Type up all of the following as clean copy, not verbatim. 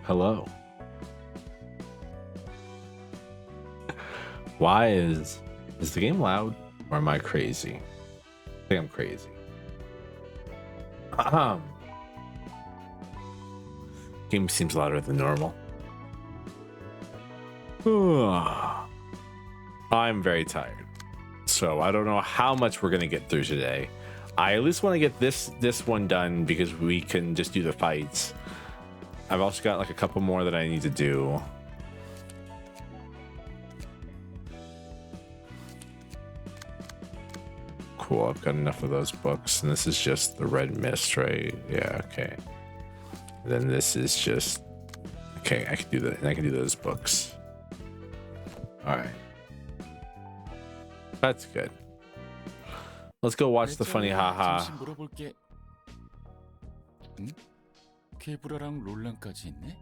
Hello. Why is the game loud or am I crazy? I think I'm crazy. Game seems louder than normal. I'm very tired, so I don't know how much we're gonna get through today. I at least want to get this one done because we can just do the fights. I've also got like a couple more that I need to do. Cool, I've got enough of those books, and this is just the red mist, right? Yeah, okay. Then this is just okay. I can do that, and I can do those books. All right, that's good. Let's go watch the funny haha. 케이브라랑 롤란까지 있네.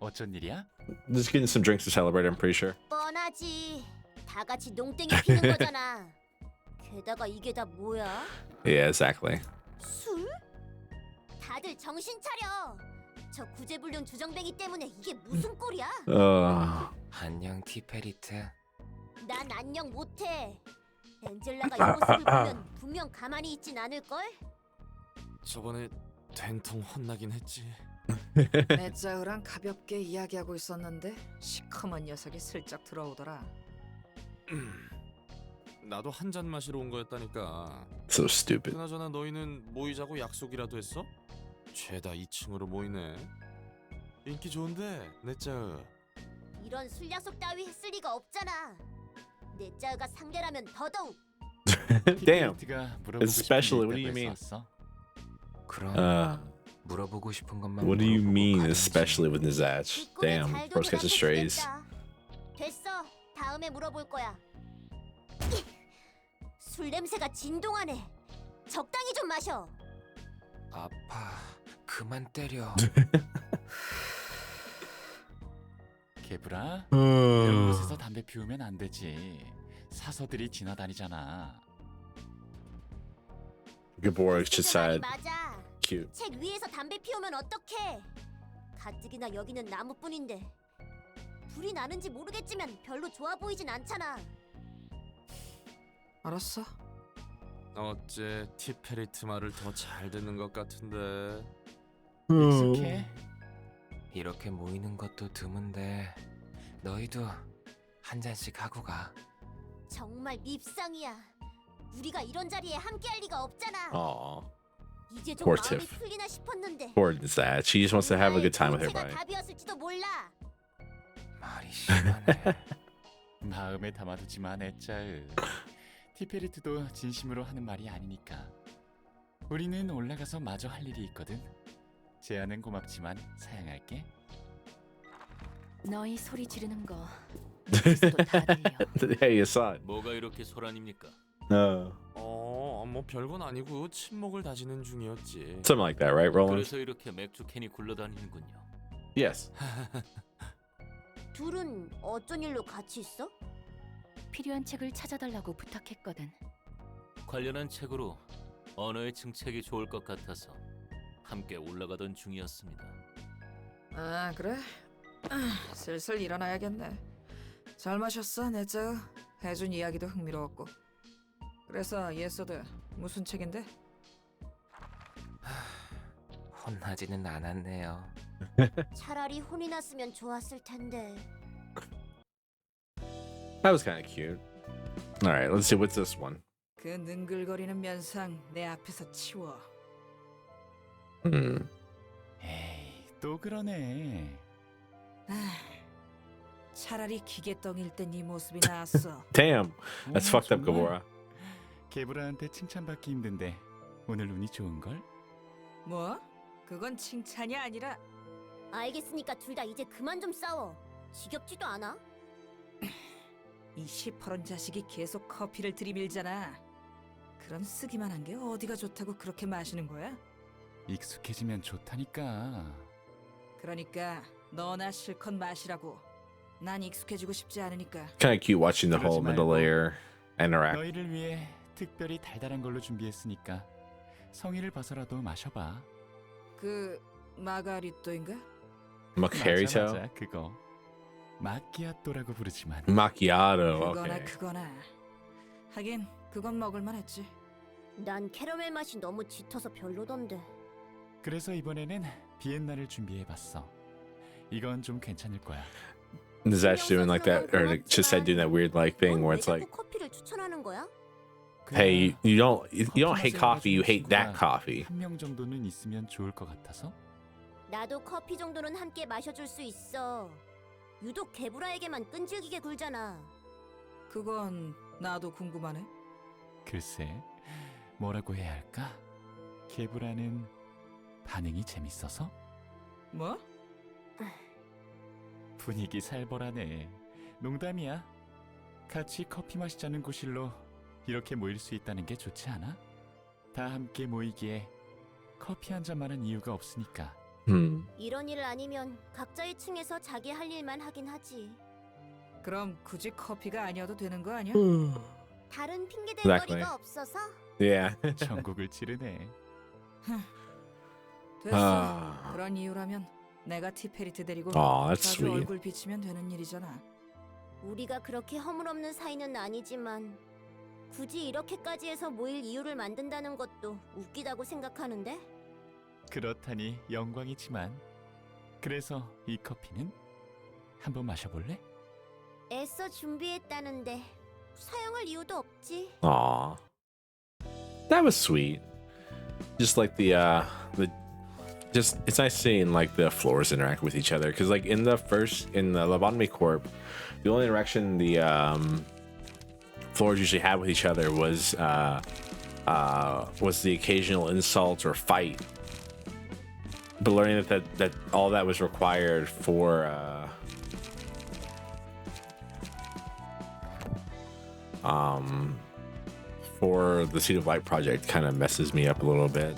어쩐 일이야? Just getting some drinks to celebrate. I'm pretty sure. 뻔하지. 다 같이 농땡이 피는 거잖아. 게다가 이게 다 뭐야? Yeah, exactly. 술? 다들 정신 차려. 저 구제불능 주정뱅이 때문에 이게 무슨 꼴이야? 안녕 티페리트. 난 안녕 못해. 엔젤라가 이 모습을 보면 분명 가만히 있진 않을걸? 저번에 된통 혼나긴 했지. 내짜우랑 가볍게 이야기하고 있었는데 시커먼 녀석이 슬쩍 들어오더라. 나도 한 잔 마시러 온 거였다니까. So stupid. 그나저나 너희는 모이자고 약속이라도 했어? 죄다 2층으로 모이네. 인기 좋은데 내짜우. 이런 술 약속 따위 했을 리가 없잖아. 내짜우가 상대라면 더더욱. Damn. 티페리트가 물어보고 Especially, 싶은 what do 게 you mean? 있다고 했었어? 그럼 물어보고 싶은 것만 What do you 물어보고 mean, 가든지. especially with Nizach? 뒷꿈에 Damn, 잘 Bros catches 돌게 strays. 됐어. 다음에 물어볼 거야. 술 냄새가 진동하네. 적당히 좀 마셔. 아파. 그만 때려. 케브라, 이런 곳에서 담배 피우면 안 되지. 사서들이 지나다니잖아. Gabor just 말이 said, 맞아. cute. 책 위에서 담배 피우면 어떡해? 가뜩이나 여기는 나무뿐인데 불이 나는지 모르겠지만 별로 좋아 보이진 않잖아. 알았어. 어째 티페리트 말을 더 잘 듣는 것 같은데. 익숙해? 이렇게 모이는 것도 드문데 너희도 한 잔씩 하고 가. 정말 밉상이야. 우리가 이런 자리에 함께할 리가 없잖아. Aw, 이제 좀 poor 마음이 Tiff. 풀리나 싶었는데. poor Nizach. She just wants to have a good time with 제가 everybody. 답이었을지도 몰라. 말이 심하네. 마음에 담아두지만 애짜으. 티페리트도 진심으로 하는 말이 아니니까. 우리는 올라가서 마저 할 일이 있거든. 제안은 고맙지만 사양할게. 너희 소리 지르는 거 여기서도 다 들려. Hey, you saw it. 뭐가 이렇게 소란입니까? No. 뭐 별건 아니고 침묵을 다지는 중이었지. Something like that, right, Roland? 그래서 이렇게 맥주 캔이 굴러다니는군요. Yes. 둘은 어쩐 일로 같이 있어? 필요한 책을 찾아달라고 부탁했거든. 관련한 책으로 언어의 증책이 좋을 것 같아서 함께 올라가던 중이었습니다. 아 그래? 슬슬 일어나야겠네. 잘 마셨어 내짜우. 해준 이야기도 흥미로웠고. 그래서 예서드 무슨 책인데? 혼나지는 않았네요. 차라리 혼이 났으면 좋았을 텐데. That was kind of cute. All right, let's see. What's this one? 그 능글거리는 면상 내 앞에서 치워. 에이, 또 그러네. 차라리 기계덩일 때 네 모습이 나았어. Damn, that's fucked up, 정말? Gabora. 게브라한테 칭찬받기 힘든데 오늘 운이 좋은걸? 뭐? 그건 칭찬이 아니라. 알겠으니까 둘 다 이제 그만 좀 싸워. 지겹지도 않아? 이 시퍼런 자식이 계속 커피를 들이밀잖아. 그럼 쓰기만 한 게 어디가 좋다고 그렇게 마시는 거야? 익숙해지면 좋다니까. 그러니까 너나 실컷 마시라고. 난 익숙해지고 싶지 않으니까. Kind of cute watching the whole middle layer interact. 너희를 위해 특별히 달달한 걸로 준비했으니까 성의를 봐서라도 마셔봐. 그 마가리또인가? Macchiato? 맞아, 그거. 마키아토라고 부르지만 Macchiato. 그거나 Okay. 그거나. 하긴 그건 먹을만 했지. 난 캐러멜 맛이 너무 짙어서 별로던데. 그래서 이번에는 비엔나를 준비해봤어. 이건 좀 괜찮을 거야. Is that doing like that, or just that doing that weird like thing where 넌왜 it's 자꾸 like, 커피를 추천하는 거야? hey, you don't hate 커피 coffee, you 맛을 hate that 알아주는 coffee. 한 명 정도는 있으면 좋을 것 같아서. 나도 커피 정도는 함께 마셔줄 수 있어. 유독 개브라에게만 끈질기게 굴잖아. 그건 나도 궁금하네. 글쎄, 뭐라고 해야 할까? 개브라는 반응이 재밌어서? 뭐? 분위기 살벌하네. 농담이야. 같이 커피 마시자는 구실로 이렇게 모일 수 있다는 게 좋지 않아? 다 함께 모이기에 커피 한 잔만한 이유가 없으니까. 이런 일 아니면 각자의 층에서 자기 할 일만 하긴 하지. 그럼 굳이 커피가 아니어도 되는 거 아니야? 다른 핑계댈 Exactly. 거리가 없어서. Yeah. 전국을 치르네. 됐어. 아. 그런 이유라면 내가 티페리트 데리고 Aw, that's 자주 sweet. 얼굴 비치면 되는 일이잖아. 우리가 그렇게 허물없는 사이는 아니지만 굳이 이렇게까지 해서 모일 이유를 만든다는 것도 웃기다고 생각하는데? 그렇다니 영광이지만. 그래서 이 커피는 한번 마셔볼래? 애써 준비했다는데 사용할 이유도 없지. Aw. That was sweet. Just like it's nice seeing like the floors interact with each other, because like in the lobotomy corp, the only interaction the floors usually had with each other was the occasional insult or fight. But learning that all that was required for the Seed of Light project kind of messes me up a little bit.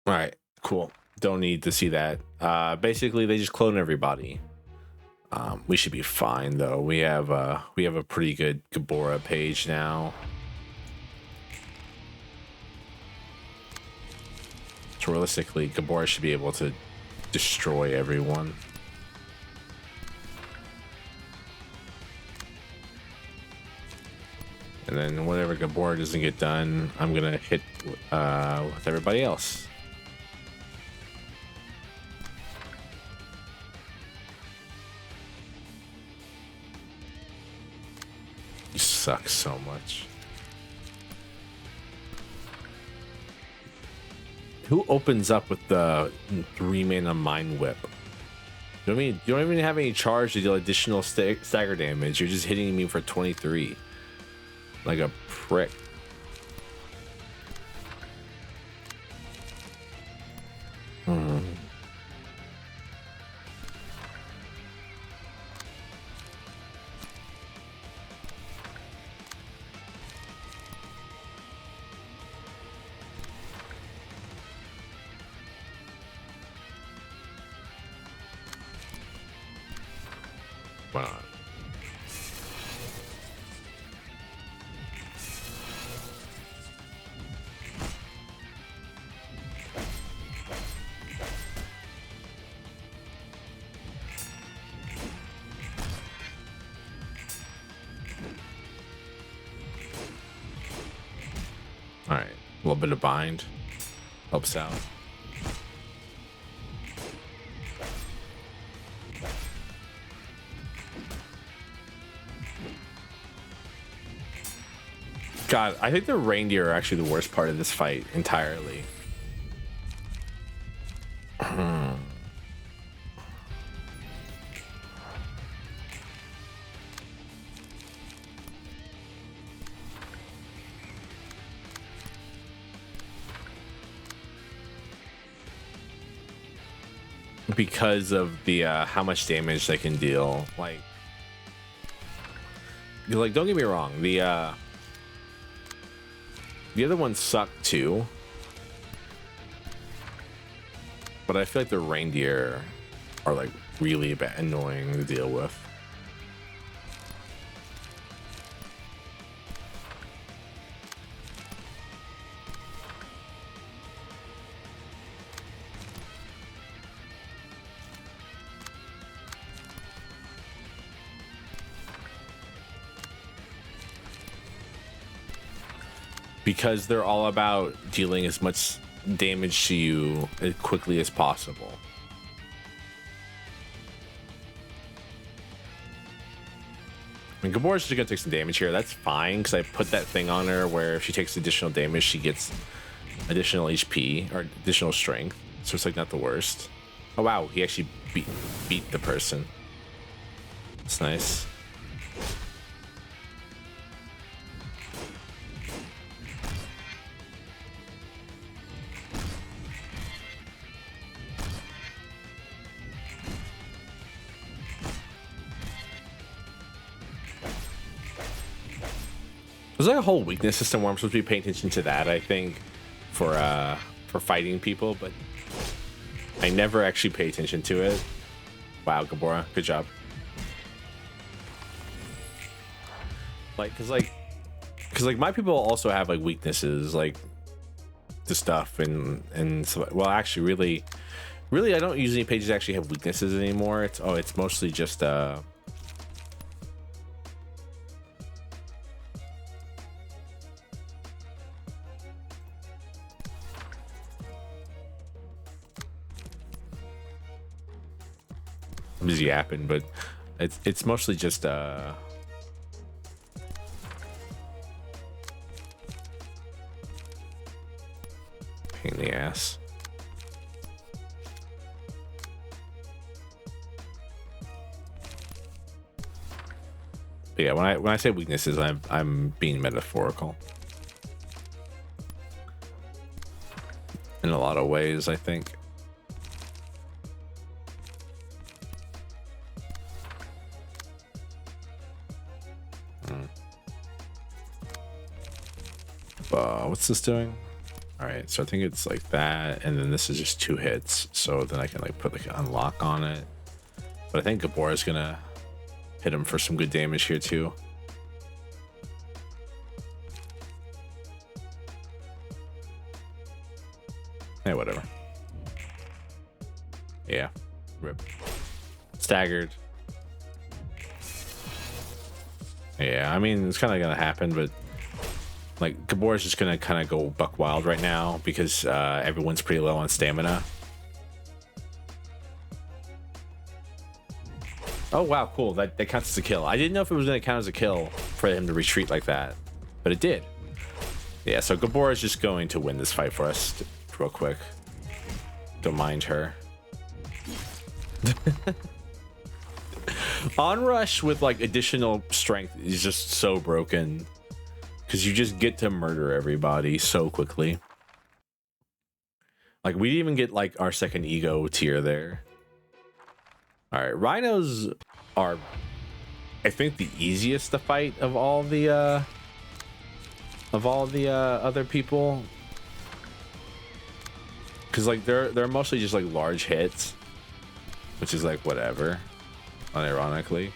All right, cool. Don't need to see that. Basically, they just clone everybody. We should be fine though. We have a pretty good Gabora page now. So realistically, Gabora should be able to destroy everyone. And then whatever Gabora doesn't get done, I'm gonna hit with everybody else. You suck so much. Who opens up with the 3-mana Mind Whip? You know what I mean? You don't even have any charge to deal additional stagger damage. You're just hitting me for 23. Like a prick. Wow. All right, a little bit of bind helps out. God, I think the reindeer are actually the worst part of this fight entirely. Because of the how much damage they can deal. Like don't get me wrong, the other ones suck too, but I feel like the reindeer are like really annoying to deal with. because they're all about dealing as much damage to you as quickly as possible. I mean, Gabora's just gonna take some damage here. That's fine, because I put that thing on her where if she takes additional damage, she gets additional HP or additional strength. So it's like not the worst. Oh wow, he actually beat the person. That's nice. There's like a whole weakness system where I'm supposed to be paying attention to that, I think, for fighting people, but I never actually pay attention to it. Wow, Gabora, good job. Cause my people also have like weaknesses, like to stuff and so, well, actually, really, I don't use any pages that actually have weaknesses anymore. It's mostly just I'm just yapping, but it's mostly just pain in the ass. But yeah, when I say weaknesses, I'm being metaphorical in a lot of ways, I think. What's this doing? All right, so I think it's like that, and then this is just 2 hits, so then I can like put like an unlock on it. But I think Gabora's gonna hit him for some good damage here too. Hey, whatever. Yeah, rip. Staggered. Yeah, I mean, it's kind of gonna happen, but like Gabora's just gonna kind of go buck wild right now because everyone's pretty low on stamina. Oh wow, cool. That counts as a kill. I didn't know if it was gonna count as a kill for him to retreat like that, but it did. Yeah, so Gabora's just going to win this fight for us real quick. Don't mind her. Onrush with like additional strength is just so broken. Because you just get to murder everybody so quickly. Like, we didn't even get, like, our second ego tier there. Alright, rhinos are, I think, the easiest to fight of all the, other people. Because, like, they're mostly just, like, large hits. Which is, like, whatever. Unironically.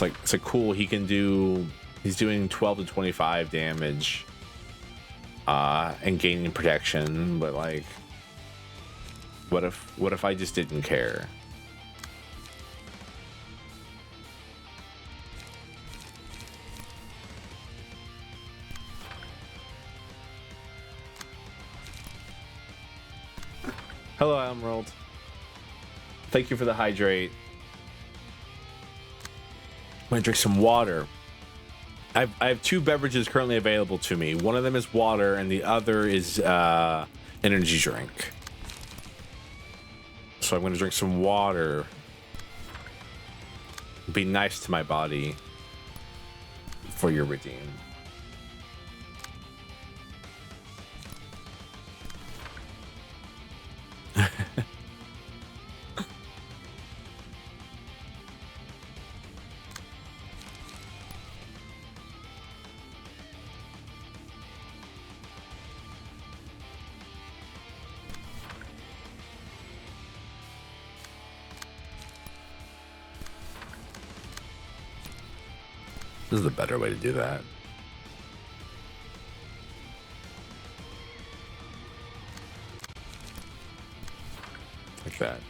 It's like cool. He's doing 12 to 25 damage and gaining protection, but like what if I just didn't care? Hello, Emerald. Thank you for the hydrate. I'm gonna drink some water. I have 2 beverages currently available to me. One of them is water, and the other is energy drink. So I'm gonna drink some water. Be nice to my body for your redeem. This is a better way to do that. Like that.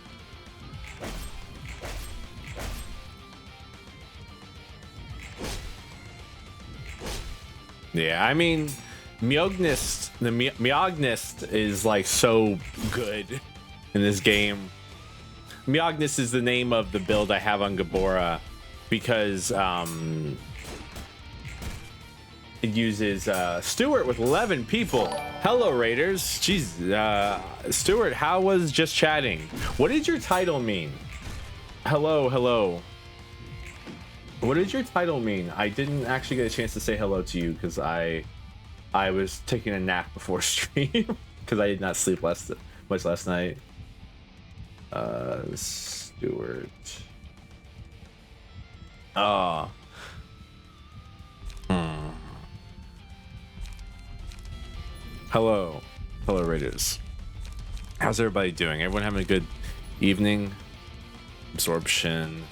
Yeah, I mean, Myognist is like so good in this game. Myognist is the name of the build I have on Gabora because it uses Stuart with 11 people. Hello, Raiders. Jeez, Stuart, how was just chatting? What did your title mean? Hello, hello. What did your title mean? I didn't actually get a chance to say hello to you because I was taking a nap before stream because I did not sleep much last night. Stuart. Oh. Hello, Raiders. How's everybody doing? Everyone having a good evening? Absorption.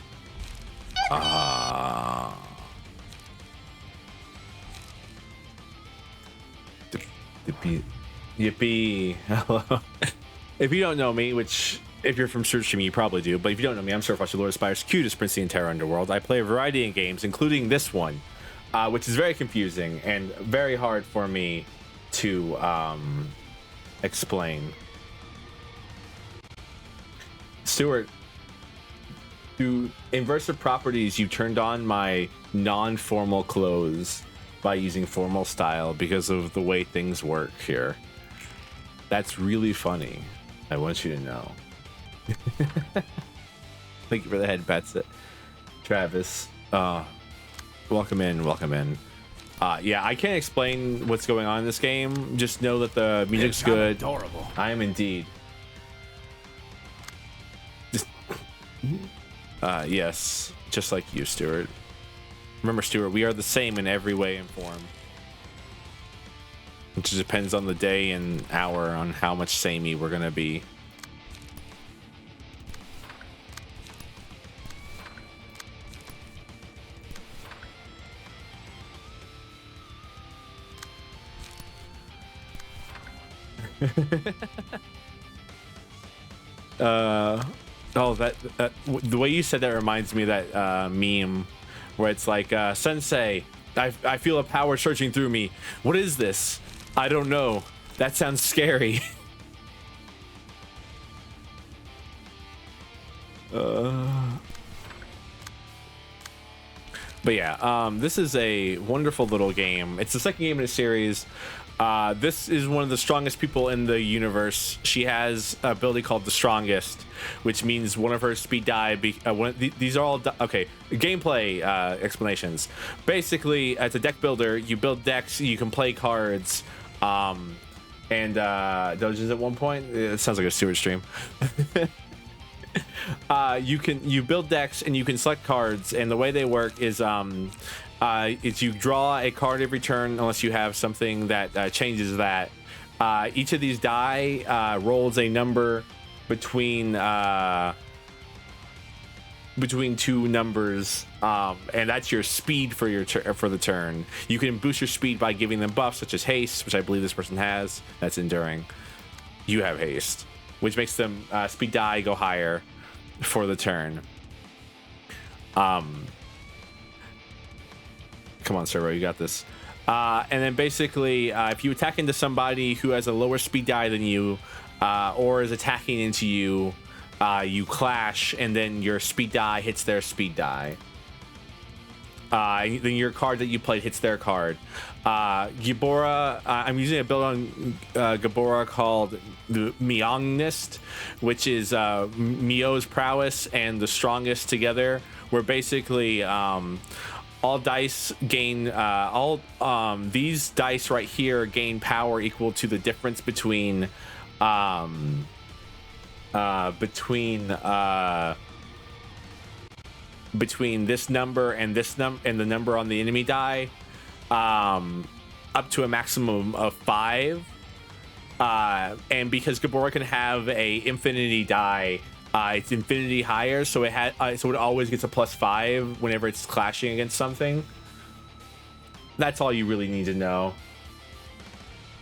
Yippee. Hello. If you don't know me, which if you're from Search to me, you probably do, but if you don't know me, I'm Servofrosty Lord Aspire's cutest Prince of the entire underworld. I play a variety of games, including this one, which is very confusing and very hard for me to explain. Stuart, to inversive properties, you turned on my non-formal clothes by using formal style because of the way things work here. That's really funny. I want you to know. Thank you for the head pets, Travis. Welcome in. Yeah, I can't explain what's going on in this game. Just know that the music's good. Adorable. I am indeed. Just, yes, just like you, Stuart. Remember, Stuart, we are the same in every way and form. It just depends on the day and hour on how much samey we're gonna be. The way you said that reminds me of that meme where it's like, Sensei, I feel a power surging through me. What is this? I don't know. That sounds scary. But yeah, this is a wonderful little game. It's the second game in a series. This is one of the strongest people in the universe. She has an ability called the Strongest, which means one of her speed die. These are all okay. Gameplay explanations. Basically, as a deck builder, you build decks. You can play cards, and doges at one point. It sounds like a Stewart stream. You build decks and you can select cards, and the way they work is you draw a card every turn unless you have something that changes that. Each of these die rolls a number between two numbers, and that's your speed for the turn. You can boost your speed by giving them buffs such as haste, which I believe this person has. That's enduring. You have haste, which makes them speed die go higher for the turn. Come on, Servo, you got this. And then basically, if you attack into somebody who has a lower speed die than you, or is attacking into you, you clash, and then your speed die hits their speed die. Then your card that you played hits their card. Gabora, I'm using a build on Gabora called the Myognist, which is Mio's prowess and the Strongest together, where basically all dice gain these dice right here gain power equal to the difference between this number and this and the number on the enemy die, up to a maximum of 5. And because Gabora can have a infinity die, it's infinity higher, so it always gets a +5 whenever it's clashing against something. That's all you really need to know.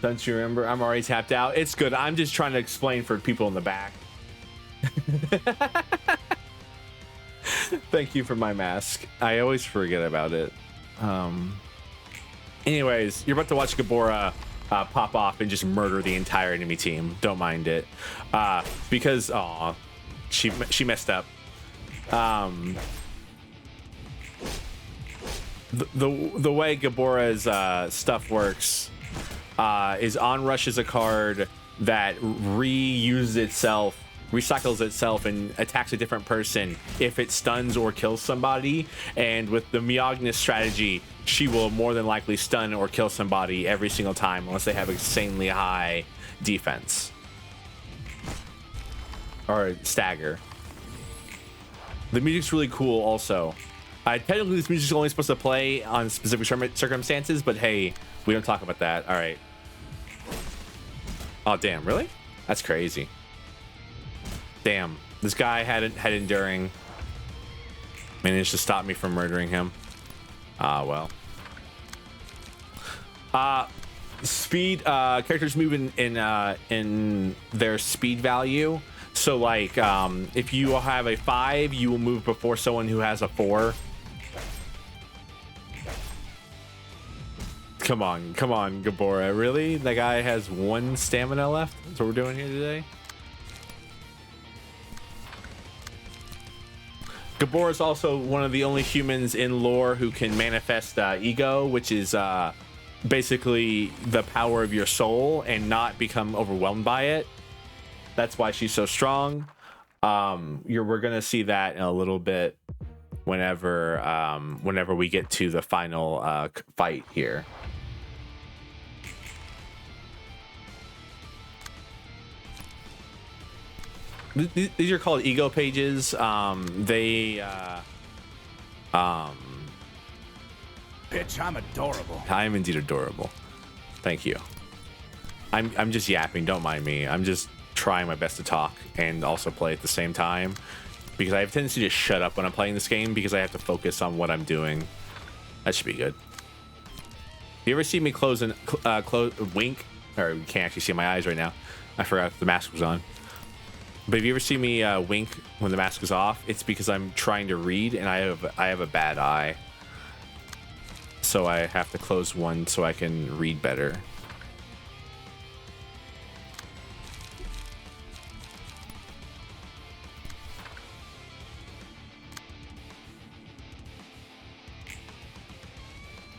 Don't you remember? I'm already tapped out. It's good. I'm just trying to explain for people in the back. Thank you for my mask. I always forget about it. Anyways, you're about to watch Gabora pop off and just murder the entire enemy team. Don't mind it, because she messed up. The way Gabora's stuff works is Onrush is a card that recycles itself and attacks a different person if it stuns or kills somebody. And with the Miagnis strategy, she will more than likely stun or kill somebody every single time unless they have insanely high defense or stagger. The music's really cool also. Technically, this music's only supposed to play on specific circumstances, but hey, we don't talk about that. All right. Oh, damn. Really? That's crazy. Damn. This guy had enduring. Managed to stop me from murdering him. Well. Speed. Characters move in their speed value. So, like, if you have a 5, you will move before someone who has a 4. Come on, Gabora. Really? That guy has 1 stamina left? That's what we're doing here today? Gabora is also one of the only humans in lore who can manifest ego, which is basically the power of your soul and not become overwhelmed by it. That's why she's so strong. We're gonna see that in a little bit whenever we get to the final fight here. These are called ego pages. Bitch, I'm adorable. I am indeed adorable. Thank you. I'm just yapping. Don't mind me. I'm just trying my best to talk and also play at the same time, because I have a tendency to shut up when I'm playing this game because I have to focus on what I'm doing. That should be good. You ever see me wink? Or you can't actually see my eyes right now. I forgot the mask was on. But if you ever see me wink when the mask is off, it's because I'm trying to read and I have a bad eye. So I have to close one so I can read better.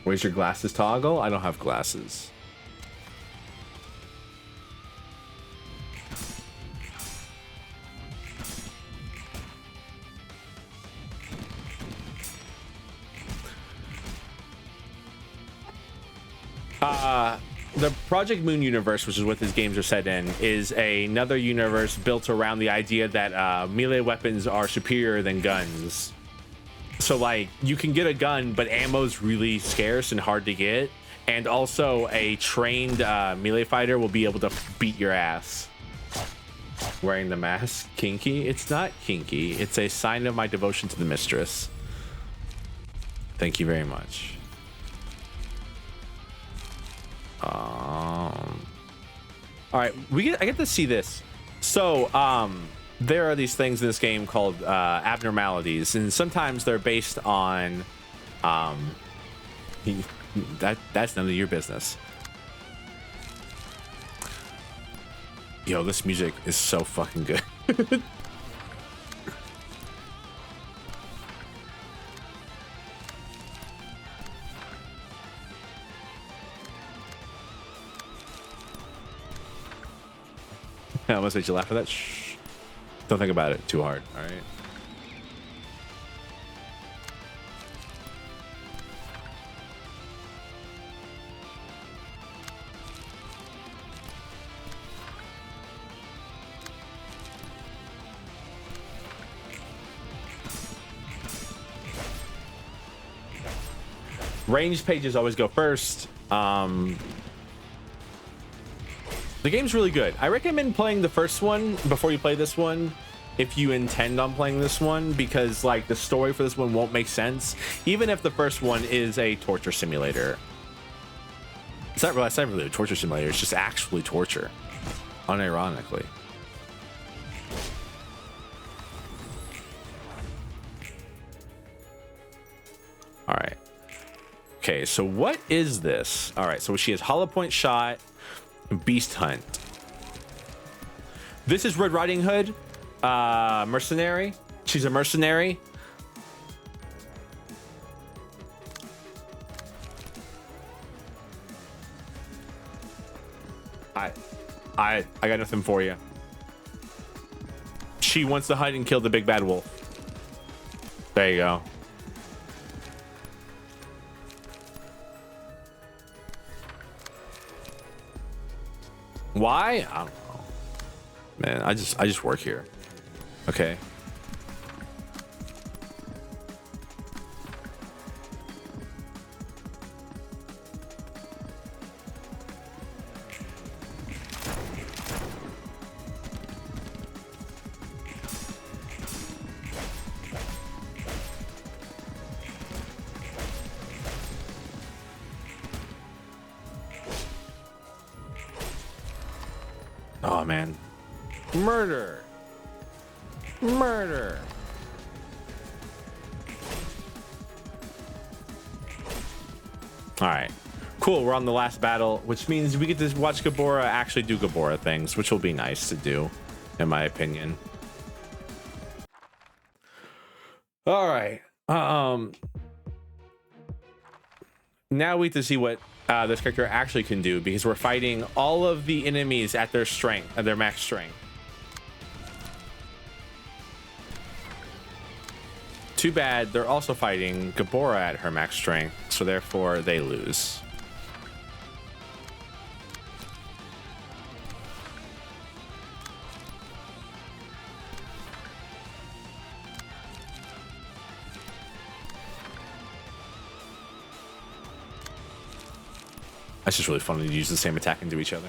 Where's your glasses toggle? I don't have glasses. The Project Moon universe, which is what these games are set in, is another universe built around the idea that melee weapons are superior than guns. So, like, you can get a gun, but ammo's really scarce and hard to get. And also, a trained melee fighter will be able to beat your ass. Wearing the mask? Kinky? It's not kinky. It's a sign of my devotion to the mistress. Thank you very much. All right, I get to see this. So, there are these things in this game called abnormalities, and sometimes they're based on that's none of your business. Yo, this music is so fucking good. I almost made you laugh at that. Shh. Don't think about it too hard, all right? Ranged pages always go first. The game's really good. I recommend playing the first one before you play this one if you intend on playing this one, because like the story for this one won't make sense even if the first one is a torture simulator. It's not really a torture simulator, it's just actually torture, unironically. All right. Okay, so what is this? All right, so she has hollow point shot, beast hunt. This is Red Riding Hood, mercenary. She's a mercenary. I got nothing for you. She wants to hunt and kill the big bad wolf. There you go. Why? I don't know. Man, I just work here. Okay. Oh man. Murder. Murder. All right. Cool, we're on the last battle, which means we get to watch Gabora actually do Gabora things, which will be nice to do, in my opinion. All right. Now we get to see what this character actually can do, because we're fighting all of the enemies at their strength, at their max strength. Too bad they're also fighting Gabora at her max strength, so therefore they lose. That's just really funny to use the same attack into each other.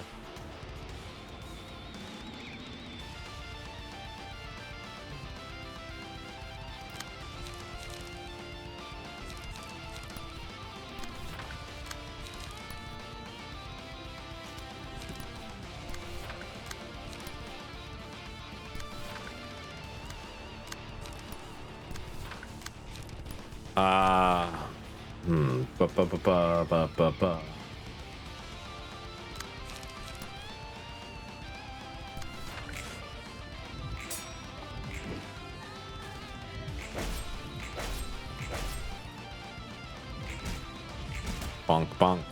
Bonk, bonk.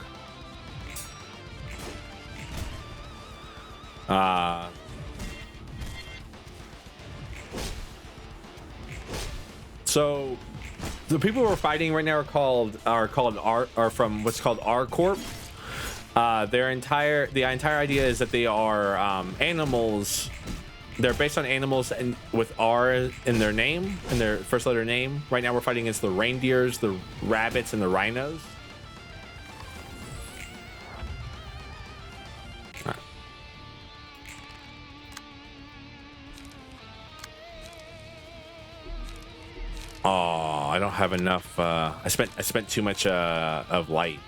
So the people we're fighting right now are from what's called R Corp. The entire idea is that they are animals. They're based on animals and with R in their name, in their first letter name. Right now we're fighting against the reindeers, the rabbits, and the rhinos. Oh, I don't have enough. I spent too much of light.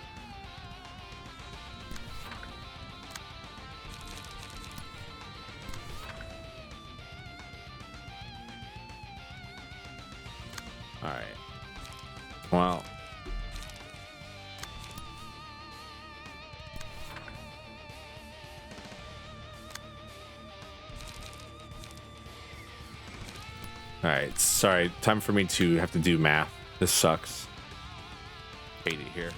All right. Well. All right, sorry, time for me to have to do math. This sucks. Hate it here.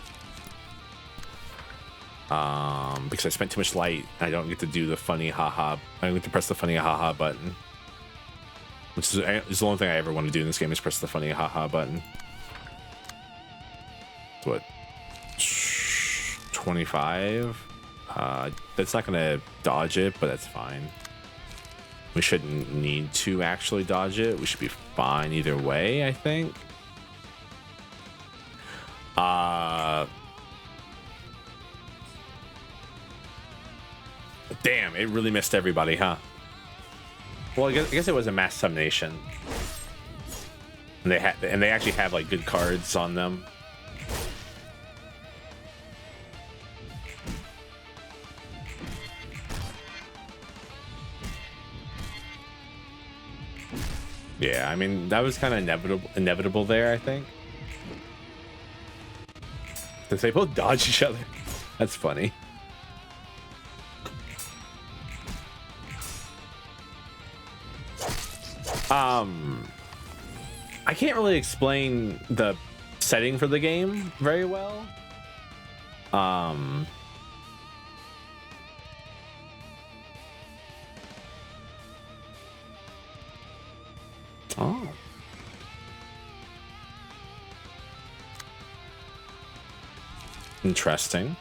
Because I spent too much light, I don't get to do the funny haha. I don't get to press the funny haha button. Which is the only thing I ever want to do in this game, is press the funny haha button. What? 25? That's not gonna dodge it, but that's fine. We shouldn't need to actually dodge it. We should be fine either way, I think. Damn, it really missed everybody, huh? Well, I guess it was a mass summonation. And they actually have like good cards on them. Yeah, I mean, that was kind of inevitable there, I think. Did they both dodge each other? That's funny. I can't really explain the setting for the game very well. Oh. Interesting.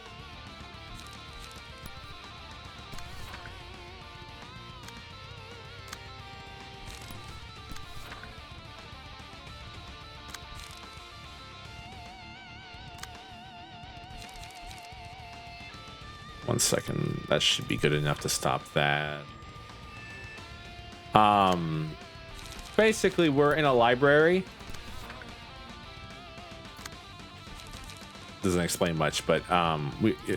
One second. That should be good enough to stop that. Basically, we're in a library. Doesn't explain much, but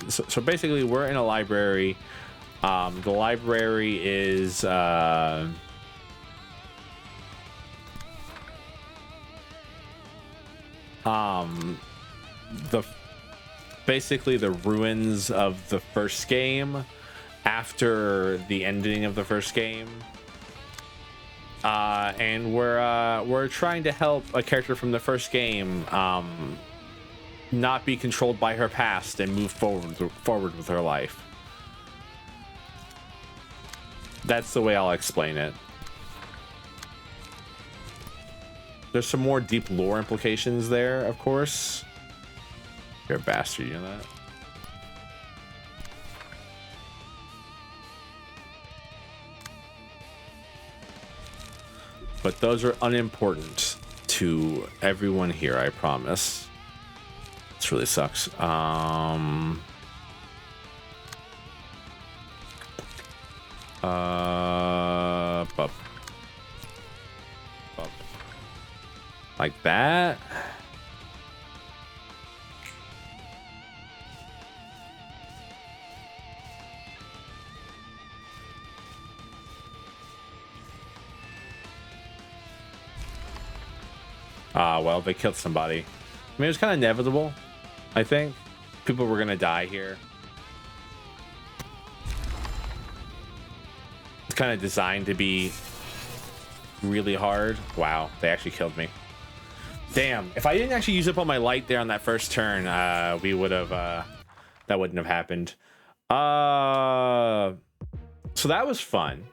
so basically we're in a library. The library is basically the ruins of the first game after the ending of the first game. And we're trying to help a character from the first game not be controlled by her past and move forward with her life. That's the way I'll explain it. There's some more deep lore implications there, of course. You're a bastard, you know that? But those are unimportant to everyone here, I promise. This really sucks. Like that. Well, they killed somebody. I mean, it was kind of inevitable, I think. People were gonna die here. It's kind of designed to be really hard. Wow, they actually killed me. Damn, if I didn't actually use up all my light there on that first turn, we would have, that wouldn't have happened. So that was fun.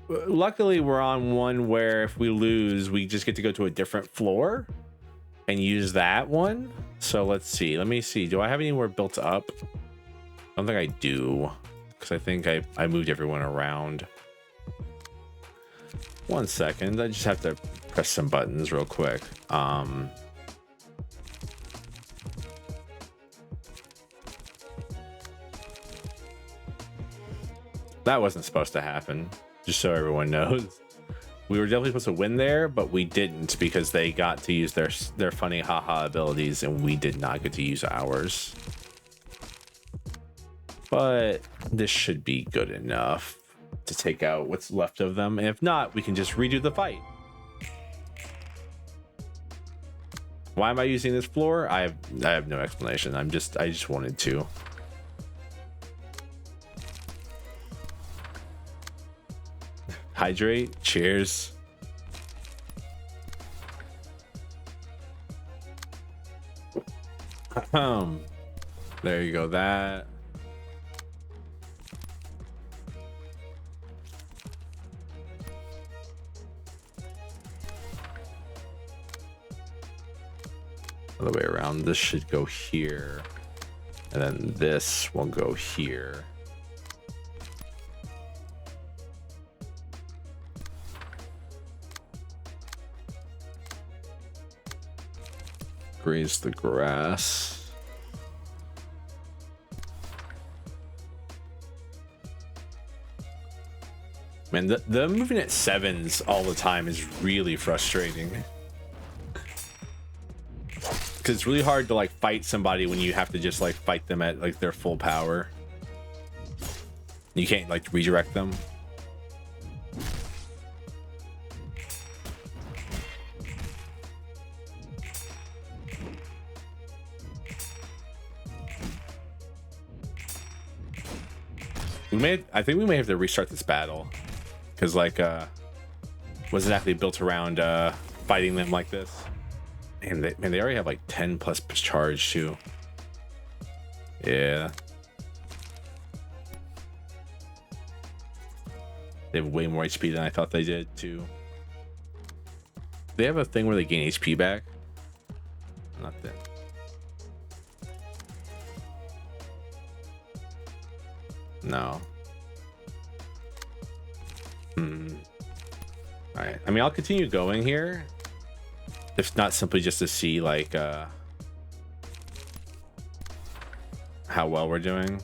Luckily we're on one where if we lose, we just get to go to a different floor and use that one. So let's see. Let me see. Do I have anywhere built up? I don't think I do, because I think I moved everyone around. 1 second. I just have to press some buttons real quick. That wasn't supposed to happen, just so everyone knows. We were definitely supposed to win there, but we didn't because they got to use their funny haha abilities and we did not get to use ours. But this should be good enough to take out what's left of them. And if not, we can just redo the fight. Why am I using this floor? I have no explanation. I just wanted to. Hydrate. Cheers. There you go. That. Other way around. This should go here, and then this will go here. Graze the grass. Man, the moving at 7s all the time is really frustrating. Because it's really hard to like fight somebody when you have to just like fight them at like their full power. You can't like redirect them. I think we may have to restart this battle, because like wasn't exactly built around fighting them like this. And they already have like 10 plus charge too. Yeah. They have way more HP than I thought they did too. They have a thing where they gain HP back. Not that. No. All right. I mean, I'll continue going here, if not simply just to see like how well we're doing.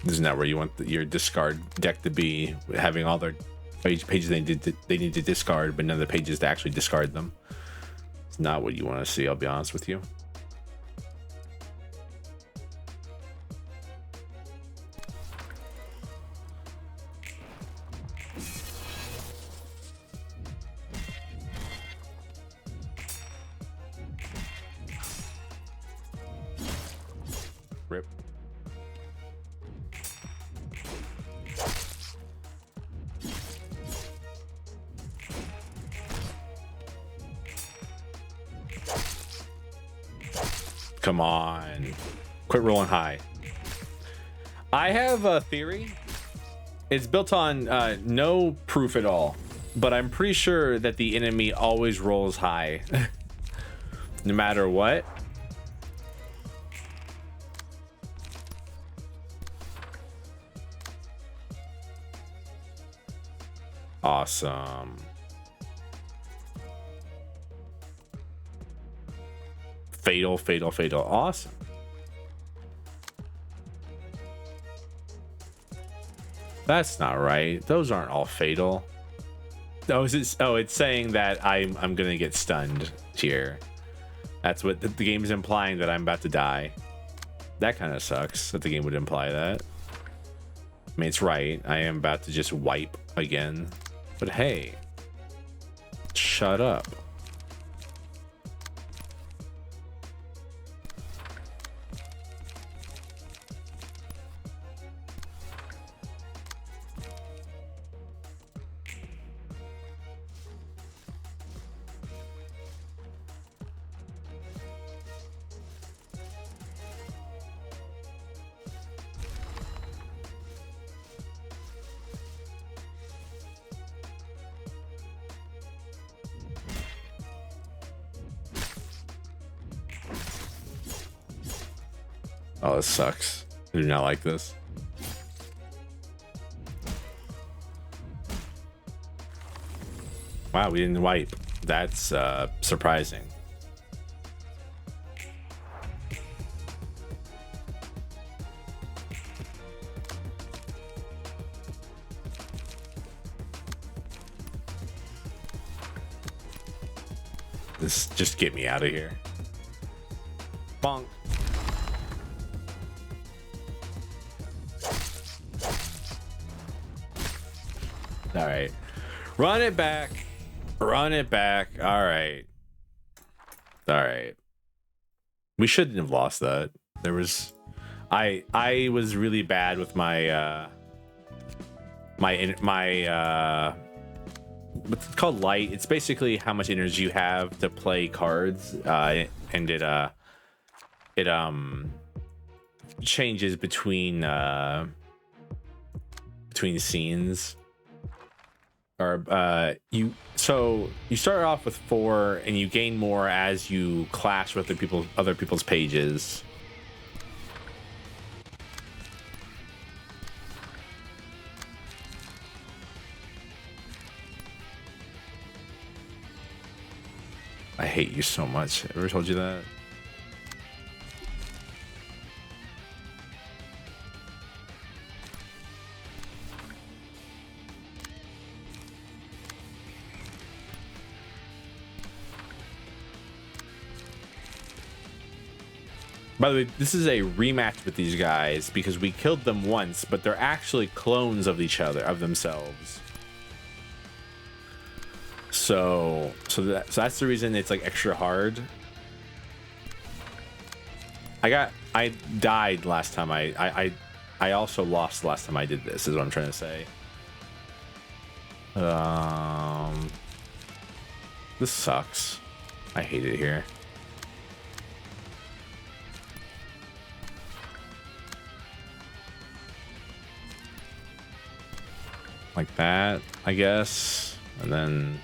This is not where you want your discard deck to be, having all their pages they need to discard, but none of the pages to actually discard them. It's not what you want to see, I'll be honest with you. Rip. Come on. Quit rolling high. I have a theory. It's built on no proof at all, but I'm pretty sure that the enemy always rolls high. No matter what. Awesome. Fatal, fatal, fatal. Awesome. That's not right. Those aren't all fatal. Oh, it's saying that I'm gonna get stunned here. That's what the game is implying, that I'm about to die. That kind of sucks that the game would imply that. I mean, it's right. I am about to just wipe again. But hey, shut up. Oh, this sucks. I do not like this. Wow, we didn't wipe. That's surprising. This just get me out of here. Bonk. All right, run it back, run it back. All right, we shouldn't have lost that. There was, I was really bad with my what's it called, light. It's basically how much energy you have to play cards, and it changes between scenes. Or you start off with 4 and you gain more as you clash with other people's pages. I hate you so much. Ever told you that? By the way, this is a rematch with these guys because we killed them once, but they're actually clones of each other, of themselves. So that's the reason it's like extra hard. I died last time. I also lost last time I did this, is what I'm trying to say. This sucks. I hate it here. Like that, I guess. And then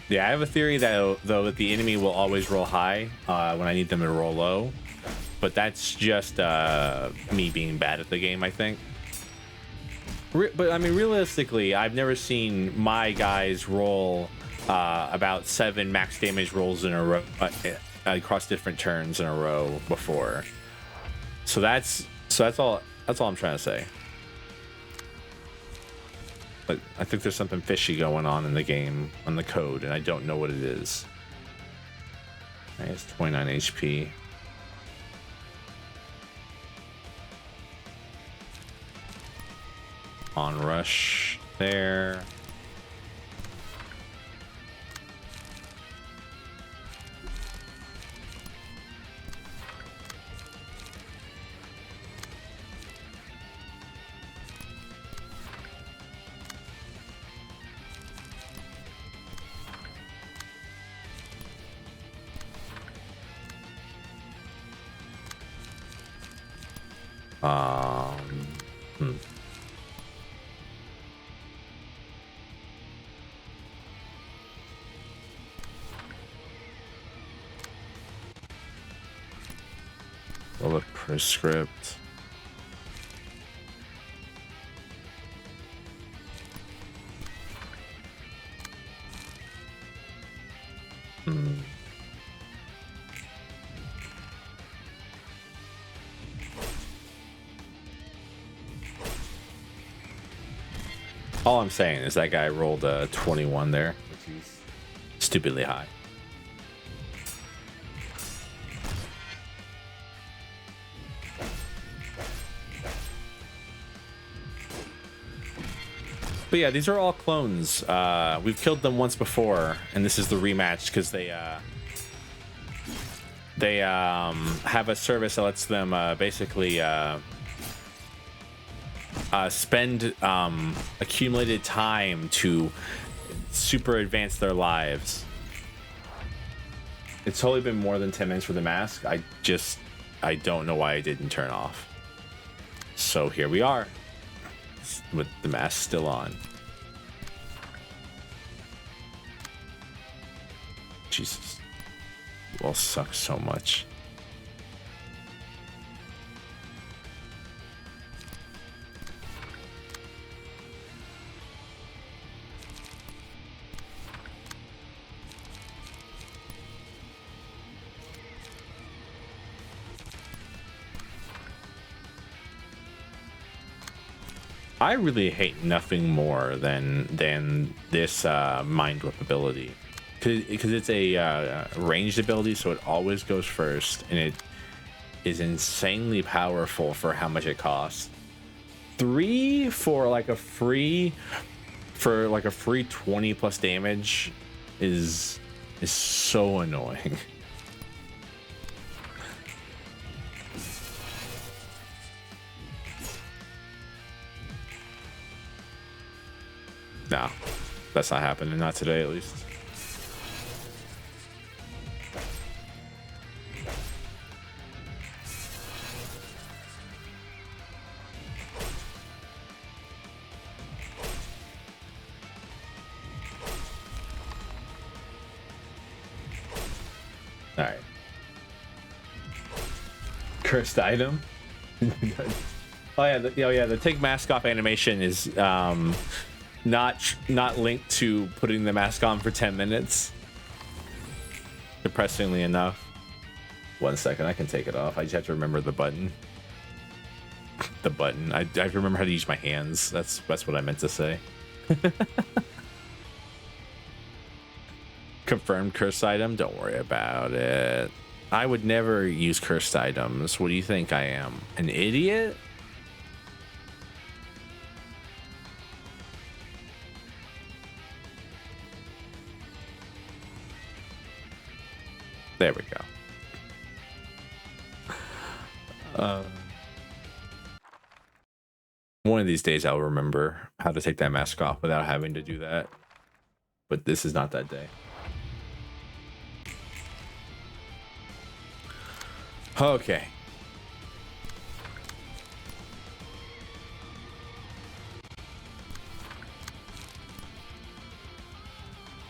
yeah, I have a theory that though that the enemy will always roll high when I need them to roll low, but that's just me being bad at the game, I think. But I mean, realistically, I've never seen my guys roll about 7 max damage rolls in a row across different turns in a row before. So that's all I'm trying to say. But I think there's something fishy going on in the game, on the code, and I don't know what it is. Okay, it's 29 HP. On rush there. Hmm. Well, a prescript. Hmm. All I'm saying is that guy rolled a 21 there, which is stupidly high. But yeah, these are all clones. We've killed them once before, and this is the rematch because they have a service that lets them basically spend accumulated time to super advance their lives. It's totally been more than 10 minutes for the mask. I don't know why I didn't turn off. So here we are with the mask still on. Jesus, you all suck so much. I really hate nothing more than this mind whip ability, because it's a ranged ability, so it always goes first, and it is insanely powerful for how much it costs. 3 for like a free 20 plus damage is so annoying. No, that's not happening. Not today, at least. All right. Cursed item. Oh yeah, the take mask off animation is not linked to putting the mask on for 10 minutes. Depressingly enough. 1 second, I can take it off. I just have to remember the button. The button. I have to remember how to use my hands. That's what I meant to say. Confirmed cursed item. Don't worry about it. I would never use cursed items. What do you think I am? An idiot? There we go. One of these days I'll remember how to take that mask off without having to do that. But this is not that day. Okay.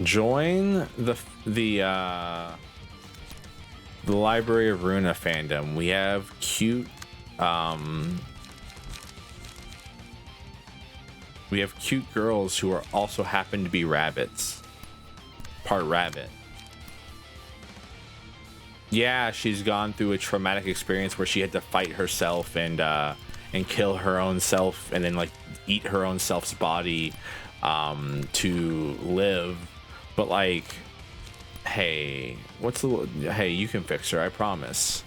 Join the Library of Ruina fandom. We have cute girls who are also happen to be rabbits. Part rabbit. Yeah, she's gone through a traumatic experience where she had to fight herself and kill her own self and then like eat her own self's body to live. But like, hey, hey, you can fix her, I promise.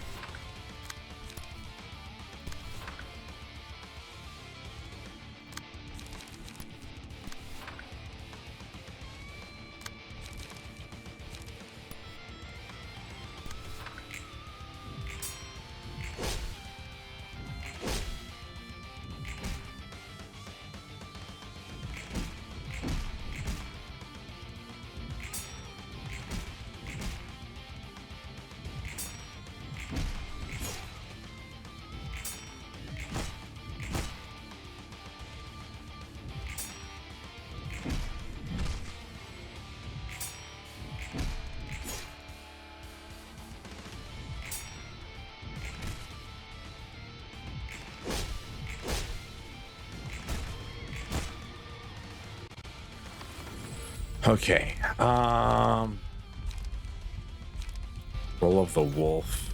Okay. Roll of the Wolf.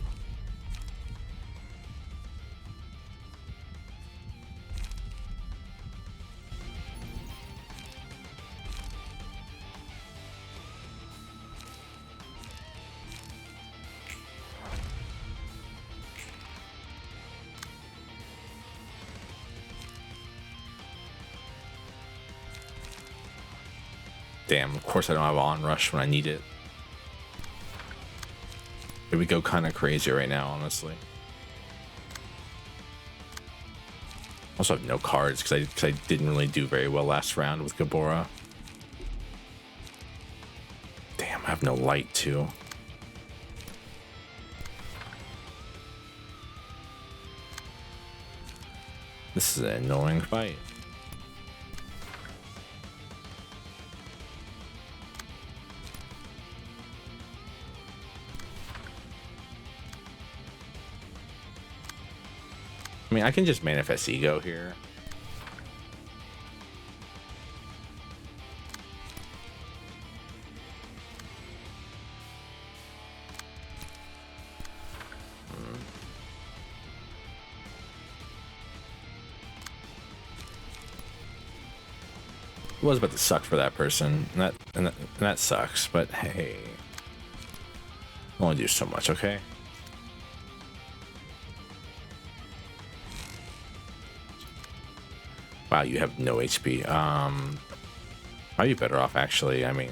Damn, of course I don't have onrush when I need it. Here we go kind of crazy right now, honestly. Also have no cards because I didn't really do very well last round with Gabora. Damn, I have no light too. This is an annoying fight. I mean, I can just manifest ego here. It was about to suck for that person, and that sucks. But hey, I'll only do so much, okay? Wow, you have no HP. Might be better off actually. I mean,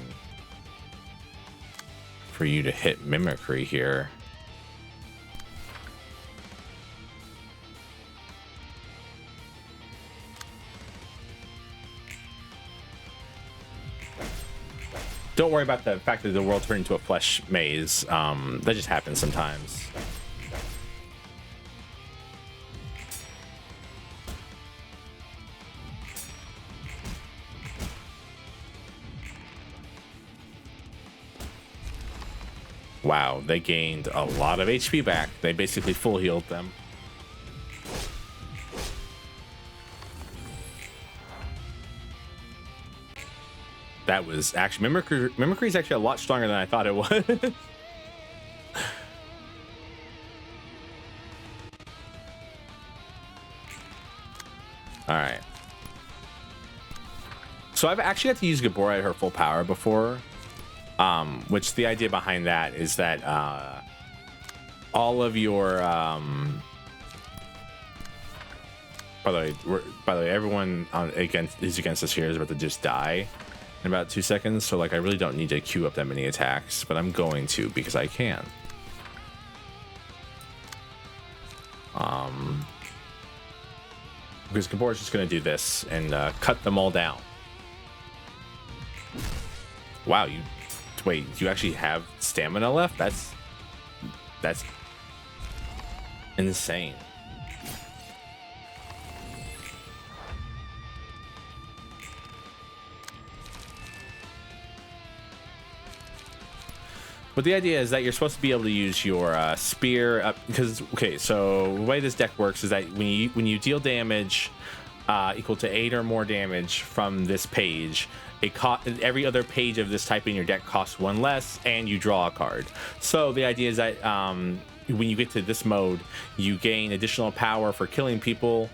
for you to hit mimicry here. Don't worry about the fact that the world turned into a flesh maze. That just happens sometimes. Wow, they gained a lot of HP back. They basically full healed them. That was actually Mimicry is actually a lot stronger than I thought it was. All right. So I've actually had to use Gabora at her full power before, which the idea behind that is that all of your by the way, everyone who's against us here is about to just die in about 2 seconds. So like, I really don't need to queue up that many attacks, but I'm going to because I can. Because Gabora's just going to do this and cut them all down. Wow, wait, you actually have stamina left? That's insane. But the idea is that you're supposed to be able to use your spear because okay, so the way this deck works is that when you deal damage equal to 8 or more damage from this page, every other page of this type in your deck costs 1 less, and you draw a card. So the idea is that when you get to this mode, you gain additional power for killing people.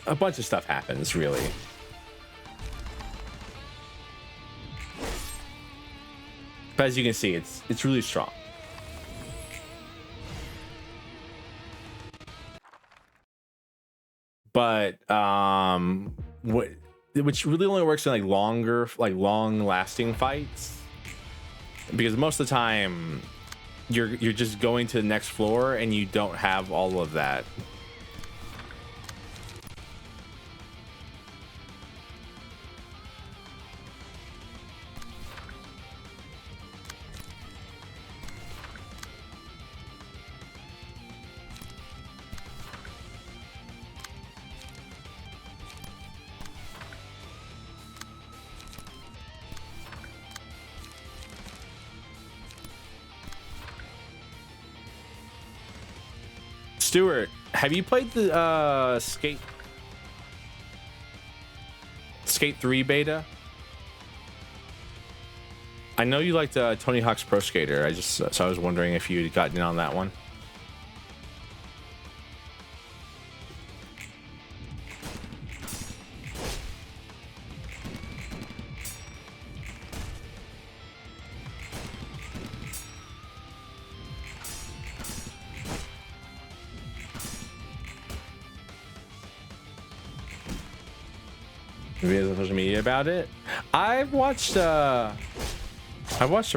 A bunch of stuff happens, really. But as you can see, it's really strong. But which really only works in like long-lasting fights, because most of the time you're just going to the next floor and you don't have all of that. Stuart, have you played the Skate 3 beta? I know you liked Tony Hawk's Pro Skater. So I was wondering if you'd gotten in on that one. Maybe on social media about it. I've watched a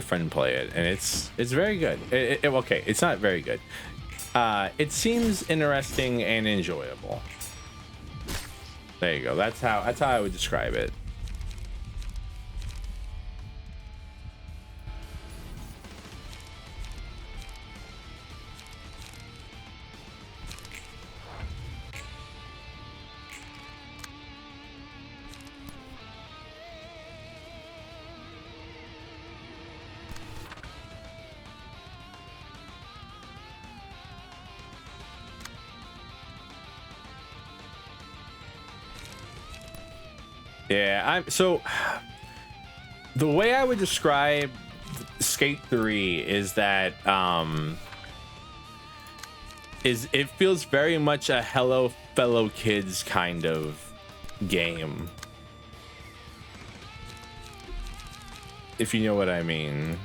friend play it, and it's very good. Okay, it's not very good. It seems interesting and enjoyable. There you go. That's how I would describe it. Yeah, so the way I would describe Skate 3 is that it feels very much a Hello Fellow Kids kind of game, if you know what I mean.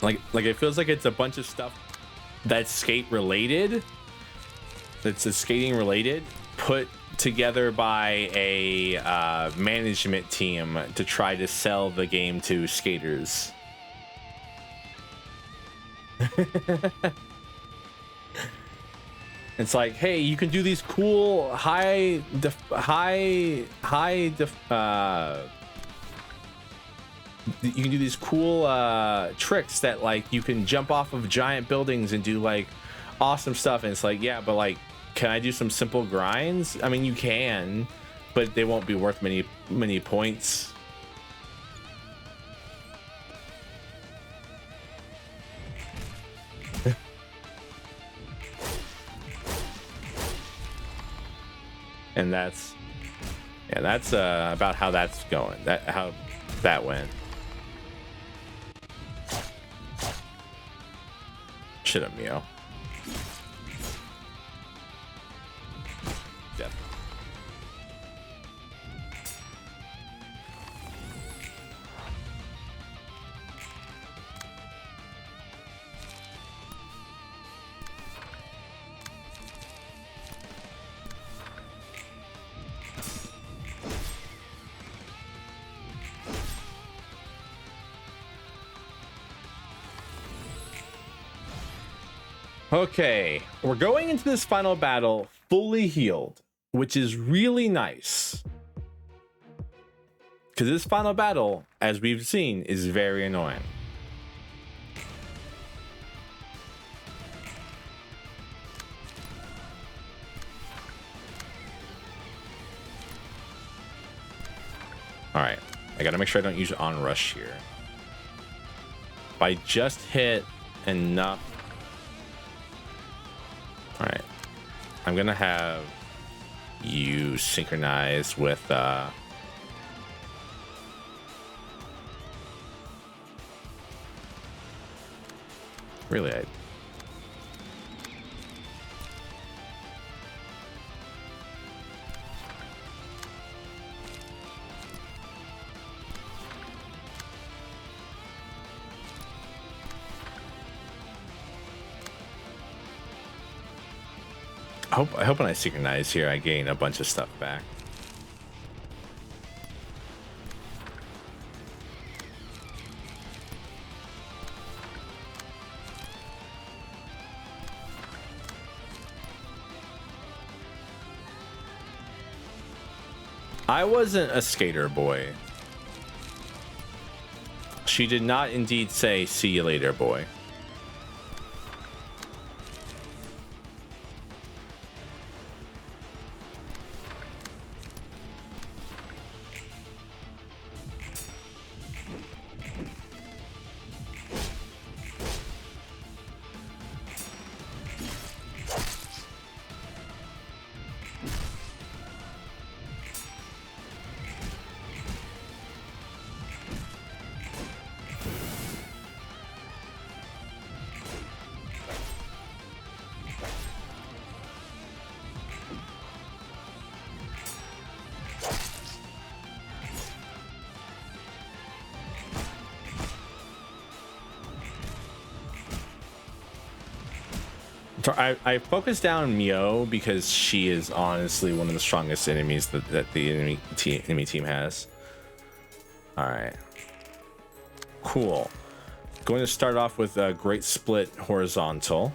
Like it feels like it's a bunch of stuff that's skate related, that's skating related, put together by a management team to try to sell the game to skaters. It's like, hey, you can do these cool you can do these cool tricks that like you can jump off of giant buildings and do like awesome stuff, and it's like, yeah, but like, can I do some simple grinds? I mean, you can, but they won't be worth many points. And that's about how that's going. How that went. Shut up, Mio. Yep. Okay, we're going into this final battle fully healed, which is really nice. Because this final battle, as we've seen, is very annoying. Alright, I gotta make sure I don't use on rush here. If I just hit enough. Alright, I'm gonna have you synchronize with really I hope when I synchronize here, I gain a bunch of stuff back. I wasn't a skater boy. She did not indeed say, "See you later, boy." So I focused down Mio because she is honestly one of the strongest enemies that the enemy team has. All right, cool. Going to start off with a great split horizontal.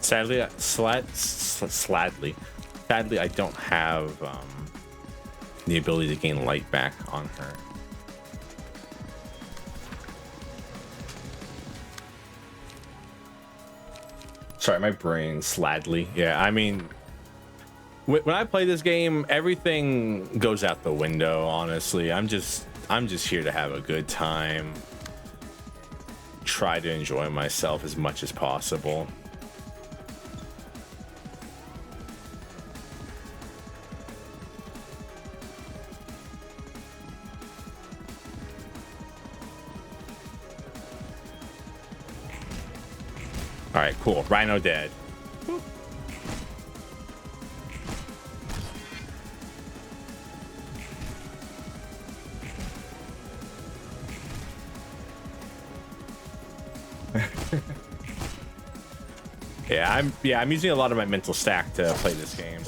Sadly, I don't have the ability to gain light back on her. Sorry, my brain sladly. Yeah, I mean, when I play this game, everything goes out the window. Honestly, I'm just here to have a good time. Try to enjoy myself as much as possible. All right, cool. Rhino dead. I'm using a lot of my mental stack to play this game.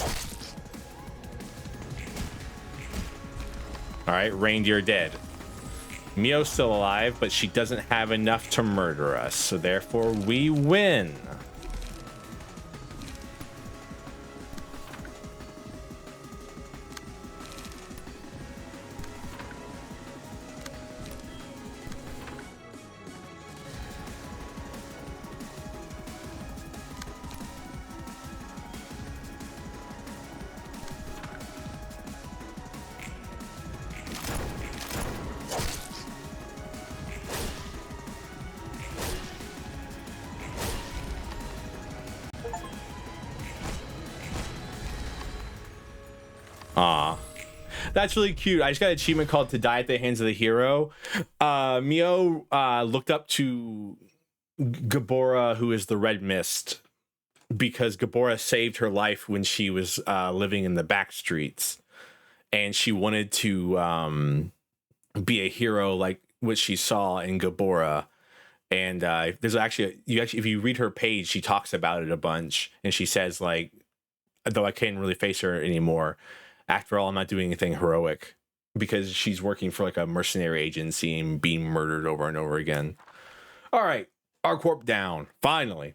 right, reindeer dead. Mio's still alive, but she doesn't have enough to murder us, so therefore we win. Aw. That's really cute. I just got an achievement called To Die at the Hands of the Hero. Mio looked up to Gabora, who is the Red Mist, because Gabora saved her life when she was living in the back streets. And she wanted to be a hero like what she saw in Gabora. And there's actually, if you read her page, she talks about it a bunch. And she says, like, though I can't really face her anymore, after all, I'm not doing anything heroic, because she's working for like a mercenary agency and being murdered over and over again. All right, our corp down, finally.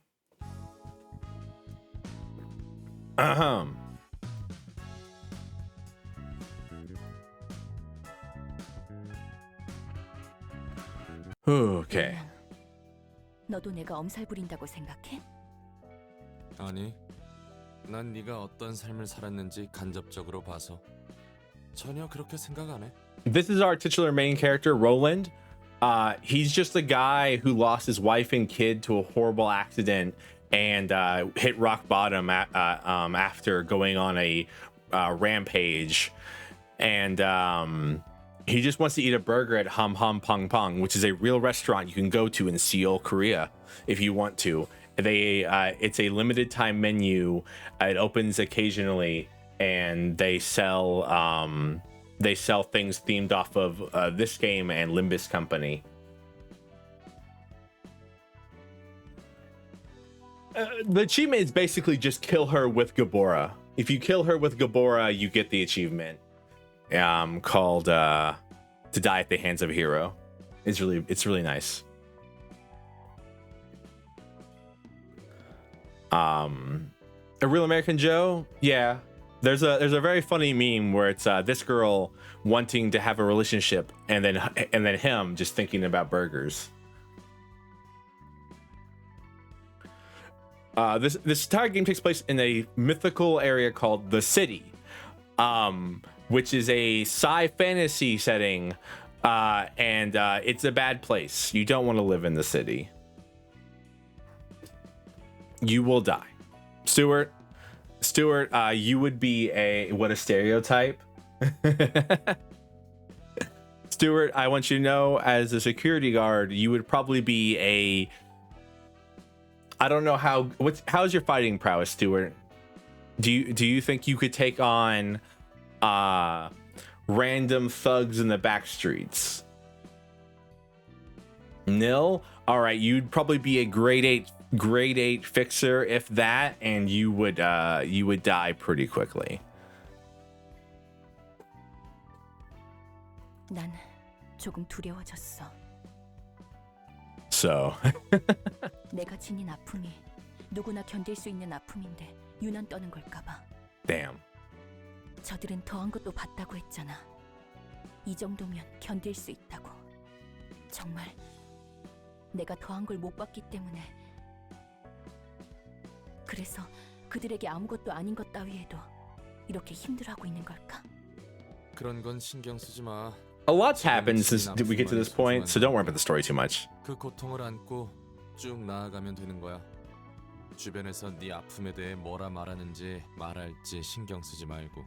Okay. 너도 내가 엄살 부린다고 생각해? 아니, 난 네가 어떤 삶을 살았는지 간접적으로 봐서 전혀 그렇게 생각 안 해. This is our titular main character, Roland. He's just a guy who lost his wife and kid to a horrible accident and hit rock bottom after going on a rampage. And he just wants to eat a burger at Hum Hum Pong Pong, which is a real restaurant you can go to in Seoul, Korea, if you want to. It's a limited time menu. It opens occasionally, and they sell things themed off of this game and Limbus Company. The achievement is basically just kill her with Gabora. If you kill her with Gabora, you get the achievement. Called To Die at the Hands of a Hero. It's really nice. A Real American Joe, yeah. There's a very funny meme where it's this girl wanting to have a relationship and then him just thinking about burgers. This entire game takes place in a mythical area called the City, which is a sci fantasy setting, and it's a bad place. You don't want to live in the city. You will die. Stuart, you would be what a stereotype. Stuart, I want you to know, as a security guard, you would probably be I don't know how's your fighting prowess, Stuart? Do you think you could take on random thugs in the back streets? Nil? All right, you'd probably be a grade 8 fixer, if that, and you would die pretty quickly. 난 조금 두려워졌어. So 내가 지닌 아픔이 누구나 견딜 수 있는 아픔인데 유난 떠는 걸까봐. damn. 저들은 더한 것도 봤다고 했잖아. 이 정도면 견딜 수 있다고. 정말 내가 더한 걸 못 봤기 때문에. 그래서 그들에게 아무것도 아닌 것 따위에도 이렇게 힘들어하고 있는 걸까? 그런 건 신경 쓰지 마. A lot's happened since we get to this point, so don't worry about the story too much. 그 고통을 안고 쭉 나아가면 되는 거야. 주변에서 네 아픔에 대해 뭐라 말하는지 말할지 신경 쓰지 말고.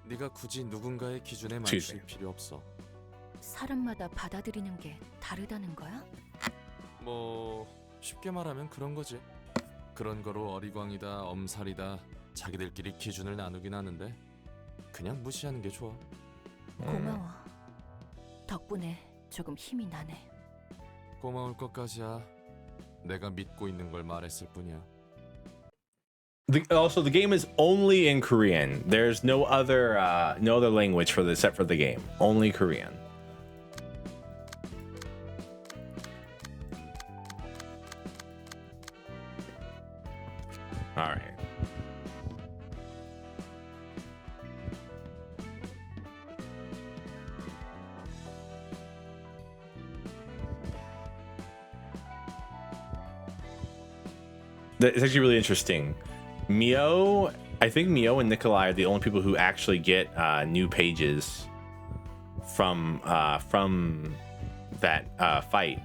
네가 굳이 누군가의 기준에 맞출 필요 없어. 사람마다 받아들이는 게 다르다는 거야? 뭐 쉽게 말하면 그런 거지. 그런 거로 어리광이다, 엄살이다 자기들끼리 기준을 나누긴 하는데 그냥 무시하는 게 좋아. 고마워. 덕분에 조금 힘이 나네. 고마울 것까지야. 내가 믿고 있는 걸 말했을 뿐이야. Also, the game is only in Korean. There's no other language for this except for the game. Only Korean. All right. It's actually really interesting. Mio, I think Mio and Nikolai are the only people who actually get new pages from that fight.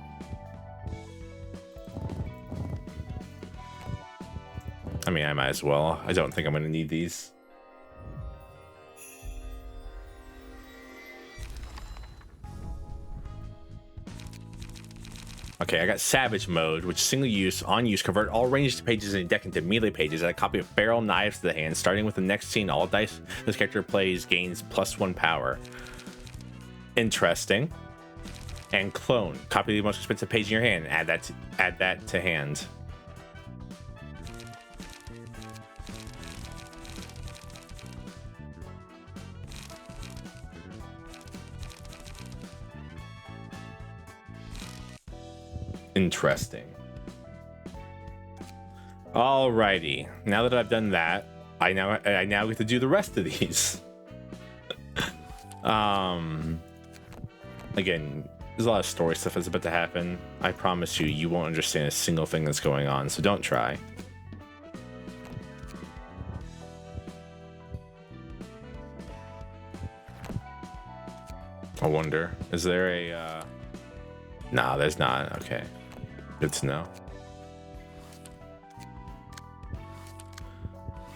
I mean, I might as well. I don't think I'm going to need these. Okay, I got Savage Mode, which is single use, on use, convert all ranged pages in a deck into melee pages. Add a copy of Barrel Knives to the hand. Starting with the next scene, all dice this character plays gains +1 power. Interesting. And Clone. Copy the most expensive page in your hand. Add that to hand. Interesting. Alrighty. Now that I've done that, I now get to do the rest of these. Again, there's a lot of story stuff that's about to happen. I promise you, you won't understand a single thing that's going on, so don't try. I wonder, is there a nah, there's not. Okay, good to know.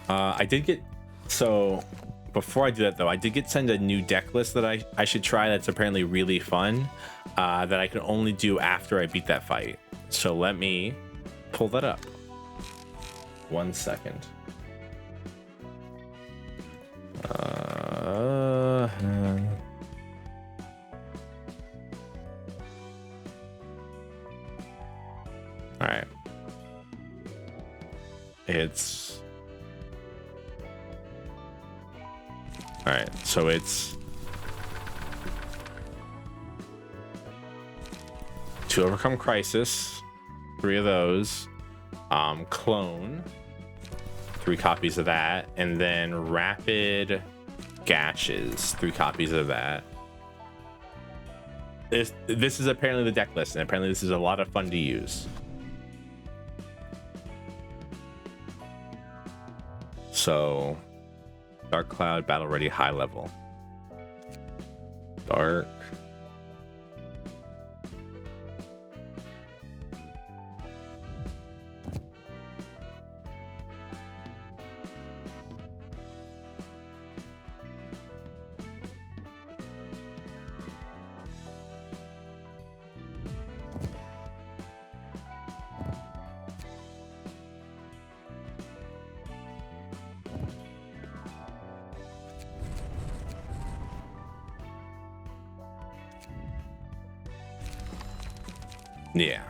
I did get, so before I do that though, I did get sent a new deck list that I should try that's apparently really fun, that I can only do after I beat that fight. So let me pull that up. 1 second. All right. It's all right. So it's to overcome crisis, 3 of those. Clone, 3 copies of that, and then rapid gashes, 3 copies of that. This is apparently the deck list, and apparently this is a lot of fun to use. So, Dark Cloud, Battle Ready, High Level. Dark. Yeah.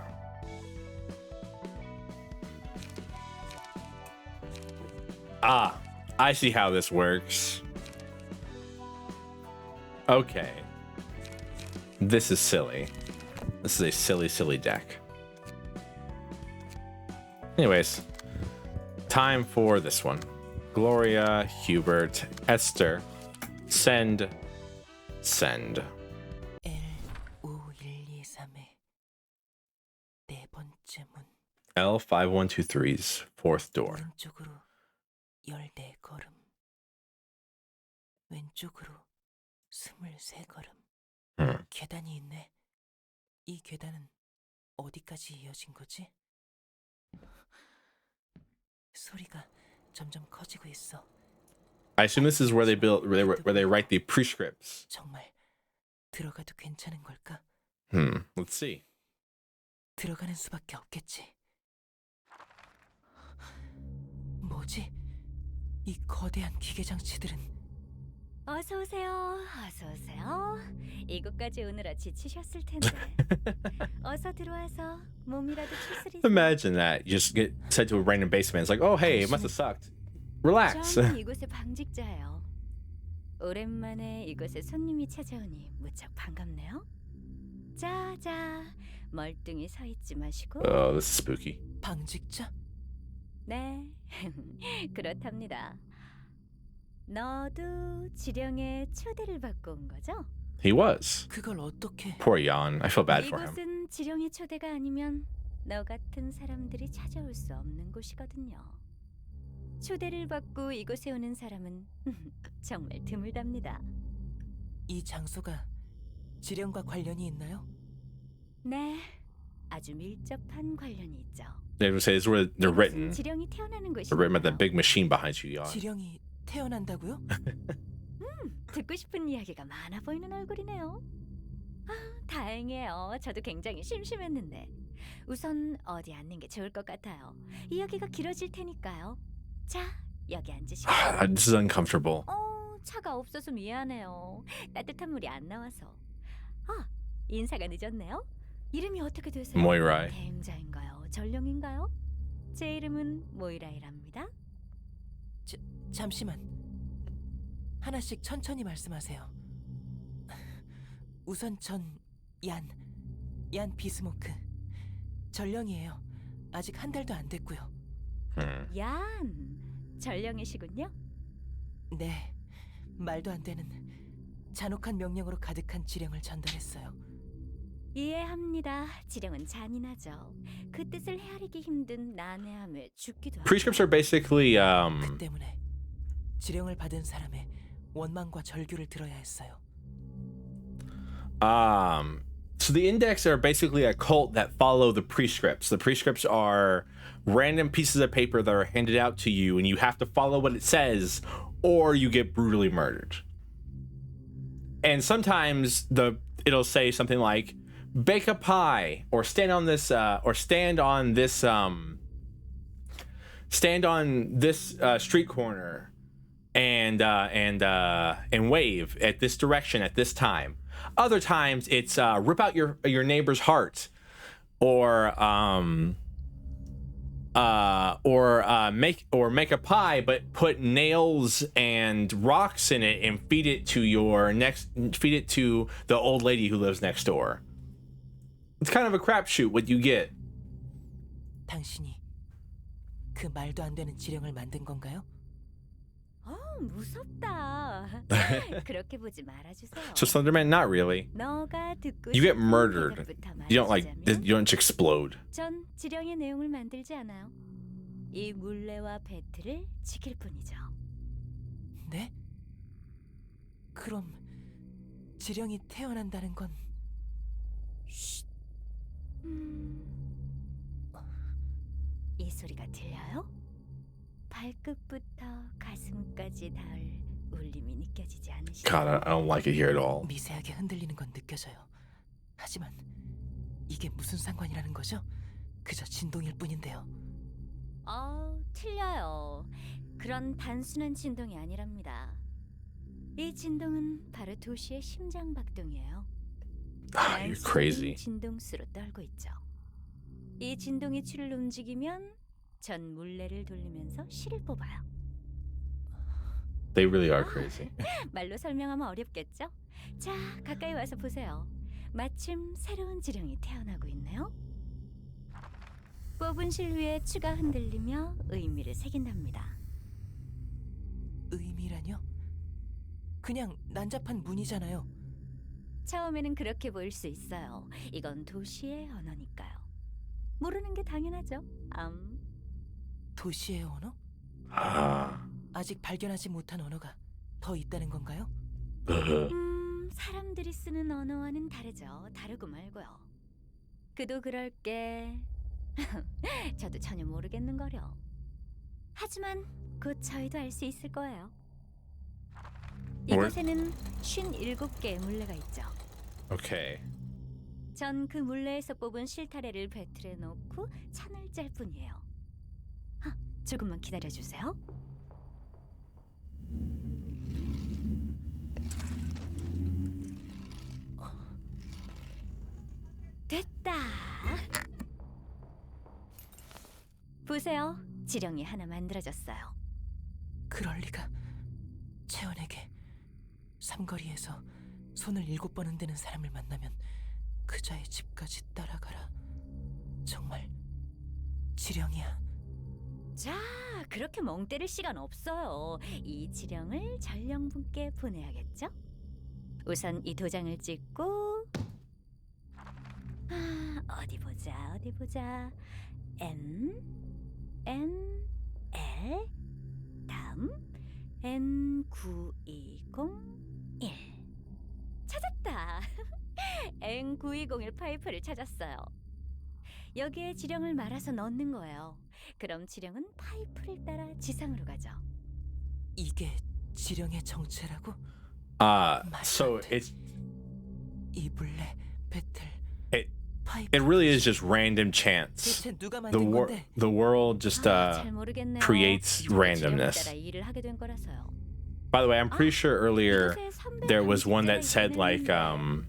Ah, I see how this works. Okay. This is silly. This is a silly, silly deck. Anyways, time for this one. Gloria, Hubert, Esther, send. L5123's 4th door. 오른쪽으로 14걸음. 왼쪽으로 23걸음. 계단이 있네. 이 계단은 어디까지 이어진 거지? 소리가 점점 커지고 있어. I assume this is where they write the prescripts. 정말 들어가도 괜찮은 걸까? Let's see. 들어가는 수밖에 없겠지. 뭐지? 이 거대한 기계 장치들은 어서 오세요. 어서 오세요. 이곳까지 오느라 지치셨을 텐데. 어서 들어와서 몸이라도 추스리세요. Imagine that. You just get sent to a random basement. It's like, oh, hey, it must have sucked. Relax. 저는 이곳의 방직자예요. 오랜만에 이곳에 손님이 찾아오니 무척 반갑네요. 자자, 멀뚱히 서 있지 마시고. Oh, this is spooky. 방직자? 네, 그렇답니다. 너도 지령의 초대를 받고 온 거죠? He was. 그걸 어떻게? Poor Jan. I feel bad for him. 이곳은 지령의 초대가 아니면 너 같은 사람들이 찾아올 수 없는 곳이거든요. 초대를 받고 이곳에 오는 사람은 정말 드물답니다. 이 장소가 지령과 관련이 있나요? 네, 아주 밀접한 관련이 있죠. They would say it's where they're written. 이곳은 지령이 태어나는 They're written by that 곳이에요. big machine behind you, Jan. 지령이 태어난다고요? 듣고 싶은 이야기가 많아 보이는 얼굴이네요. 아, 다행이에요. 저도 굉장히 심심했는데. 우선 어디 앉는 게 좋을 것 같아요. 이야기가 길어질 테니까요. 자, 여기 앉으시고. This is uncomfortable. 차가 없어서 미안해요. 따뜻한 물이 안 나와서. 아, 인사가 늦었네요. 이름이 어떻게 되세요? Moirai. 대행자인가요? 전령인가요? 제 이름은 모이라이랍니다. 잠시만. 하나씩 천천히 말씀하세요. 우선 얀 비스모크. 전령이에요. 아직 한 달도 안 됐고요. 얀, 전령이시군요. 네, 말도 안 되는 잔혹한 명령으로 가득한 지령을 전달했어요. 이해합니다. 지령은 잔인하죠. 그 뜻을 헤아리기 힘든 난해함에 죽기도 하고. Prescripts are basically 그 때문에 지령을 받은 사람의 원망과 절규를 들어야 했어요. So the index are basically a cult that follow the prescripts. The prescripts are random pieces of paper that are handed out to you, and you have to follow what it says, or you get brutally murdered. And sometimes it'll say something like, "Bake a pie," or stand on this street corner, and wave at this direction at this time. Other times it's rip out your neighbor's heart, or make a pie but put nails and rocks in it and feed it to the old lady who lives next door. It's kind of a crapshoot what you get. 당신이 그 말도 안 되는 지령을 만든 건가요? 무섭다. 그렇게 보지 말아주세요. So Slenderman, not really. 너가 듣고 You get 싶은 murdered. 대답부터 You don't 말해주자면, you don't explode. 전 지령의 내용을 만들지 않아요. 이 물레와 배틀을 지킬 뿐이죠. 네? 그럼 지령이 태어난다는 건 이 소리가 들려요? 발끝부터 가슴까지 닿을 울림이 느껴지지 않으시나요? God, I don't like it here at all. 미세하게 흔들리는 건 느껴져요. 하지만 이게 무슨 상관이라는 거죠? 그저 진동일 뿐인데요. 틀려요. 그런 단순한 진동이 아니랍니다. 이 진동은 바로 도시의 심장 박동이에요. You're crazy. 진동수로 떨고 있죠. 이 진동이 추를 움직이면 전 물레를 돌리면서 실을 뽑아요. They really are crazy. 말로 설명하면 어렵겠죠? 자, 가까이 와서 보세요. 마침 새로운 지령이 태어나고 있네요. 뽑은 실 위에 추가 흔들리며 의미를 새긴답니다. 의미라뇨? 그냥 난잡한 문이잖아요. 처음에는 그렇게 보일 수 있어요. 이건 도시의 언어니까요. 모르는 게 당연하죠. 도시의 언어? 아직 발견하지 못한 언어가 더 있다는 건가요? 사람들이 쓰는 언어와는 다르죠. 다르고 말고요. 그도 그럴 게 저도 전혀 모르겠는거려. 하지만 곧 저희도 알 수 있을 거예요. 이곳에는 57개의 물레가 있죠. Okay. 전 그 물레에서 뽑은 실타래를 배틀에 넣고 찬을 짤 뿐이에요. 조금만 기다려주세요. 됐다. 보세요. 지령이 하나 만들어졌어요. 그럴 리가. 채원에게 삼거리에서 손을 7번 흔드는 사람을 만나면 그자의 집까지 따라가라. 정말 지령이야. 자, 그렇게 멍 때릴 시간 없어요. 이 지령을 전령분께 보내야겠죠? 우선 이 도장을 찍고 어디 보자. N L 다음 N9201 찾았다. N9201 파이프를 찾았어요. 여기에 지령을 말아서 넣는 거예요. 그럼 지령은 파이프를 따라 지상으로 가죠. 이게 지령의 정체라고? So it's 이블레, 배틀, it 파이프. it really is just random chance. 대체 누가 The 만든 건데? the world just 잘 모르겠네요. creates 지령에 randomness. 따라 일을 하게 된 거라서요. By the way, I'm pretty sure earlier 이곳에 선배 there was one that 방직자가 said like 있긴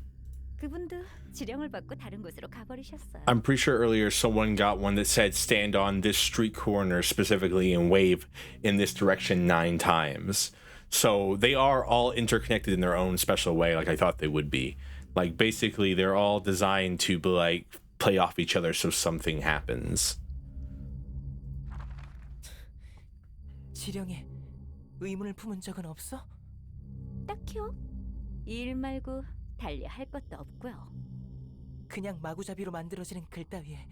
그분도 지령을 받고 다른 곳으로 가버리셨어요. I'm pretty sure earlier someone got one that said stand on this street corner specifically and wave in this direction 9 times. So they are all interconnected in their own special way, like I thought they would be. Like basically they're all designed to be like play off each other so something happens. 지령에 의문을 품은 적은 없어? 딱히요. 이 일 말고 달리 할 것도 없고요. 그냥 마구잡이로 만들어지는 글 따위에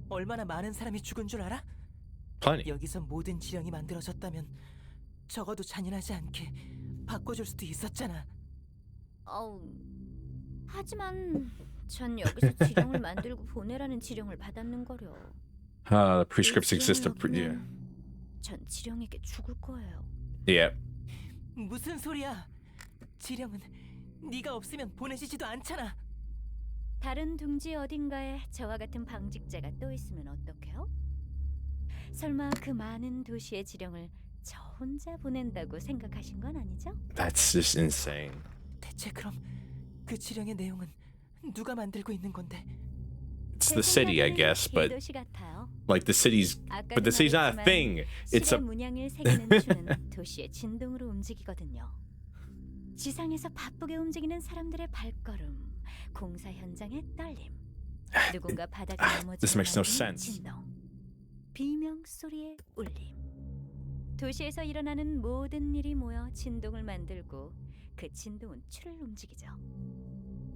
얼마나 많은 사람이 죽은 줄 알아? Plenty. 여기서 모든 지령이 만들어졌다면 적어도 잔인하지 않게 바꿔줄 수도 있었잖아. 하지만 전 여기서 지령을 만들고 보내라는 지령을 받았는 거려. The prescripts 이 exist. 지령을 Yeah. 어기면 전 지령에게 죽을 거예요. Yeah. 무슨 소리야? 지령은 네가 없으면 보내지지도 않잖아. 다른 둥지 어딘가에 저와 같은 방직자가 또 있으면 어떡해요? 설마 그 많은 도시의 지령을 저 혼자 보낸다고 생각하신 건 아니죠? That's just insane. 대체 그럼 그 지령의 내용은 누가 만들고 있는 건데? It's the city, I guess, but 도시 같아요. like the city's but the city's not a thing. It's a 문양을 새기는 추는 도시의 진동으로 움직이거든요. 지상에서 바쁘게 움직이는 사람들의 발걸음, 공사 현장의 떨림, 누군가 바닥에 This makes no 넘어지는 sense. 진동, 비명 소리의 울림. 도시에서 일어나는 모든 일이 모여 진동을 만들고 그 진동은 추를 움직이죠.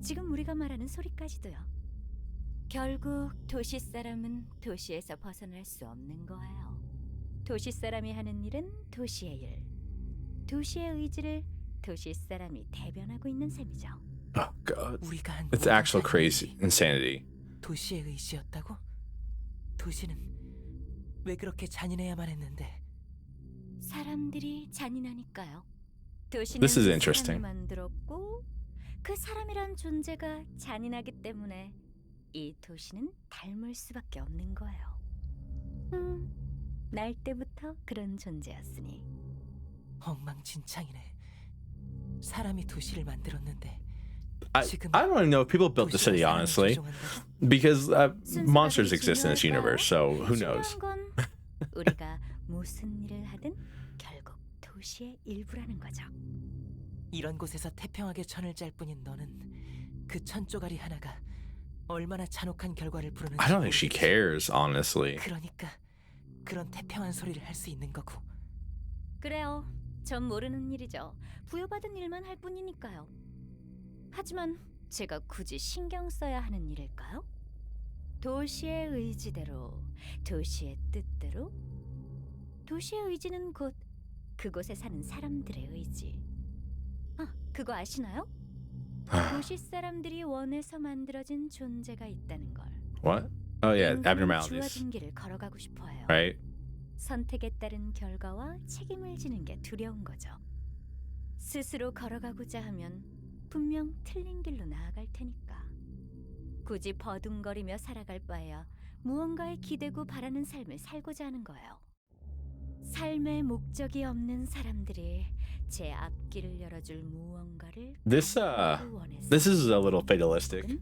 지금 우리가 말하는 소리까지도요. 결국 도시 사람은 도시에서 벗어날 수 없는 거예요. 도시 사람이 하는 일은 도시의 일, 도시의 의지를 도시 사람이 대변하고 있는 셈이죠. Oh god. 우리가 한 It's 모든 actual 잔인한 crazy 일이 insanity. 도시의 의지였다고? 도시는 왜 그렇게 잔인해야만 했는데? 사람들이 잔인하니까요. 도시는 This is 그 interesting. 사람이 만들었고 그 사람이란 존재가 잔인하기 때문에 이 도시는 닮을 수밖에 없는 거예요. 날 때부터 그런 존재였으니. 엉망진창이네. 사람이 도시를 만들었는데 I don't even know if people built the city, honestly, because monsters exist in this universe. So who knows? 중요한 건 우리가 무슨 일을 하든 결국 도시의 일부라는 거죠. 이런 곳에서 태평하게 천을 짤 뿐인 너는 그 천 쪼가리 하나가 얼마나 잔혹한 결과를 부르는지 I don't think she 모르겠지. cares, honestly. 그러니까 그런 태평한 소리를 할 수 있는 거고. 그래요. 전 모르는 일이죠. 부여받은 일만 할 뿐이니까요. 하지만 제가 굳이 신경 써야 하는 일일까요? 도시의 의지대로, 도시의 뜻대로. 도시의 의지는 곧 그곳에 사는 사람들의 의지. 그거 아시나요? 도시 사람들이 원해서 만들어진 존재가 있다는 걸. What? Oh yeah, 인간은 abnormalities. 주어진 길을 걸어가고 싶어해요. Right? 선택에 따른 결과와 책임을 지는 게 두려운 거죠. 스스로 걸어가고자 하면 분명 틀린 길로 나아갈 테니까. 굳이 버둥거리며 살아갈 바에야 무언가에 기대고 바라는 삶을 살고자 하는 거예요. 삶의 목적이 없는 사람들이 제 앞길을 열어줄 무언가를 This is a little fatalistic.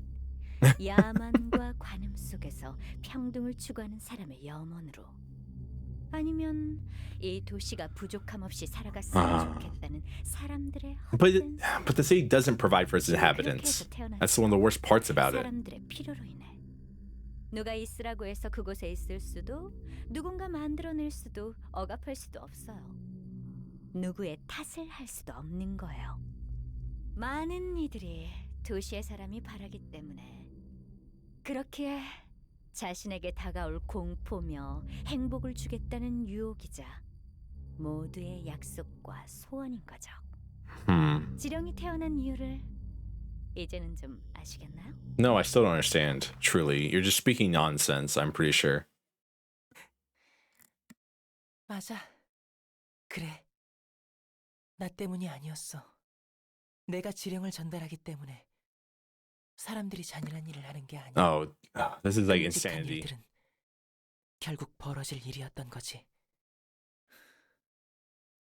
야만과 관음 속에서 평등을 추구하는 사람의 염원으로, 아니면 이 도시가 부족함 없이 살아갔으면 좋겠다는 사람들의 헛된 But the city doesn't provide for its 그렇게 inhabitants. 해서 태어났죠. That's one of the worst parts about it. 사람들의 필요로 인해 누가 있으라고 해서 그곳에 있을 수도, 누군가 만들어낼 수도, 억압할 수도 없어요. 누구의 탓을 할 수도 없는 거예요. 많은 이들이 도시의 사람이 바라기 때문에 그렇게 자신에게 다가올 공포며 행복을 주겠다는 유혹이자 모두의 약속과 소원인 거죠. 지령이 태어난 이유를 이제는 좀 아시겠나요? No, I still don't understand. Truly, you're just speaking nonsense. I'm pretty sure. 맞아. 그래. 나 때문이 아니었어. 내가 지령을 전달하기 때문에 사람들이 잔인한 일을 하는 게 아니야. Oh, this is like 끔찍한 insanity. 일들은 결국 벌어질 일이었던 거지.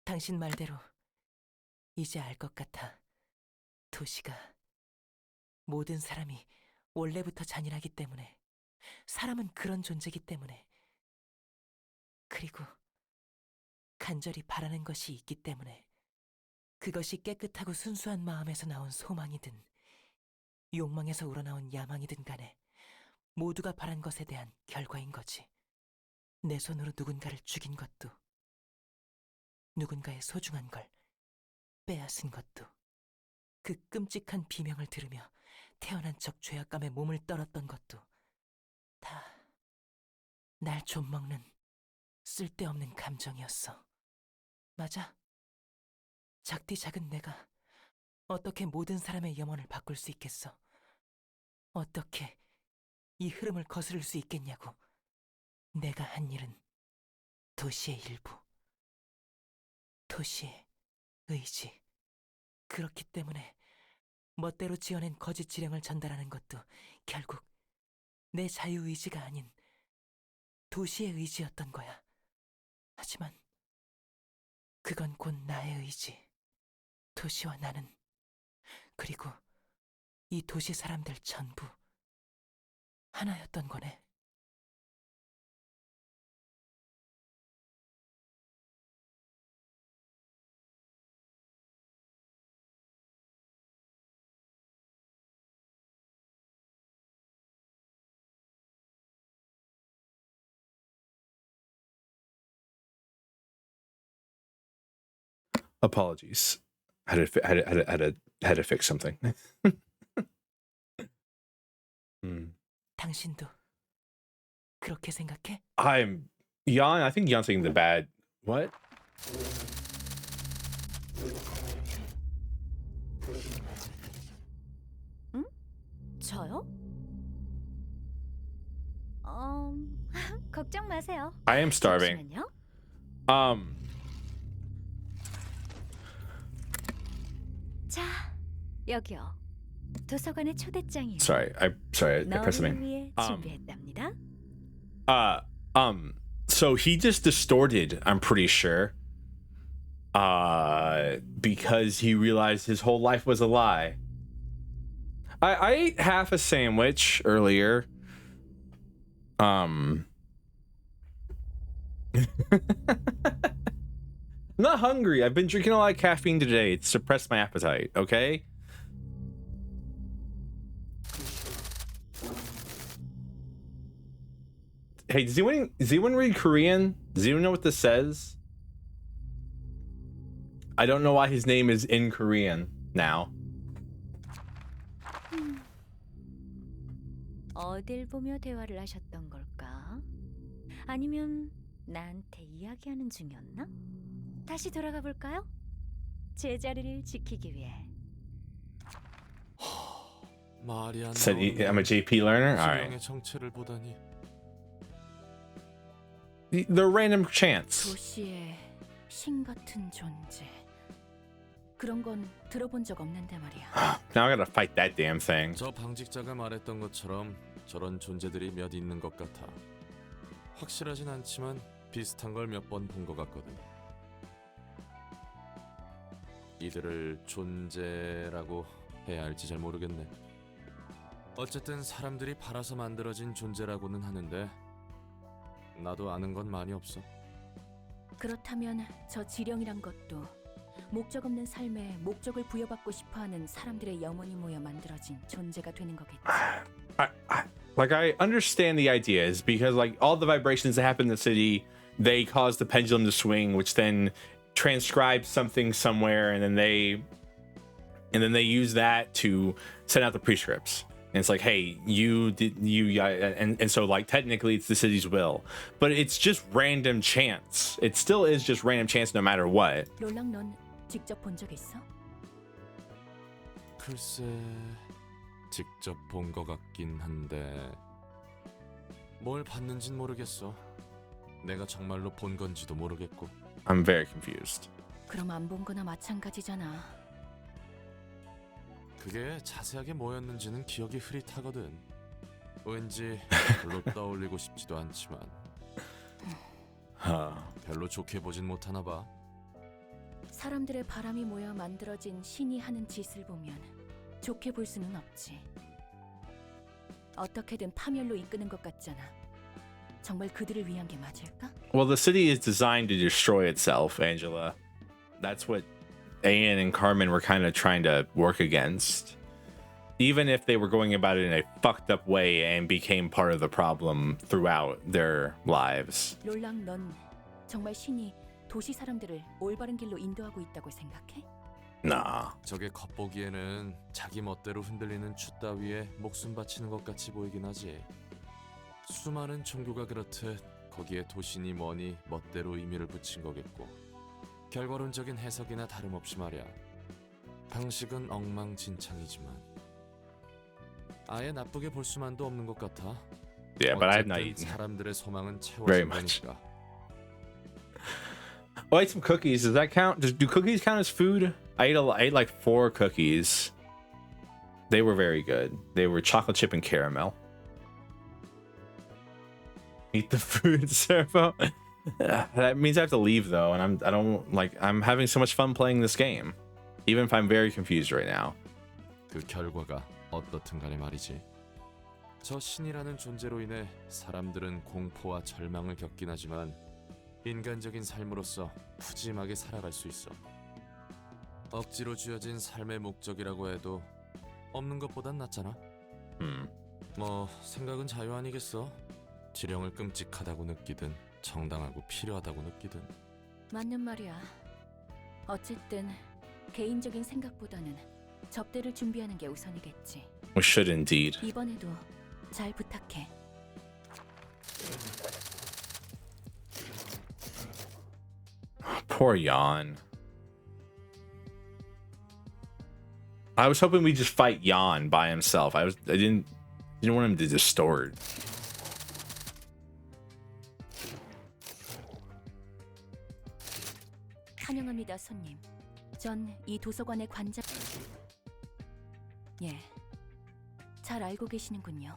당신 말대로 이제 알 것 같아. 도시가 모든 사람이 원래부터 잔인하기 때문에, 사람은 그런 존재이기 때문에, 그리고 간절히 바라는 것이 있기 때문에, 그것이 깨끗하고 순수한 마음에서 나온 소망이든 욕망에서 우러나온 야망이든 간에 모두가 바란 것에 대한 결과인 거지. 내 손으로 누군가를 죽인 것도, 누군가의 소중한 걸 빼앗은 것도, 그 끔찍한 비명을 들으며 태어난 척 죄악감에 몸을 떨었던 것도 다 날 좀먹는 쓸데없는 감정이었어. 맞아. 작디 작은 내가 어떻게 모든 사람의 염원을 바꿀 수 있겠어? 어떻게 이 흐름을 거스를 수 있겠냐고. 내가 한 일은 도시의 일부, 도시의 의지. 그렇기 때문에 멋대로 지어낸 거짓 지령을 전달하는 것도 결국 내 자유의지가 아닌 도시의 의지였던 거야. 하지만 그건 곧 나의 의지. 도시와 나는, 그리고 이 도시 사람들 전부 하나였던 거네. Apologies. Had to fix something. 당신도 그렇게 생각해? I'm Jan. I think Jan's taking the bad. What? 응? 저요? 걱정 마세요. I am starving. 잠시만요. 자, 여기요. 도서관의 초대장이요. Sorry. I pressed 너를 something. 위해 준비했답니다. So he just distorted, I'm pretty sure. Because he realized his whole life was a lie. I ate half a sandwich earlier. I'm not hungry. I've been drinking a lot of caffeine today. It's suppressed my appetite, okay? Hey, does anyone read Korean? Does anyone know what this says? I don't know why his name is in Korean now. 어딜 보며 대화를 하셨던 걸까? 아니면 나한테 이야기하는 중이었나? 다시 돌아가 볼까요? 제자리를 지키기 위해. 말이 안 Said I'm a JP learner? Alright. 지령의 정체를 보다니. The random chance. 도시의 신 같은 존재. 그런 건 들어본 적 없는데 말이야. Now I gotta fight that damn thing. 저 방직자가 말했던 것처럼 저런 존재들이 몇 있는 것 같아. 확실하진 않지만 비슷한 걸 몇 번 본 것 같거든. 이들을 존재라고 해야 할지 잘 모르겠네. 어쨌든 사람들이 팔아서 만들어진 존재라고는 하는데 나도 아는 건 많이 없어. 그렇다면 저 지령이란 것도 목적 없는 삶에 목적을 부여받고 싶어하는 사람들의 영혼이 모여 만들어진 존재가 되는 거겠지. Like I understand the idea is because like all the vibrations that happen in the city, they cause the pendulum to swing, which then transcribes something somewhere, and then they use that to send out the prescripts. And it's like, hey, and so like technically it's the city's will, but it's just random chance. It still is just random chance no matter what. 롤랑 넌 직접 본 적 있어? 글쎄, 직접 본 것 같긴 한데 뭘 봤는진 모르겠어. 내가 정말로 본 건지도 모르겠고. I'm very confused. 그럼 안 본 거나 마찬가지잖아. 그게 자세하게 뭐였는지는 기억이 흐릿하거든. 왠지 별로 떠올리고 싶지도 않지만 별로 좋게 보진 못하나 봐. 사람들의 바람이 모여 만들어진 신이 하는 짓을 보면 좋게 볼 수는 없지. 어떻게든 파멸로 이끄는 것 같잖아. 정말 그들을 위한 게 맞을까? Well, the city is designed to destroy itself, Angela. That's what Ayan and Carmen were kind of trying to work against. Even if they were going about it in a fucked up way and became part of the problem throughout their lives. 롤랑 넌 정말 신이 도시 사람들을 올바른 길로 인도하고 있다고 생각해? Nah. 저게 겉보기에는 자기 멋대로 흔들리는 추 따위에 목숨 바치는 것 같이 보이긴 하지. 수많은 종교가 그렇듯 거기에 도시니 뭐니 멋대로 의미를 붙인 거겠고. 결과론적인 해석이나 다름없이 말이야. 방식은 엉망진창이지만 아예 나쁘게 볼 수만도 없는 것 같아. Yeah, but I have not eaten 사람들의 소망은 very 채워진 much. 거니까. Oh, I ate some cookies. Does that count? Do cookies count as food? I ate like 4 cookies. They were very good. They were chocolate chip and caramel. Eat the food, Servo. That means I have to leave though, and I'm having so much fun playing this game, even if I'm very confused right now. 그 결과가 어떻든 간에 말이지. 저 신이라는 존재로 인해 사람들은 공포와 절망을 겪긴 하지만 인간적인 삶으로서 푸짐하게 살아갈 수 있어. 억지로 쥐어진 삶의 목적이라고 해도 없는 것보단 낫잖아. 뭐 생각은 자유 아니겠어. 지령을 끔찍하다고 느끼든 정당하고 필요하다고 느끼든. 맞는 말이야. 어쨌든 개인적인 생각보다는 접대를 준비하는 게 우선이겠지. We should indeed. 이번에도 잘 부탁해. Poor Jan. I was hoping we just fight Jan by himself. I didn't want him to distort. 환영합니다, 손님. 전 이 도서관의 관장. 예, 잘 알고 계시는군요.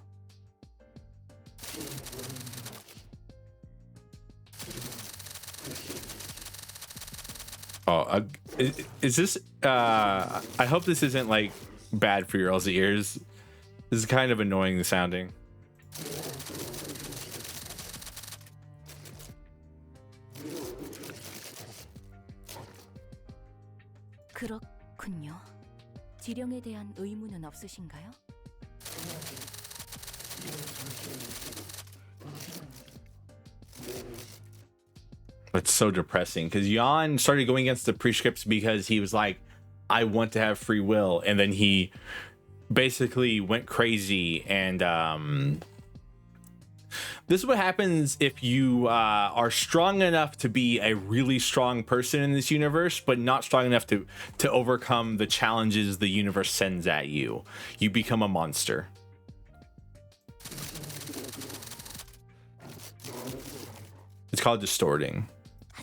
Oh, is this? I hope this isn't like bad for your Aussie ears. This is kind of annoying sounding. 그렇군요. 지령에 대한 의무는 없으신가요? It's so depressing because Jan started going against the prescripts because he was like, I want to have free will. And then he basically went crazy. And this is what happens if you are strong enough to be a really strong person in this universe, but not strong enough to overcome the challenges the universe sends at you. You become a monster. It's called distorting.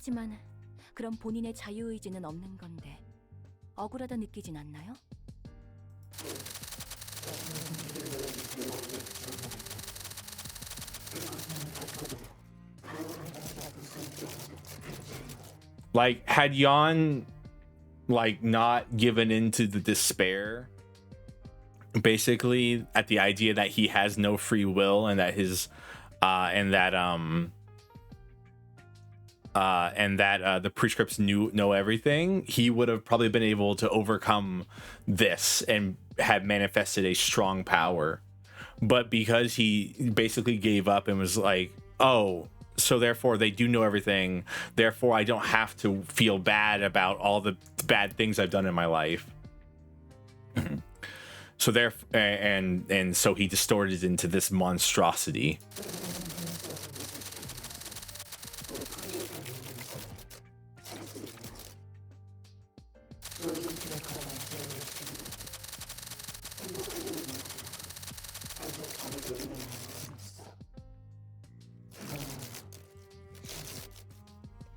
하지만 그럼 본인의 자유의지는 없는 건데 억울하다 느끼진 않나요? Like, had Jan like not given into the despair basically at the idea that he has no free will and that his the prescripts know everything, he would have probably been able to overcome this and have manifested a strong power. But because he basically gave up and was like, oh, so therefore they do know everything, therefore I don't have to feel bad about all the bad things I've done in my life. So and so he distorted into this monstrosity.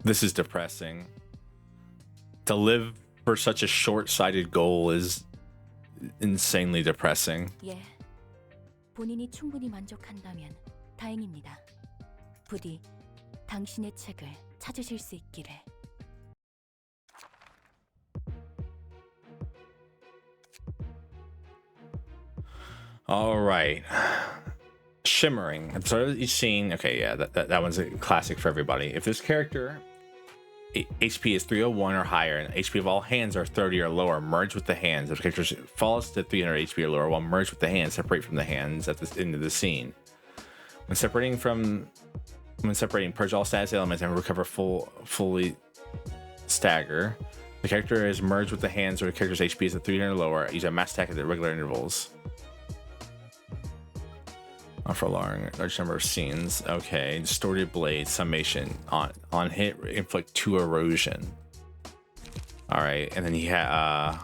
This is depressing. To live for such a short-sighted goal is insanely depressing. 예, 본인이 충분히 만족한다면 다행입니다. 부디 당신의 책을 찾으실 수 있기를. All right. Shimmering. At the start of each scene, okay, yeah, that one's a classic for everybody. If this character HP is 301 or higher and HP of all hands are 30 or lower, merge with the hands. If the character falls to 300 HP or lower, while merge with the hands, separate from the hands at the end of the scene. When separating, purge all status elements and recover fully stagger. The character is merged with the hands or the character's HP is at 300 or lower. Use a mass attack at regular intervals. For a large number of scenes. Okay, distorted blade summation on hit inflict 2 erosion. All right, and then he had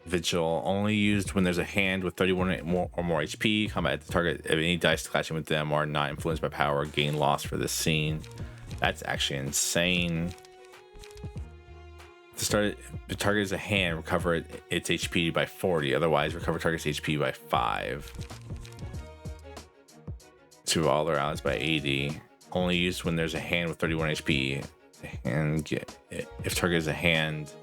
vigil only used when there's a hand with 31 or more HP. Combat at the target of any dice clashing with them or not influenced by power. Gain loss for this scene. That's actually insane. To start, the target is a hand. Recover its HP by 40. Otherwise, recover target's HP by 5. To all their allies by 80. Only used when there's a hand with 31 HP. And if target is a hand.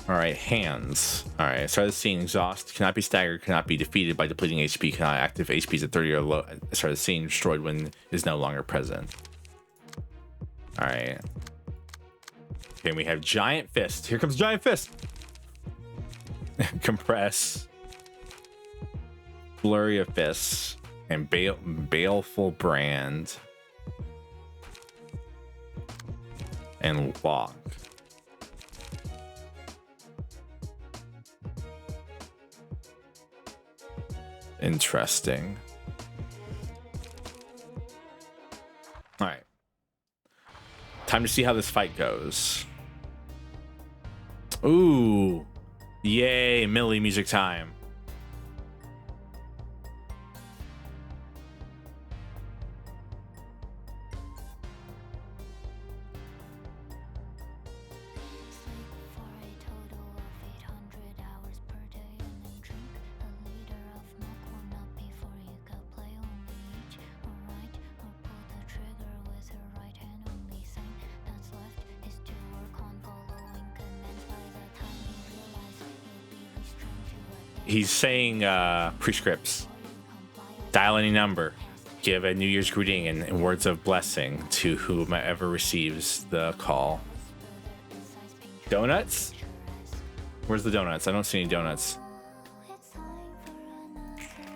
All right, hands. All right, start the scene. Exhaust cannot be staggered, cannot be defeated by depleting HP, cannot active HPs at 30 or low. Start the scene. Destroyed when it is no longer present. All right. Okay, we have giant fist. Here comes giant fist. Compress. Flurry of fists. And baleful brand. And lock. Interesting. All right. Time to see how this fight goes. Ooh. Yay, Millie music time. He's saying prescripts. Dial any number. Give a New Year's greeting and words of blessing to whomever receives the call. Donuts? Where's the donuts? I don't see any donuts.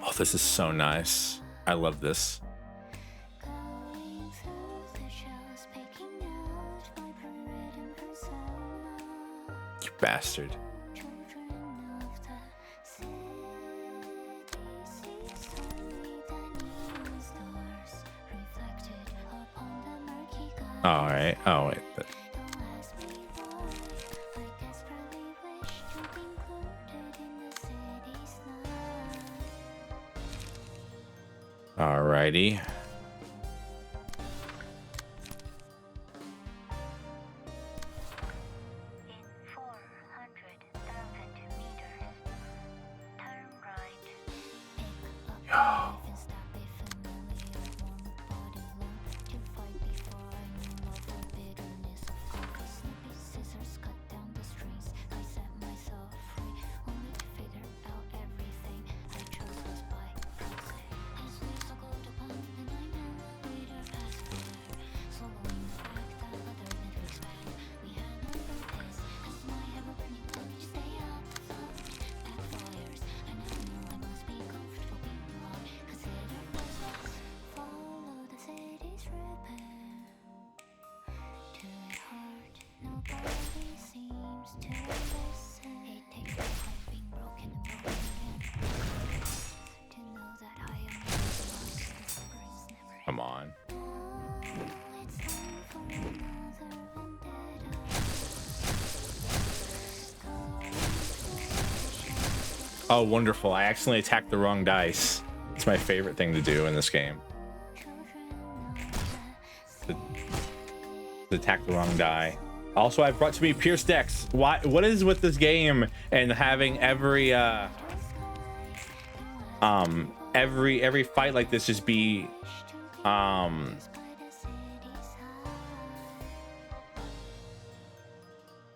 Oh, this is so nice. I love this. You bastard. All right. Oh, wait. All righty. on. Oh, wonderful. I accidentally attacked the wrong dice. It's my favorite thing to do in this game. To attack the wrong die. Also, I brought to me Pierce decks. What is with this game and having every fight like this just be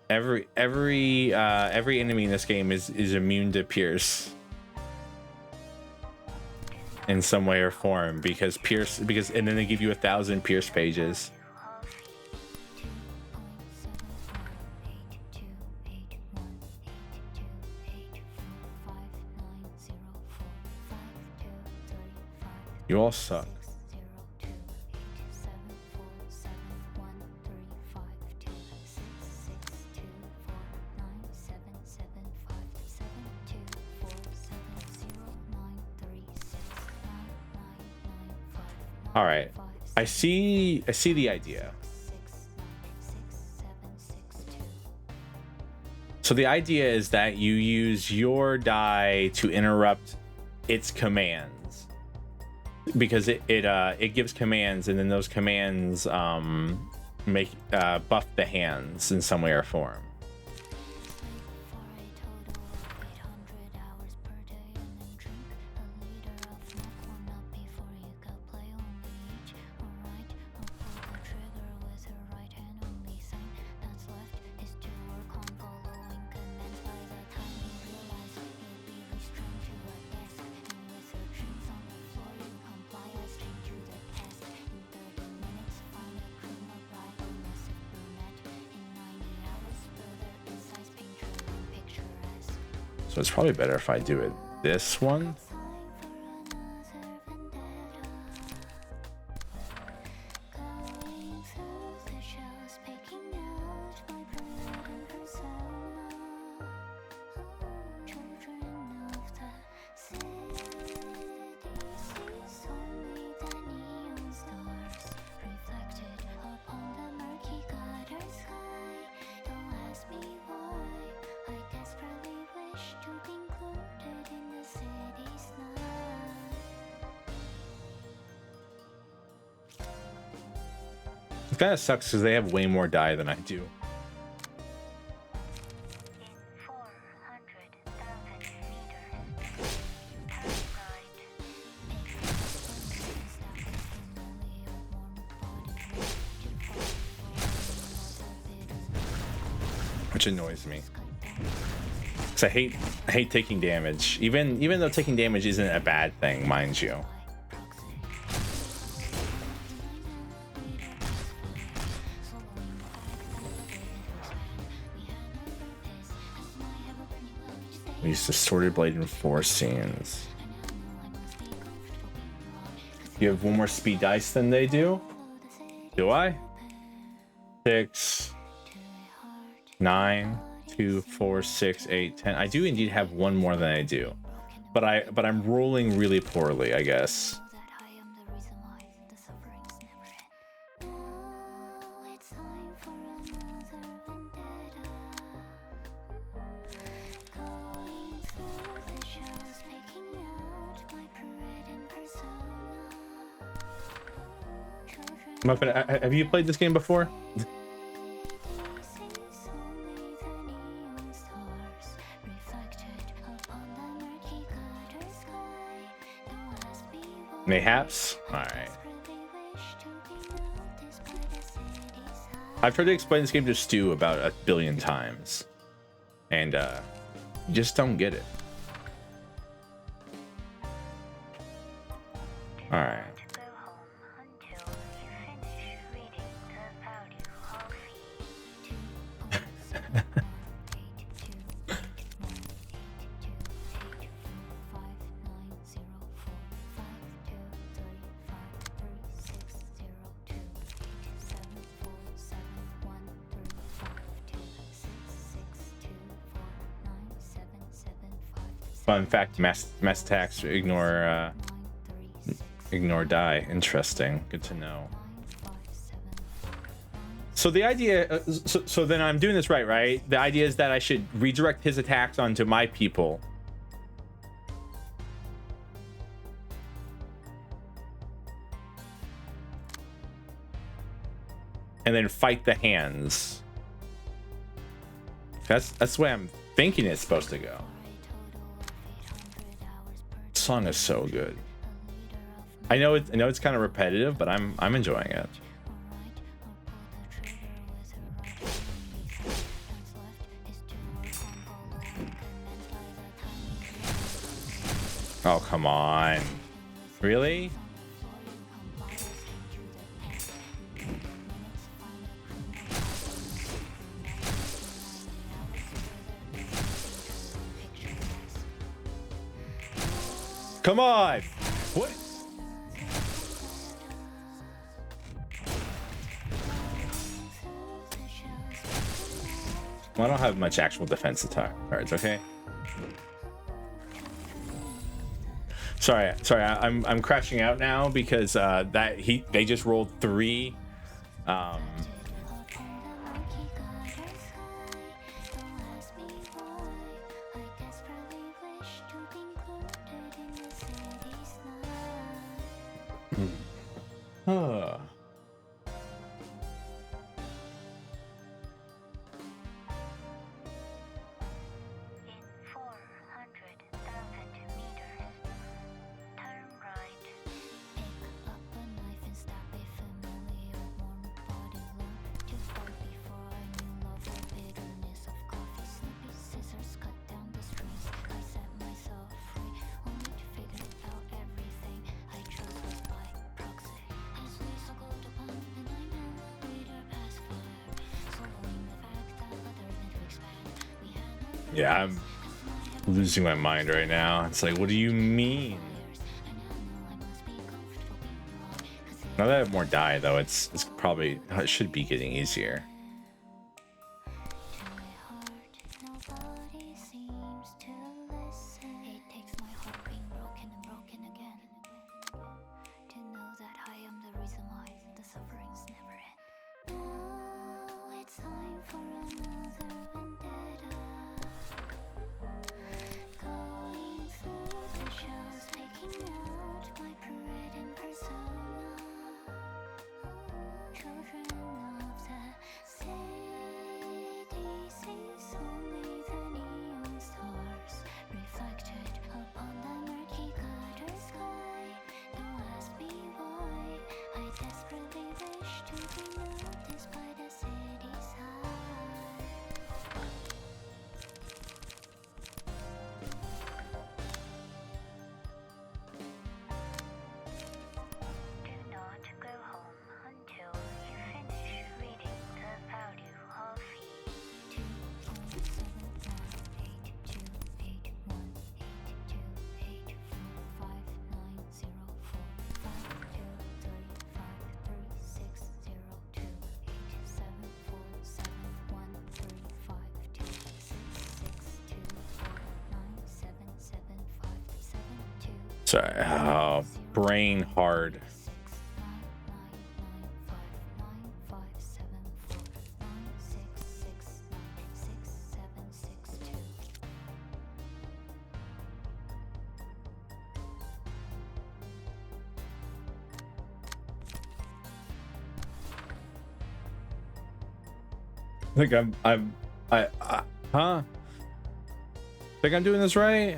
every enemy in this game is immune to Pierce in some way or form because and then they give you 1,000 Pierce pages. You all suck. All right, I see the idea. So the idea is that you use your die to interrupt its commands because it gives commands, and then those commands make buff the hands in some way or form. So it's probably better if I do it this one. It kind of sucks because they have way more die than I do. Which annoys me. Because I hate taking damage. Even though taking damage isn't a bad thing, mind you. Use Distorted Blade in 4 scenes. You have one more speed dice than they do? Do I? 6, 9, 2, 4, 6, 8, 10. I do indeed have one more than I do. But I'm rolling really poorly, I guess. Have you played this game before? Mayhaps? Alright. I've tried to explain this game to Stu about 1 billion times. And you just don't get it. Alright. Fun fact, mass attacks ignore Ignore die. Interesting. Good to know. So the idea, so then I'm doing this right? The idea is that I should redirect his attacks onto my people. And then fight the hands. That's the way I'm thinking it's supposed to go. This song is so good. I know it's kind of repetitive, but I'm enjoying it. Oh, come on. Really? Come on. What? Well, I don't have much actual defense attack cards, okay? Sorry, I'm crashing out now because they just rolled 3. Yeah, I'm losing my mind right now. It's like, what do you mean? Now that I have more die, though, it should be getting easier. Sorry, oh, brain hard. Think think I'm doing this right?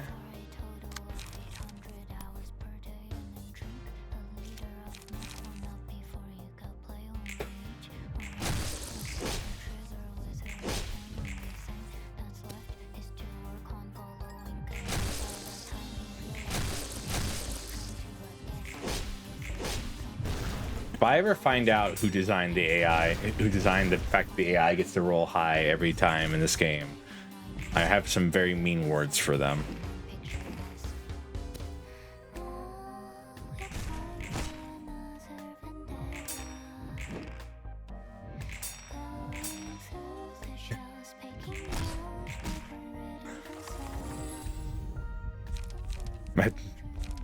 If I ever find out who designed the AI, who designed the fact the AI gets to roll high every time in this game, I have some very mean words for them.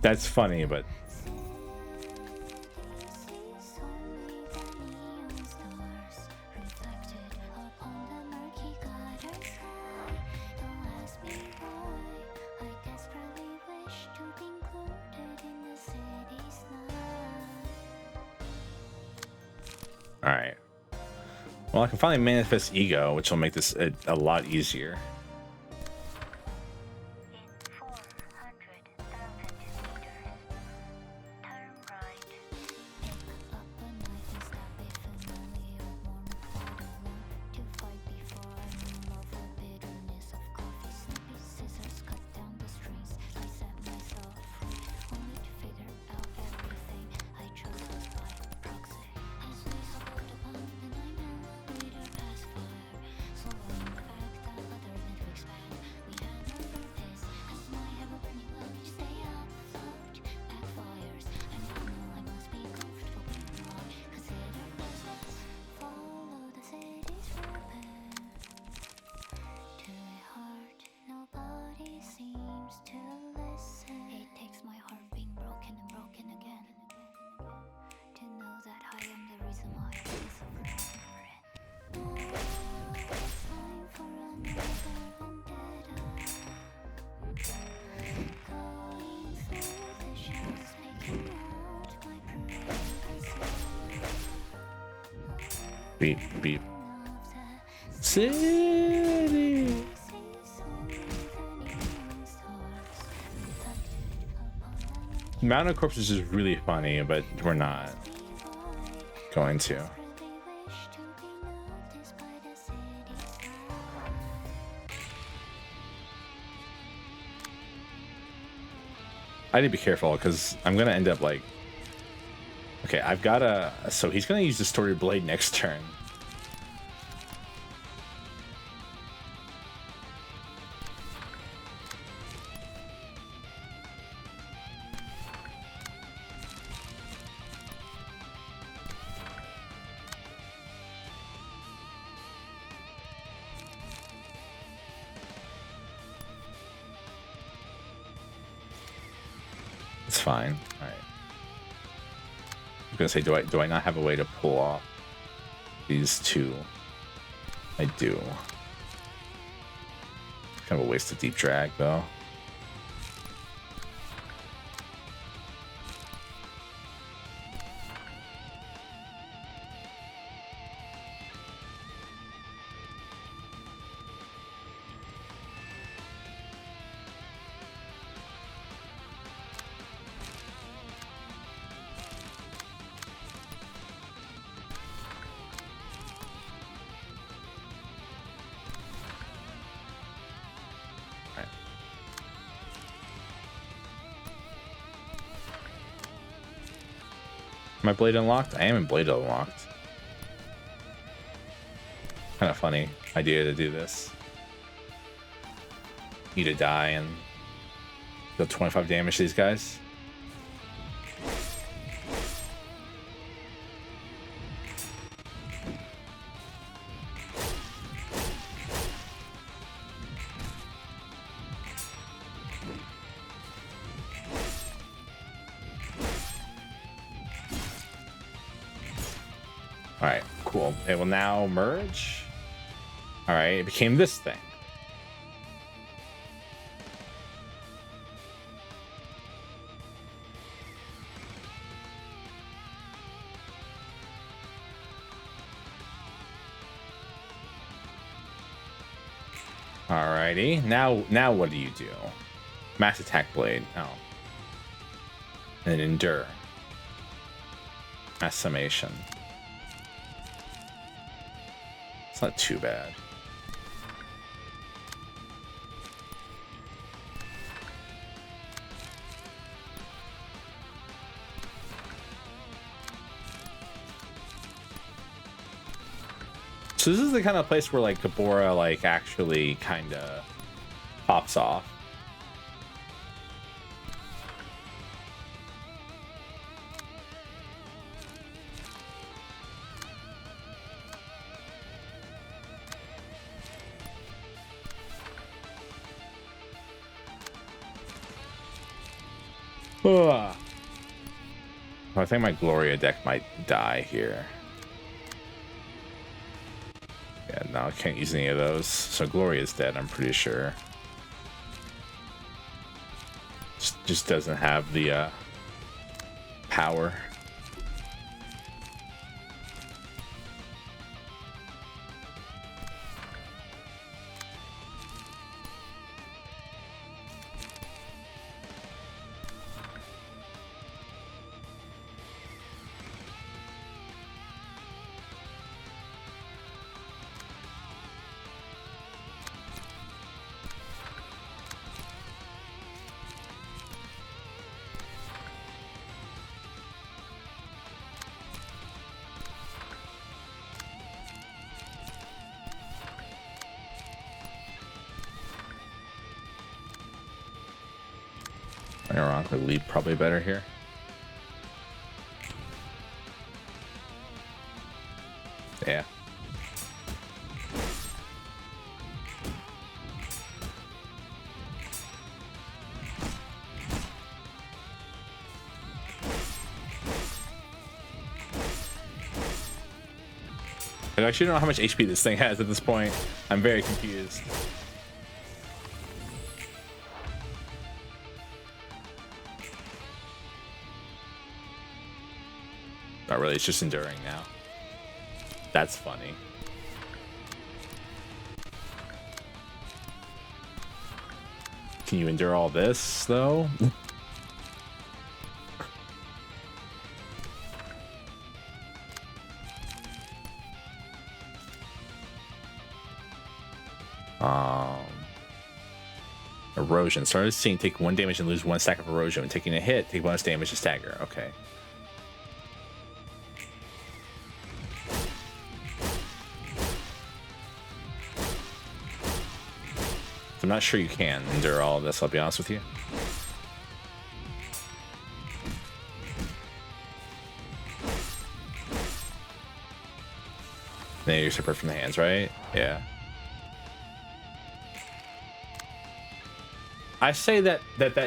That's funny, but All right. Well, I can finally manifest ego, which will make this a lot easier. Beep, beep. City. Mountain of Corpses is really funny, but we're not going to. I need to be careful because I'm gonna end up like, okay, I've got a, so he's gonna use the Story Blade next turn. It's fine. All right. I was gonna say, do I not have a way to pull off these two? I do. Kind of a waste of deep drag though. Am I blade unlocked? I am in blade unlocked. Kind of funny idea to do this. Need to die and deal 25 damage to these guys. Alright, cool. It will now merge. Alright, it became this thing. Alrighty, now what do you do? Mass attack blade. Oh. And endure. Mass summation. It's not too bad. So this is the kind of place where like Gabora like actually kind of pops off. Oh, I think my Gloria deck might die here. Yeah, no, I can't use any of those. So Gloria's dead, I'm pretty sure. Just doesn't have the power. Ironically, leap probably better here. Yeah. I actually don't know how much HP this thing has at this point. I'm very confused. Not really, it's just enduring now. That's funny. Can you endure all this, though? Erosion. Started seeing take 1 damage and lose 1 stack of erosion. When taking a hit, take bonus damage to stagger. Okay. I'm not sure you can endure all of this, I'll be honest with you. Then you're separate from the hands, right? Yeah. I say that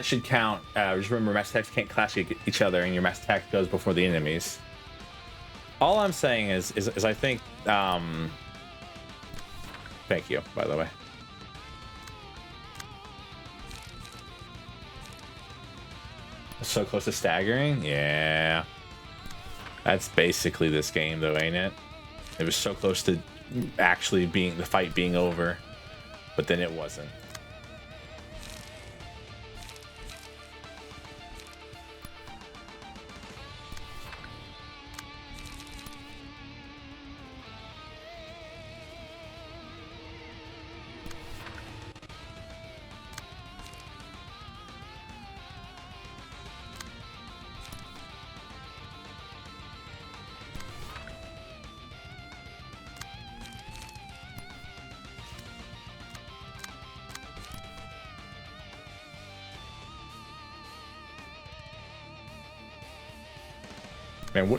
should count. Just remember, master attacks can't clash each other, and your master attack goes before the enemies. All I'm saying is I think. Thank you, by the way. So close to staggering? Yeah. That's basically this game, though, ain't it? It was so close to actually being the fight being over, but then it wasn't.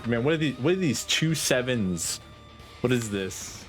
Man, what are these 2 7s? What is this?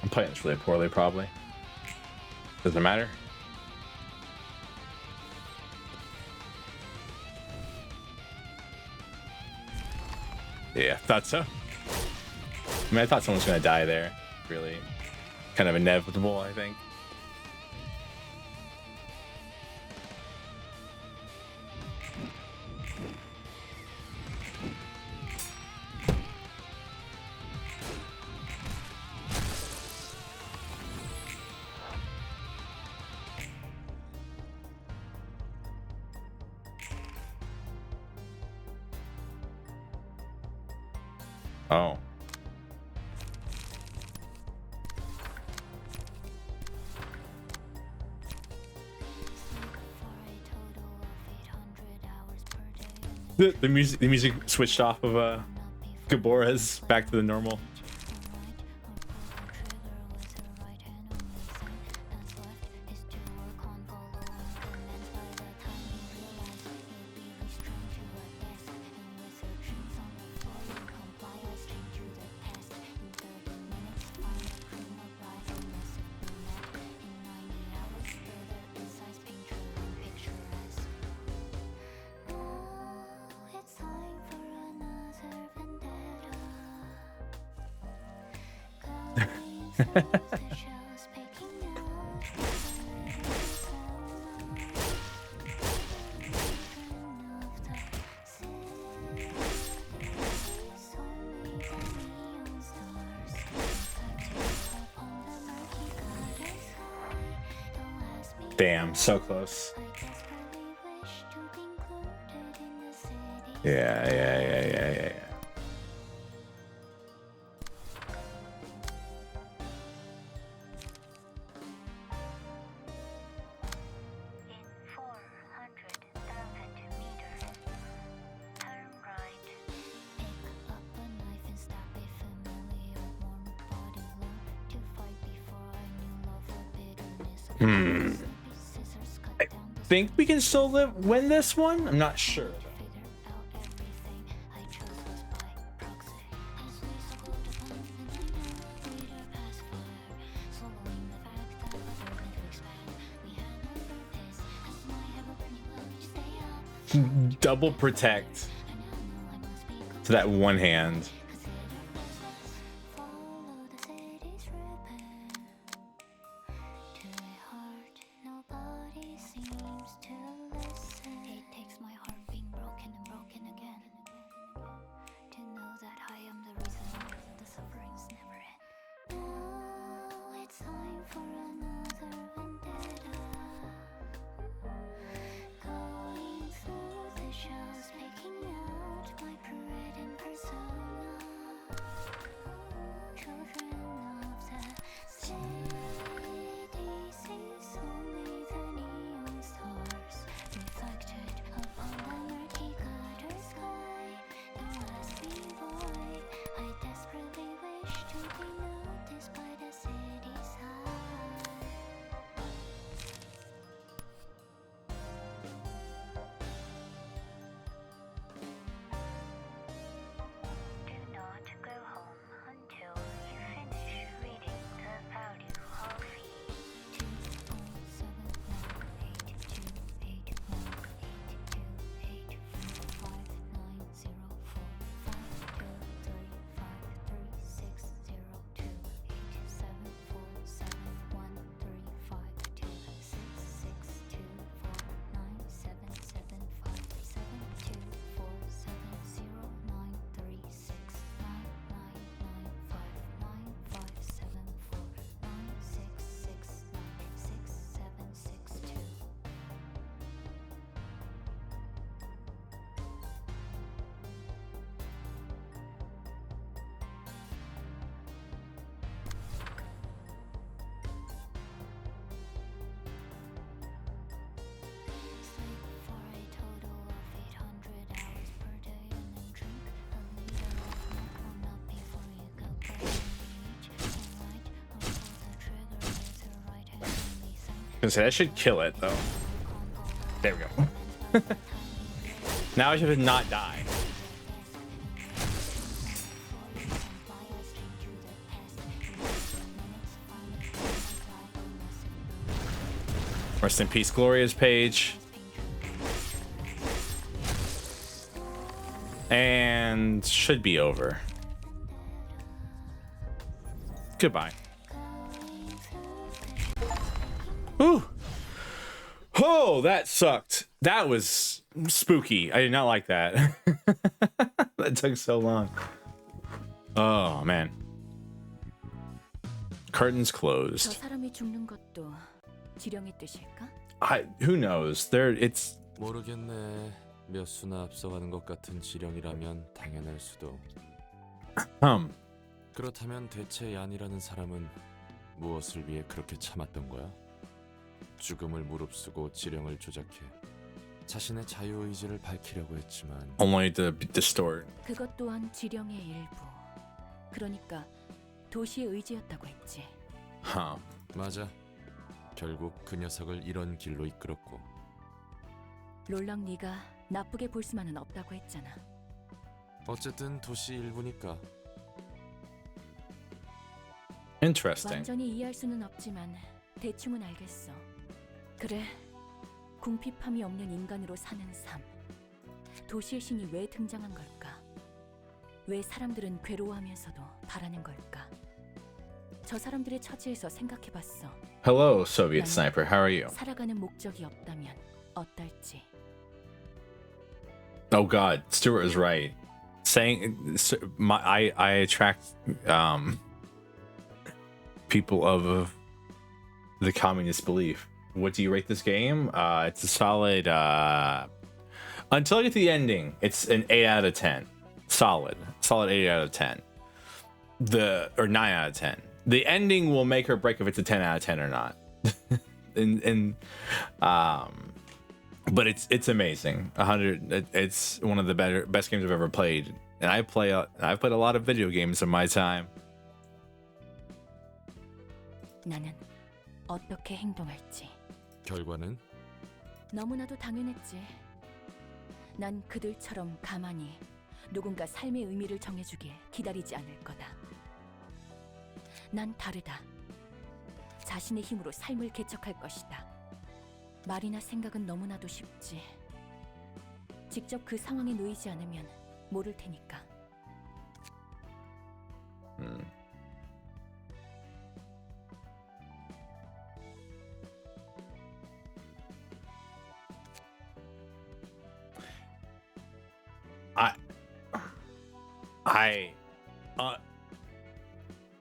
I'm playing this really poorly, probably. Doesn't matter. Yeah, thought so. I mean, I thought someone was gonna die there. Really, kind of inevitable, I think. Oh. The music switched off of Gabora's back to the normal. Damn, so close. Yeah. I think we can still win this one. I'm not sure. Double protect to that one hand. I was gonna say, I should kill it though. There we go. Now I should not die. Rest in peace, Gloria's page. And should be over. Goodbye. Ooh. Oh, that sucked. That was spooky. I did not like that. That took so long. Oh, man. Curtains closed. Who knows? It's 모르겠네. 몇 수나 앞서가는 것 같은 지령이라면 당연할 수도. 그렇다면 대체 얀이라는 사람은 무엇을 위해 그렇게 참았던 거야? 죽음을 무릅쓰고 지령을 조작해 자신의 자유의지를 밝히려고 했지만 only to distort. 그것 또한 지령의 일부. 그러니까 도시의 의지였다고 했지. 맞아. 결국 그 녀석을 이런 길로 이끌었고. 롤랑 네가 나쁘게 볼 수만은 없다고 했잖아. 어쨌든 도시 일부니까. Interesting. 완전히 이해할 수는 없지만 대충은 알겠어. 그래, 궁핍함이 없는 인간으로 사는 삶. 도시의 신이 왜 등장한 걸까? 왜 사람들은 괴로워하면서도 바라는 걸까? 저 사람들의 처지에서 생각해봤어. Hello, Soviet 나는 sniper. How are you? 살아가는 목적이 없다면 어떨지. Oh God, Stuart is right. Saying I attract people of the communist belief. What do you rate this game? It's a solid. Until I get to the ending, it's an 8 out of 10. Solid 8 out of 10. Or 9 out of 10. The ending will make or break if it's a 10 out of 10 or not. But it's amazing. 100. It's one of the best games I've ever played, and I've played a lot of video games in my time. 나는 어떻게 행동할지. 결과는 너무나도 당연했지. 난 그들처럼 가만히 누군가 삶의 의미를 정해주길 기다리지 않을 거다. 난 다르다. 자신의 힘으로 삶을 개척할 것이다. 말이나 생각은 너무나도 쉽지. 직접 그 상황에 놓이지 않으면 모를 테니까.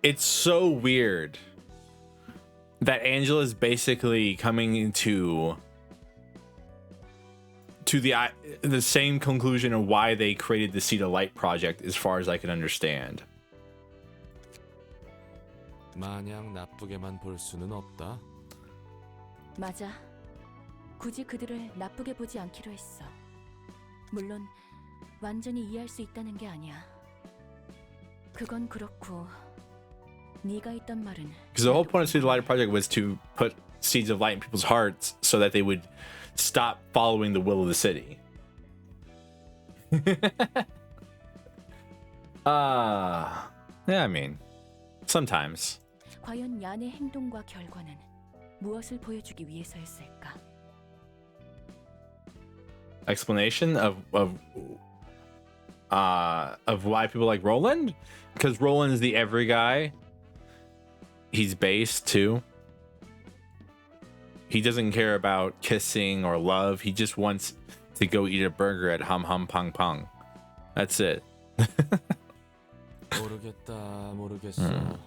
It's so weird that Angela's basically coming into the same conclusion of why they created the Seed of Light project, as far as I can understand. 마냥 나쁘게만 볼 수는 없다. 맞아. 굳이 그들을 나쁘게 보지 않기로 했어. 물론 완전히 이해할 수 있다는 게 아니야. 그건 그렇고 네가 했던 말은 Because the whole point of Seed of Light project was to put seeds of light in people's hearts so that they would stop following the will of the city. Yeah, I mean, sometimes. 과연 얀의 행동과 결과는 무엇을 보여주기 위해서였을까? Explanation of why people like Roland? Because Roland is the every guy. He's base too. He doesn't care about kissing or love. He just wants to go eat a burger at Hum Hum Pong Pong. That's it. 모르겠어.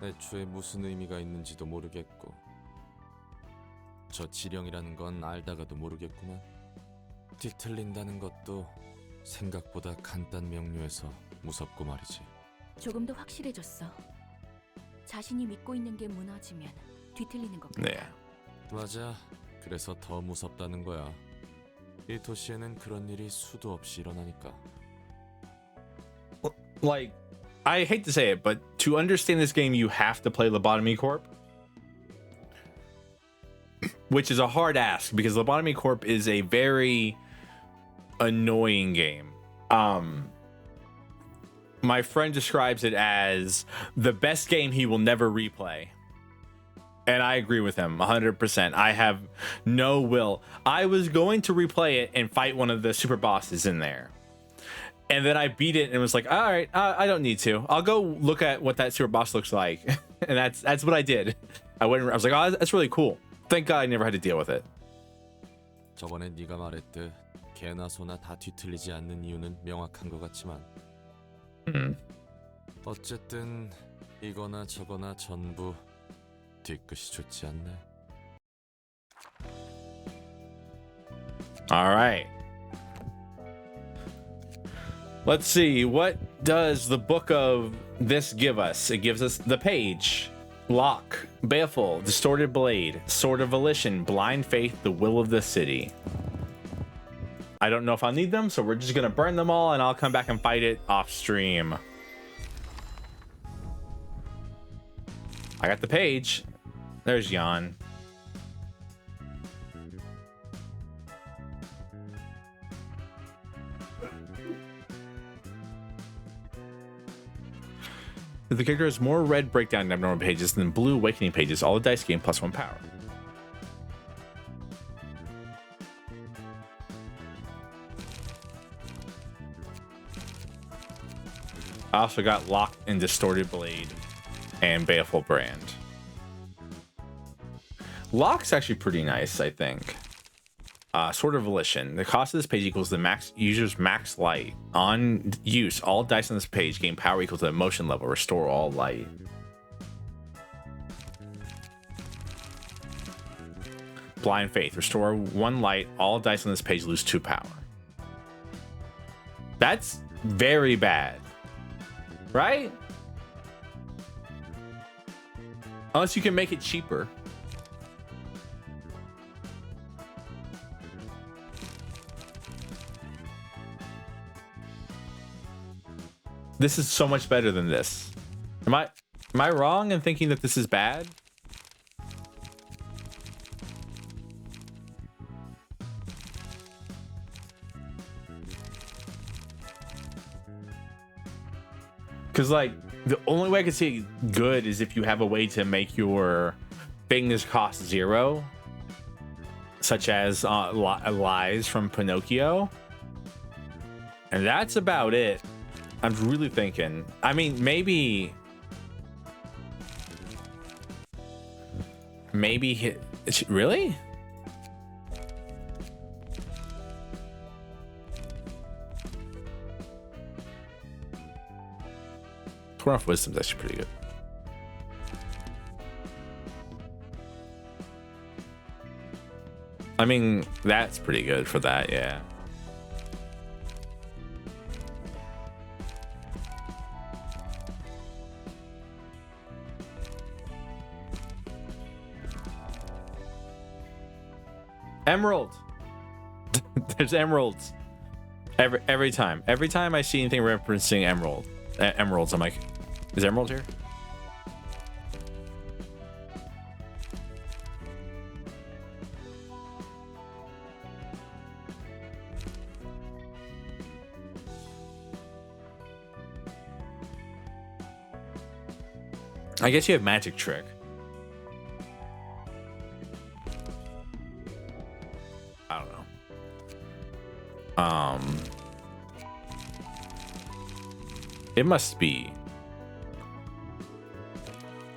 애초에 무슨 의미가 있는지도 모르겠고. 저 지령이라는 건 알다가도 모르겠구만. 뒤틀린다는 것도 생각보다 간단 명료해서 무섭고 말이지. 조금 더 확실해졌어. 자신이 믿고 있는 게 무너지면 뒤틀리는 것 같아. 네. 맞아. 그래서 더 무섭다는 거야. 이 도시에는 그런 일이 수도 없이 일어나니까. Like, I hate to say it, but to understand this game, you have to play Lobotomy Corp. Which is a hard ask, because Lobotomy Corp is a very annoying game. My friend describes it as the best game he will never replay. And I agree with him 100%. I have no will. I was going to replay it and fight one of the super bosses in there. And then I beat it and was like, all right, I don't need to. I'll go look at what that super boss looks like. And that's what I did. I was like, oh, that's really cool. Thank God I never had to deal with it. 저번에 네가 말했듯 개나 소나 다 뒤틀리지 않는 이유는 명확한 것 같지만 어쨌든 이거나 저거나 전부 뒤끝이 좋지 않네. All right. Let's see. What does the book of this give us? It gives us the page. Lock, Baleful, Distorted Blade, Sword of Volition, Blind Faith, The Will of the City. I don't know if I'll need them, so we're just gonna burn them all and I'll come back and fight it off stream. I got the page. There's Jan. The character has more red breakdown in abnormal pages than blue awakening pages. All the dice gain +1 power. I also got Locked and Distorted Blade. and Baleful Brand. Lock's actually pretty nice, I think. Sword of Volition. The cost of this page equals the max user's max light. On use, all dice on this page gain power equal to the motion level. Restore all light. Blind Faith. Restore 1 light. All dice on this page lose 2 power. That's very bad. Right? Unless you can make it cheaper. This is so much better than this. Am I wrong in thinking that this is bad? Because, like, the only way I can see good is if you have a way to make your things cost 0, such as Lies from Pinocchio. And that's about it. I'm really thinking. I mean, maybe really? Torn Off Wisdom's actually pretty good. I mean, that's pretty good for that, yeah. Emerald. There's emeralds. Every time I see anything referencing emeralds, I'm like, is emerald here? I guess you have magic trick. I don't know. It must be.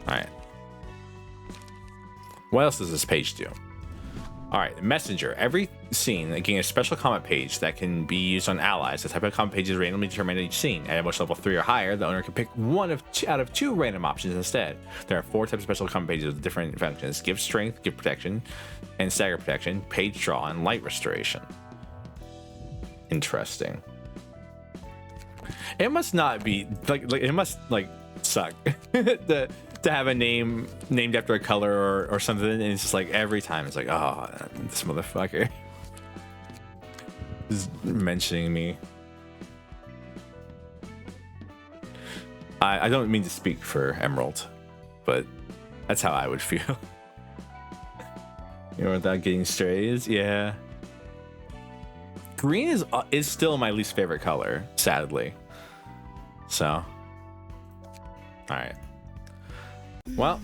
All right. What else does this page do? All right, Messenger. Every scene gains a special comment page that can be used on allies. The type of comment page is randomly determined at each scene. At emotion level 3 or higher, the owner can pick one out of 2 random options instead. There are 4 types of special comment pages with different functions: give strength, give protection, and stagger protection, page draw, and light restoration. Interesting. It must not be like it must like suck to have a name named after a color or something, and it's just like every time it's like, oh, this motherfucker is mentioning me. I don't mean to speak for Emerald, but that's how I would feel. You know, without getting strays, yeah. Green is still my least favorite color, sadly. So, all right. Well.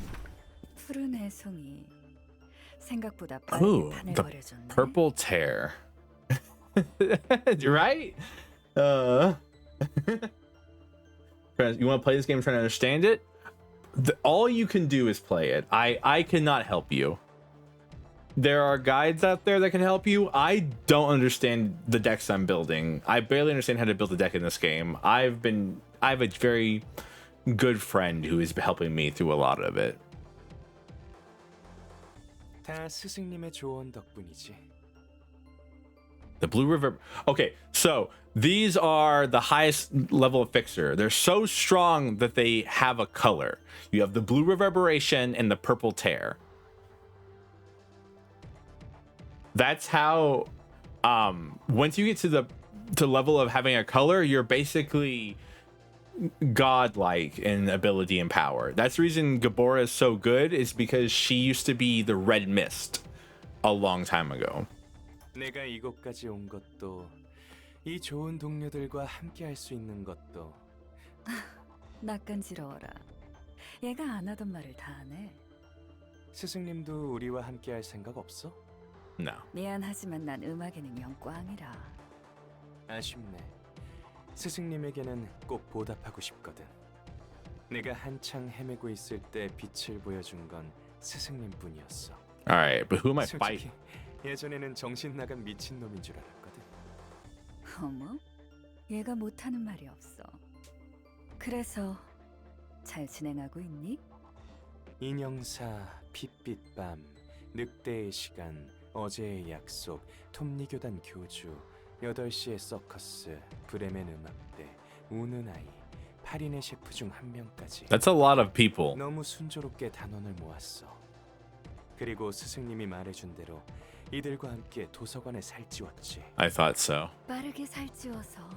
Ooh, the purple tear. Right? You want to play this game trying to understand it? All you can do is play it. I cannot help you. There are guides out there that can help you. I don't understand the decks I'm building. I barely understand how to build a deck in this game. I have a very good friend who is helping me through a lot of it. 다 스승님의 조언 덕분이지. The Blue River. Okay, so these are the highest level of fixer. They're so strong that they have a color. You have the Blue Reverberation and the Purple Tear. That's how once you get to the level of having a color, you're basically godlike in ability and power. That's the reason Gabora is so good, is because she used to be the Red Mist a long time ago. 내가 이곳까지 온 것도 이 좋은 동료들과 함께 할 수 있는 것도 낯간지러워라. 얘가 안 하던 말을 다 하네. 스승님도 우리와 함께 할 생각 없어? No. 미안하지만 난 음악에는 영 꽝이라. 아쉽네. 스승님에게는 꼭 보답하고 싶거든. 내가 한창 헤매고 있을 때 빛을 보여준 건 스승님뿐이었어. All right, but who am I fighting? 솔직히 예전에는 정신 나간 미친놈인 줄 알았거든. 어머, 얘가 못하는 말이 없어. 그래서 잘 진행하고 있니? 인형사, 핏빛 밤, 늑대의 시간, 어제의 약속, 톱니교단 교주, 8시의 서커스, 브레멘 음악대, 우는 아이, 8인의 셰프 중 한 명까지. That's a lot of people. 너무 순조롭게 단원을 모았어. 그리고 스승님이 말해준 대로 이들과 함께 도서관에 살찌웠지. I thought so. 빠르게 살찌워서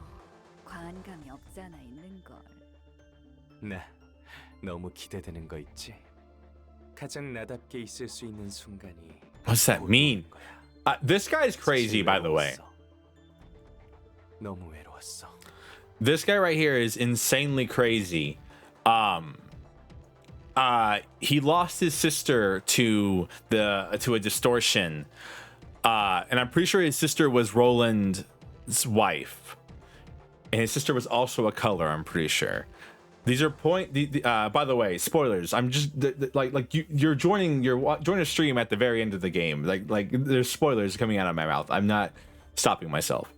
과한 감이 없잖아 있는 걸. 나 너무 기대되는 거 있지? 가장 나답게 있을 수 있는 순간이 What's that 곧 mean? 오는 거야. This guy's crazy, by the way. 너무 외로웠어. This guy right here is insanely crazy. He lost his sister to a distortion. And I'm pretty sure his sister was Roland's wife. And his sister was also a color, I'm pretty sure. These are by the way, spoilers. I'm just you're joining a stream at the very end of the game. Like there's spoilers coming out of my mouth. I'm not stopping myself.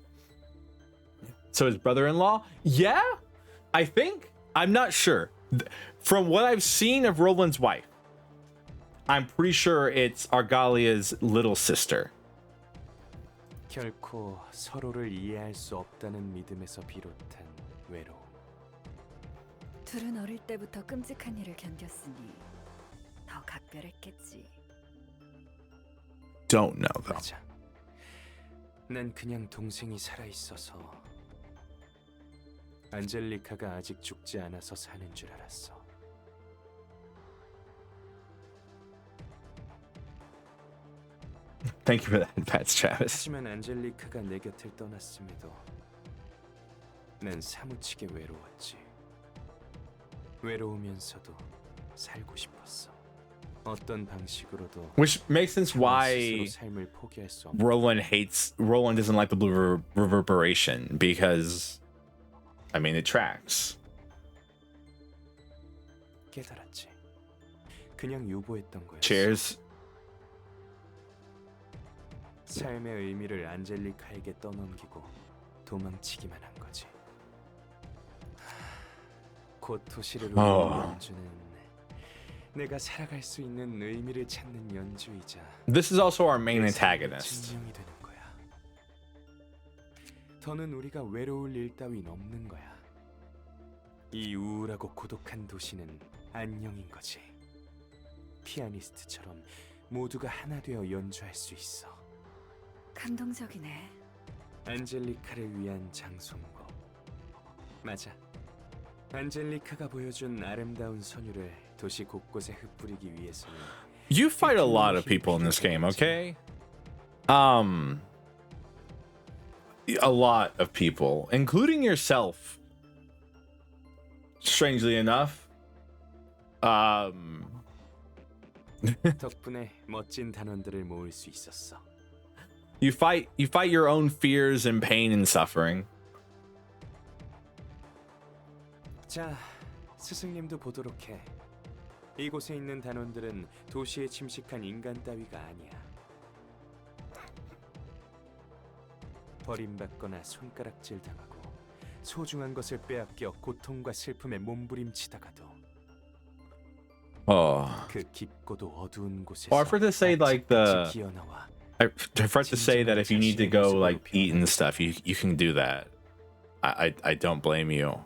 So his brother-in-law? Yeah, I think. I'm not sure. From what I've seen of Roland's wife, I'm pretty sure it's Argalia's little sister. 결코 서로를 이해할 수 없다는 믿음에서 비롯한 외로움. 둘은 어릴 때부터 끔찍한 일을 견뎠으니 더 각별했겠지. Don't know though. 맞아. 난 그냥 동생이 살아 있어서 안젤리카가 아직 죽지 않아서 사는 줄 알았어. Thank you for that, Pats Travis. 하지만 안젤리카가 내 곁을 떠났음에도 난 사무치게 외로웠지. 외로우면서도 살고 싶었어. 어떤 방식으로도 Which makes sense why 스스로 삶을 포기할 수 없는 Roland doesn't like the blue reverberation, because I mean it tracks. 깨달았지. 그냥 유보했던 거였어. Cheers. 삶의 의미를 안젤리카에게 떠넘기고 도망치기만 한 거지. 곧 도시를 울리는 연주는 내가 살아갈 수 있는 의미를 찾는 연주이자 This is also our main antagonist. 증명이 되는 거야. 더는 우리가 외로울 일 따윈 없는 거야. 이 우울하고 고독한 도시는 안녕인 거지. 피아니스트처럼 모두가 하나 되어 연주할 수 있어. 감동적이네. 안젤리카를 위한 장송곡. 맞아. 안젤리카가 보여준 아름다운 선율을 도시 곳곳에 흩뿌리기 위해서는 You fight a lot of people in this game, okay? A lot of people, including yourself. Strangely enough. 덕분에 멋진 단원들을 모을 수 있었어. You fight your own fears and pain and suffering. 자, 스승님도 보도록 해. 이곳에 있는 단원들은 도시에 침식한 인간 따위가 아니야. 버림받거나 손가락질 당하고 소중한 것을 빼앗겨 고통과 슬픔에 몸부림치다가도 그 깊고도 어두운 곳에서 I forgot to say like the 기어나와 I forgot to say that if you need to go like eat and stuff, you can do that. I don't blame you.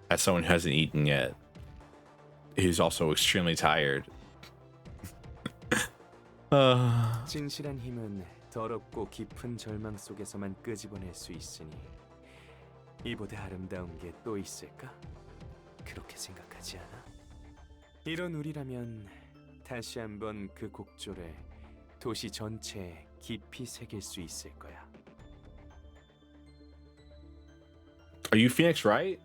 As someone who hasn't eaten yet, he's also extremely tired. 진실한 힘은 더럽고 깊은 절망 속에서만 끄집어낼 수 있으니 이보다 아름다운 게 또 있을까? 그렇게 생각하지 않아? 이런 우리라면 다시 한번 그 곡조를 도시 전체에 깊이 새길 수 있을 거야. Are you Phoenix Wright?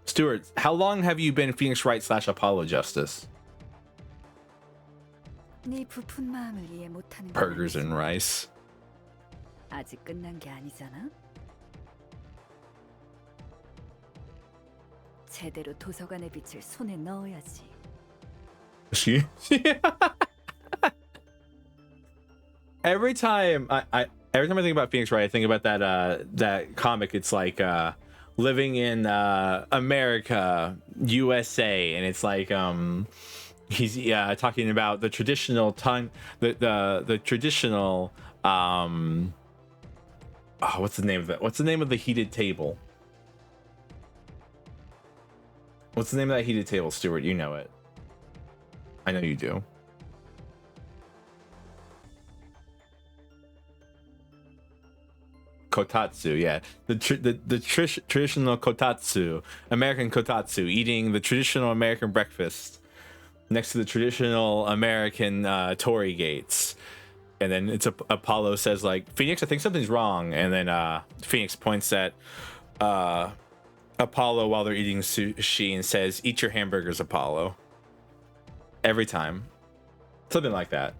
Stuart, how long have you been Phoenix Wright / Apollo Justice? 네 부푼 마음을 이해 못하는 건 Burgers and rice. 아직 끝난 게 아니잖아. 제대로 도서관의 빛을 손에 넣어야지. She every time I think about Phoenix Wright, I think about that comic. It's like living in America, USA, and it's like he's talking about the traditional time, the traditional what's the name of it? What's the name of the heated table? What's the name of that heated table, Stuart? You know it. I know you do. Kotatsu, yeah. The traditional kotatsu, American kotatsu, eating the traditional American breakfast next to the traditional American torii gates. And then it's Apollo says like, Phoenix, I think something's wrong. And then Phoenix points at Apollo while they're eating sushi and says, eat your hamburgers, Apollo. Every time. Something like that.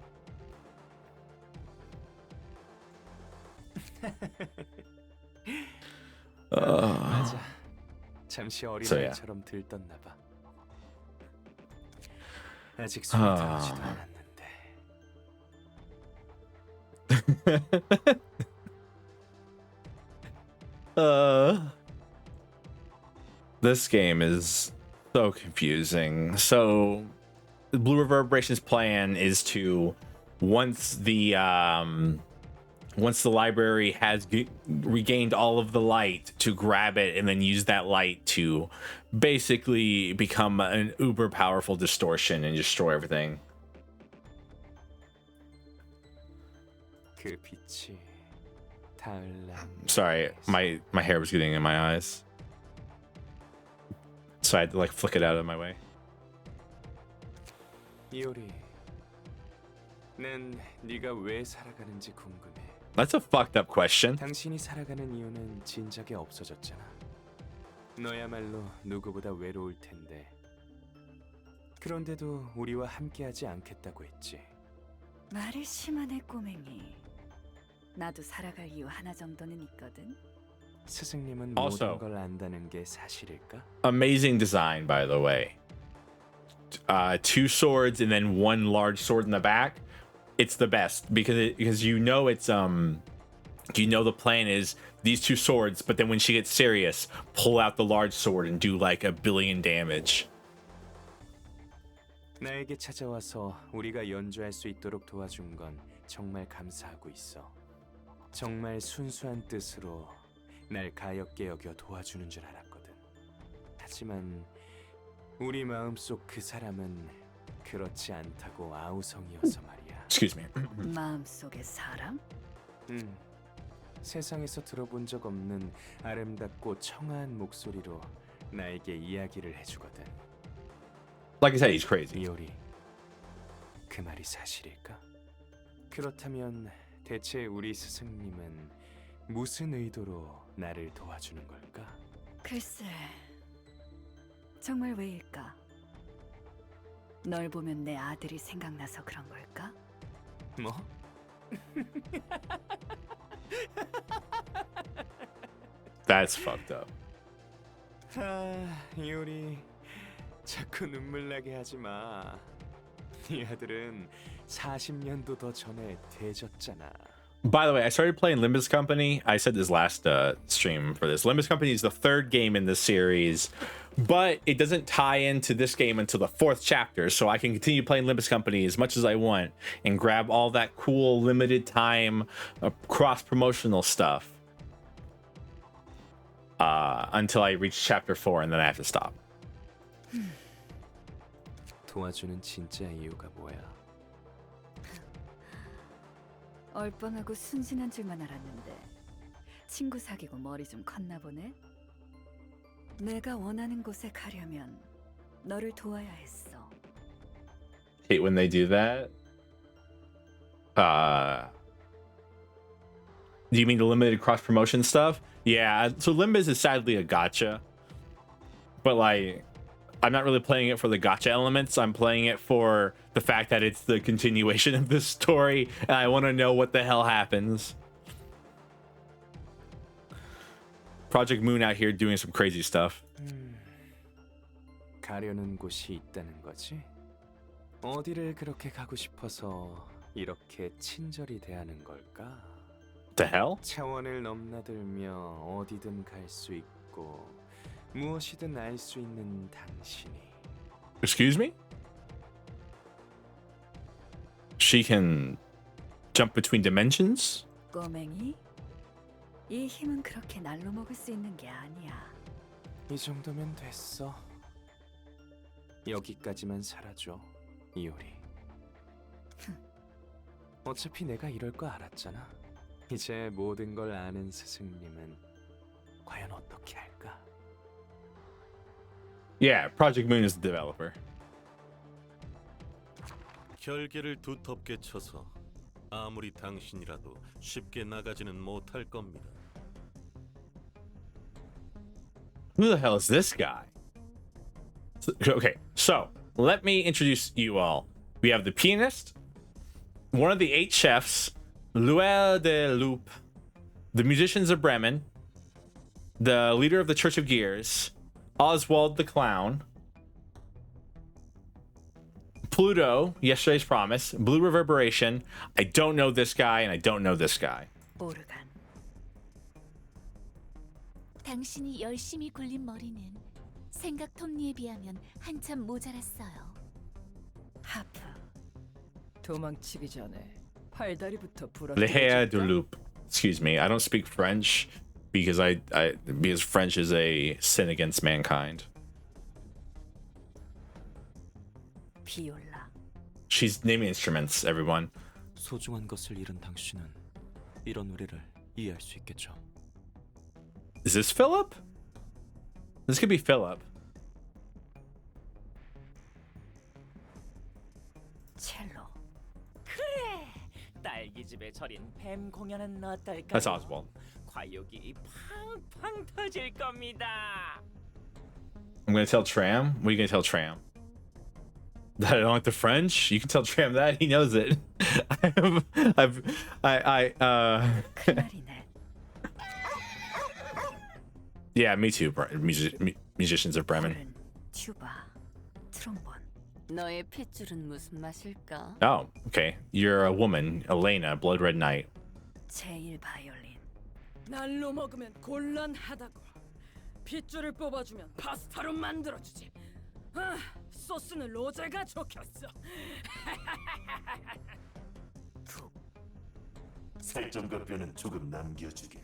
맞아. 잠시 어린아이처럼 들떴나 봐. 아직 숨이 들어지도 않았는데. This game is so confusing. So Blue Reverberation's plan is to once the library has regained all of the light, to grab it and then use that light to basically become an uber powerful distortion and destroy everything. Sorry, my hair was getting in my eyes, so I had to like flick it out of my way. 이오리, 난 네가 왜 살아가는지 궁금해. That's a fucked up question. 당신이 살아가는 이유는 진작에 없어졌잖아. 너야말로 누구보다 외로울 텐데. 그런데도 우리와 함께하지 않겠다고 했지. 말을 심하네 꼬맹이. 나도 살아갈 이유 하나 정도는 있거든. 스승님은 Also, 모든 걸 안다는 게 사실일까? amazing design, by the way. 2 swords and then 1 large sword in the back. It's the best because you know it's the plan is these 2 swords, but then when she gets serious, pull out the large sword and do like 1 billion damage. 나에게 찾아와서 우리가 연주할 수 있도록 도와준 건 정말 감사하고 있어. 정말 순수한 뜻으로 날 가엾게 여겨 도와주는 줄 알았거든. 하지만 우리 마음속 그 사람은 그렇지 않다고 아우성이어서 말이야. Excuse me. 마음속의 사람? 세상에서 들어본 적 없는 아름답고 청아한 목소리로 나에게 이야기를 해주거든. Like I said, he's crazy. 이오리, 그 말이 사실일까? 그렇다면 대체 우리 스승님은 무슨 의도로 나를 도와주는 걸까? 글쎄, 정말 왜일까? 널 보면 내 아들이 생각나서 그런 걸까? 뭐? That's fucked up. 이오리, 자꾸 눈물 나게 하지 마. 네 아들은 40년도 더 전에 돼졌잖아. By the way, I started playing Limbus Company. I said this last stream for this. Limbus Company is the 3rd game in the series, but it doesn't tie into this game until the 4th chapter, so I can continue playing Limbus Company as much as I want and grab all that cool limited time cross-promotional stuff until I reach chapter 4, and then I have to stop. 도와주는 진짜 이유가 뭐야? 얼빵하고 순진한 줄만 알았는데 친구 사귀고 머리 좀 컸나 보네. 내가 원하는 곳에 가려면 너를 도와야 했어. Hate when they do that. Do you mean the limited cross promotion stuff? Yeah, so Limbus is sadly a gacha, but like I'm not really playing it for the gacha elements. I'm playing it for the fact that it's the continuation of this story, and I want to know what the hell happens. Project Moon out here doing some crazy stuff. 가려는 곳이 있다는 거지? 어디를 그렇게 가고 싶어서 이렇게 친절히 대하는 걸까? The hell? 차원을 넘나들며 어디든 갈 수 있고 무엇이든 알 수 있는 당신이 Excuse me? She can jump between dimensions? 꼬맹이? 이 힘은 그렇게 날로 먹을 수 있는 게 아니야. 이 정도면 됐어. 여기까지만 살아줘, 이효리. 어차피 내가 이럴 거 알았잖아. 이제 모든 걸 아는 스승님은 과연 어떻게 할까? Yeah, Project Moon is the developer. 결계를 두텁게 쳐서 아무리 당신이라도 쉽게 나가지는 못할 겁니다. Who the hell is this guy? Okay, so let me introduce you all. We have the pianist, one of the 8 chefs, Luel de Loup, the musicians of Bremen, the leader of the Church of Gears, Oswald the Clown, Pluto, Yesterday's Promise, Blue Reverberation. I don't know this guy, and I don't know this guy. 오르간. 당신이 열심히 굴린 머리는 생각 톱니에 비하면 한참 모자랐어요. 하프. 도망치기 전에 팔다리부터 Le Hair de 부러뜨려줄까? Loup. Excuse me, I don't speak French because because French is a sin against mankind. 비올라. She's naming instruments, everyone. 소중한 것을 잃은 당신은 이런 우리를 이해할 수 있겠죠. Is this Philip? This could be Philip. 첼로. 그래. 딸기집에 절인 뱀 공연은 어떨까? That's Oswald. 과욕이 팡팡 터질 겁니다. I'm gonna tell Tram. What are you gonna tell Tram? That I don't like the French? You can tell Tram that. He knows it. 그날이네. Yeah, me too. Musicians of Bremen. 홀은, 튜바, 트롬본. 너의 핏줄은 무슨 맛일까? Oh, okay. You're a woman, Elena, Blood Red Knight. 제일 바이올린. 날로 먹으면 곤란하다고. 핏줄을 뽑아주면 파스타로 만들어주지. 아, 소스는 로제가 좋겠어. 살점과 뼈는 조금 남겨주게.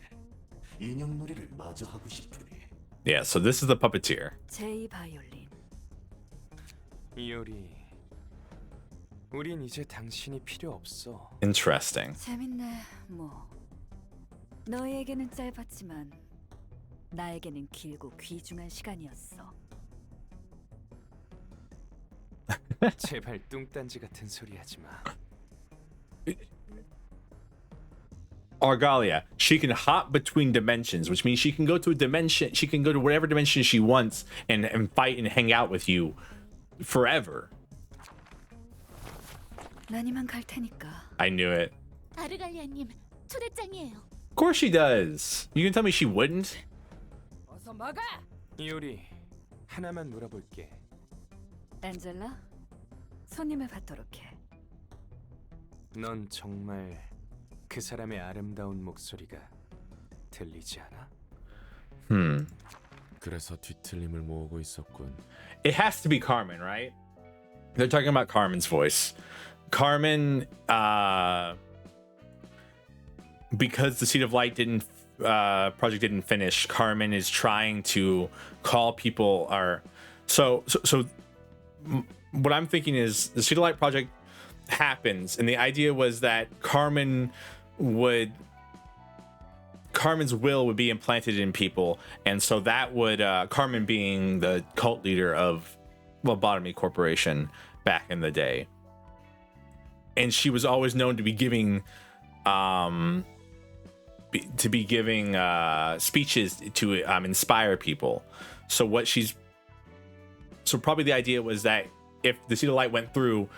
인형놀이를 마저 하고 싶으니. Yeah, so this is the puppeteer. 제이 바이올린. 이효리, 우린 이제 당신이 필요 없어. Interesting. 재밌네. 뭐 너에게는 짧았지만 나에게는 길고 귀중한 시간이었어. 제발 뚱딴지 같은 소리 하지 마. Argalia, she can hop between dimensions, which means she can go to a dimension, she can go to whatever dimension she wants and fight and hang out with you forever. 난 이만 갈 테니까. I knew it. 아르갈리아님, 초대장이에요. Of course she does. You can tell me she wouldn't? 어서 막아. 이효리, 하나만 물어볼게. 엔젤라, 손님을 받도록 해. 넌 정말 그 사람의 아름다운 목소리가 들리지 않아? 그래서 뒤틀림을 모으고 있었군. It has to be Carmen, right? They're talking about Carmen's voice. Carmen, because the Seed of Light project didn't finish, Carmen is trying to call people so what I'm thinking is the Seed of Light project happens, and the idea was that Carmen's will would be implanted in people, and so that would Carmen being the cult leader of Lobotomy Corporation back in the day, and she was always known to be giving speeches to inspire people. So probably the idea was that if the Seed of Light went through,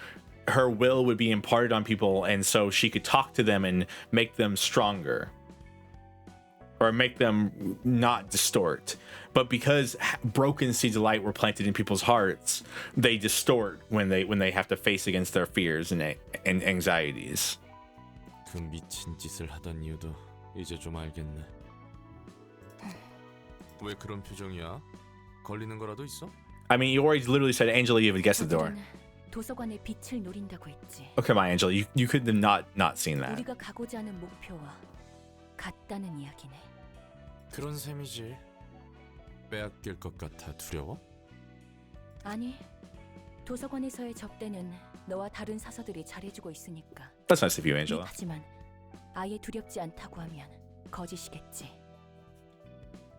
her will would be imparted on people, and so she could talk to them and make them stronger. or make them not distort. But because broken seeds of light were planted in people's hearts, they distort when they have to face against their fears and anxieties. 그 미친 짓을 하던 이유도 이제 좀 알겠네. 왜 그런 표정이야? 걸리는 거라도 있어? I mean, you already literally said Angela you would guess the door. 도서관의 빛을 노린다고 했지. Okay, my Angela, you could have not seen that. 우리가 가고자 하는 목표와 같다는 이야기네. 그런 셈이지. 빼앗길 것 같아 두려워? 아니, 도서관에서의 접대는 너와 다른 사서들이 잘해주고 있으니까. That's nice of you, Angela. 하지만 아예 두렵지 않다고 하면 거짓이겠지.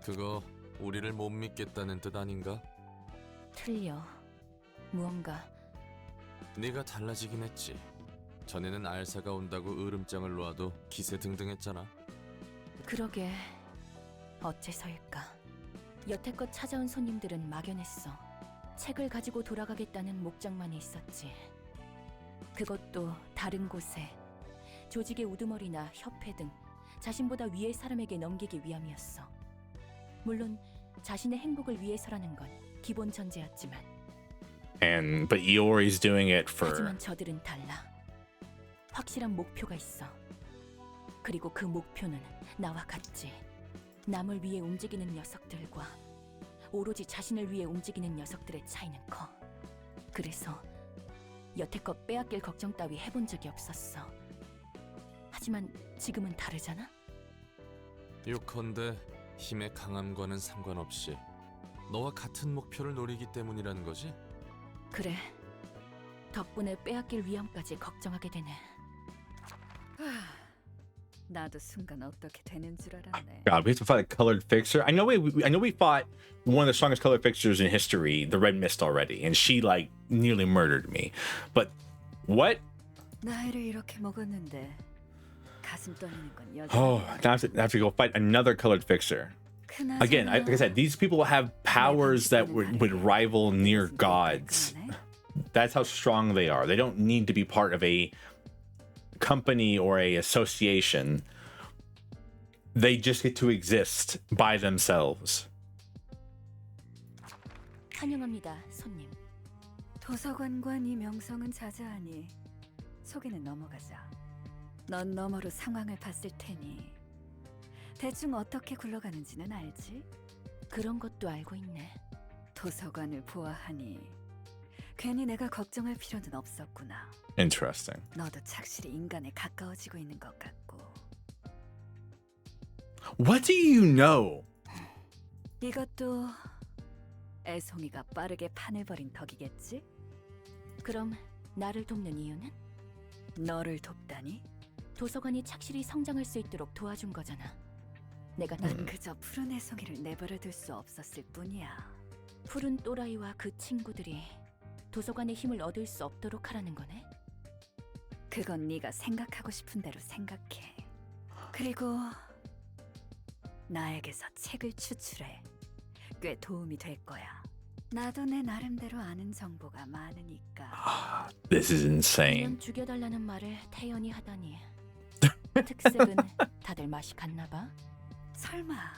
그거 우리를 못 믿겠다는 뜻 아닌가? 틀려. 무언가. 네가 달라지긴 했지. 전에는 알사가 온다고 으름장을 놓아도 기세등등했잖아. 그러게. 어째서일까? 여태껏 찾아온 손님들은 막연했어. 책을 가지고 돌아가겠다는 목적만이 있었지. 그것도 다른 곳에 조직의 우두머리나 협회 등 자신보다 위의 사람에게 넘기기 위함이었어. 물론 자신의 행복을 위해서라는 건 기본 전제였지만. But Iori's doing it for. 하지만 저들은 달라. 확실한 목표가 있어. 그리고 그 목표는 나와 같지. 남을 위해 움직이는 녀석들과 오로지 자신을 위해 움직이는 녀석들의 차이는 커. 그래서 여태껏 빼앗길 걱정 따위 해본 적이 없었어. 하지만 지금은 다르잖아? 요컨대 힘의 강함과는 상관없이 너와 같은 목표를 노리기 때문이라는 거지? 그래. 덕분에 빼앗길 위험까지 걱정하게 되네. 나도 순간 어떻게 되는 줄 알았네. God, we have to fight a colored fixer. I know we fought one of the strongest colored fixers in history, the Red Mist, already, and she like nearly murdered me. But what? 나이를 이렇게 먹었는데 가슴 떨리는 건 여전히. Oh, now I have to go fight another colored fixer. Again, like I said, these people have powers that would rival near gods. That's how strong they are. They don't need to be part of a company or a association. They just get to exist by themselves. 환영합니다, 손님. 도서관과 네 명성은 자자하니 소개는 넘어가자. 넌 너머로 상황을 봤을 테니 대충 어떻게 굴러가는지는 알지? 그런 것도 알고 있네. 도서관을 보아하니 괜히 내가 걱정할 필요는 없었구나. Interesting. 너도 착실히 인간에 가까워지고 있는 것 같고. What do you know? 이것도 애송이가 빠르게 판을 벌인 덕이겠지? 그럼 나를 돕는 이유는? 너를 돕다니? 도서관이 착실히 성장할 수 있도록 도와준 거잖아. 내가 난 그저 푸른 애송이를 내버려둘 수 없었을 뿐이야. 푸른 또라이와 그 친구들이 도서관의 힘을 얻을 수 없도록 하라는 거네? 그건 네가 생각하고 싶은 대로 생각해. 그리고 나에게서 책을 추출해. 꽤 도움이 될 거야. 나도 내 나름대로 아는 정보가 많으니까. This is insane. 그냥 죽여달라는 말을 태연히 하다니. 특색은 다들 맛이 갔나 봐? 설마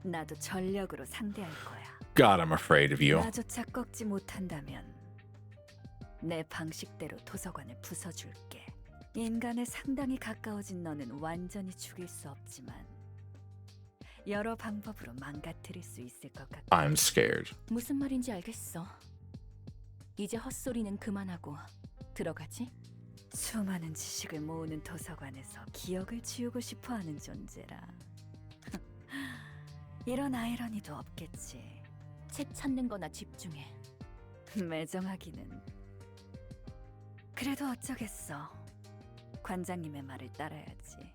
나도 전력으로 상대할 거야. God, I'm afraid of you. 나조차 꺾지 못한다면 내 방식대로 도서관을 부숴줄게. 인간에 상당히 가까워진 너는 완전히 죽일 수 없지만 여러 방법으로 망가뜨릴 수 있을 것 같아. I'm scared. 무슨 말인지 알겠어. 이제 헛소리는 그만하고 들어가지? 수많은 지식을 모으는 도서관에서 기억을 지우고 싶어하는 존재라. 이런 아이러니도 없겠지. 책 찾는 거나 집중해. 매정하기는. 그래도 어쩌겠어. 관장님의 말을 따라야지.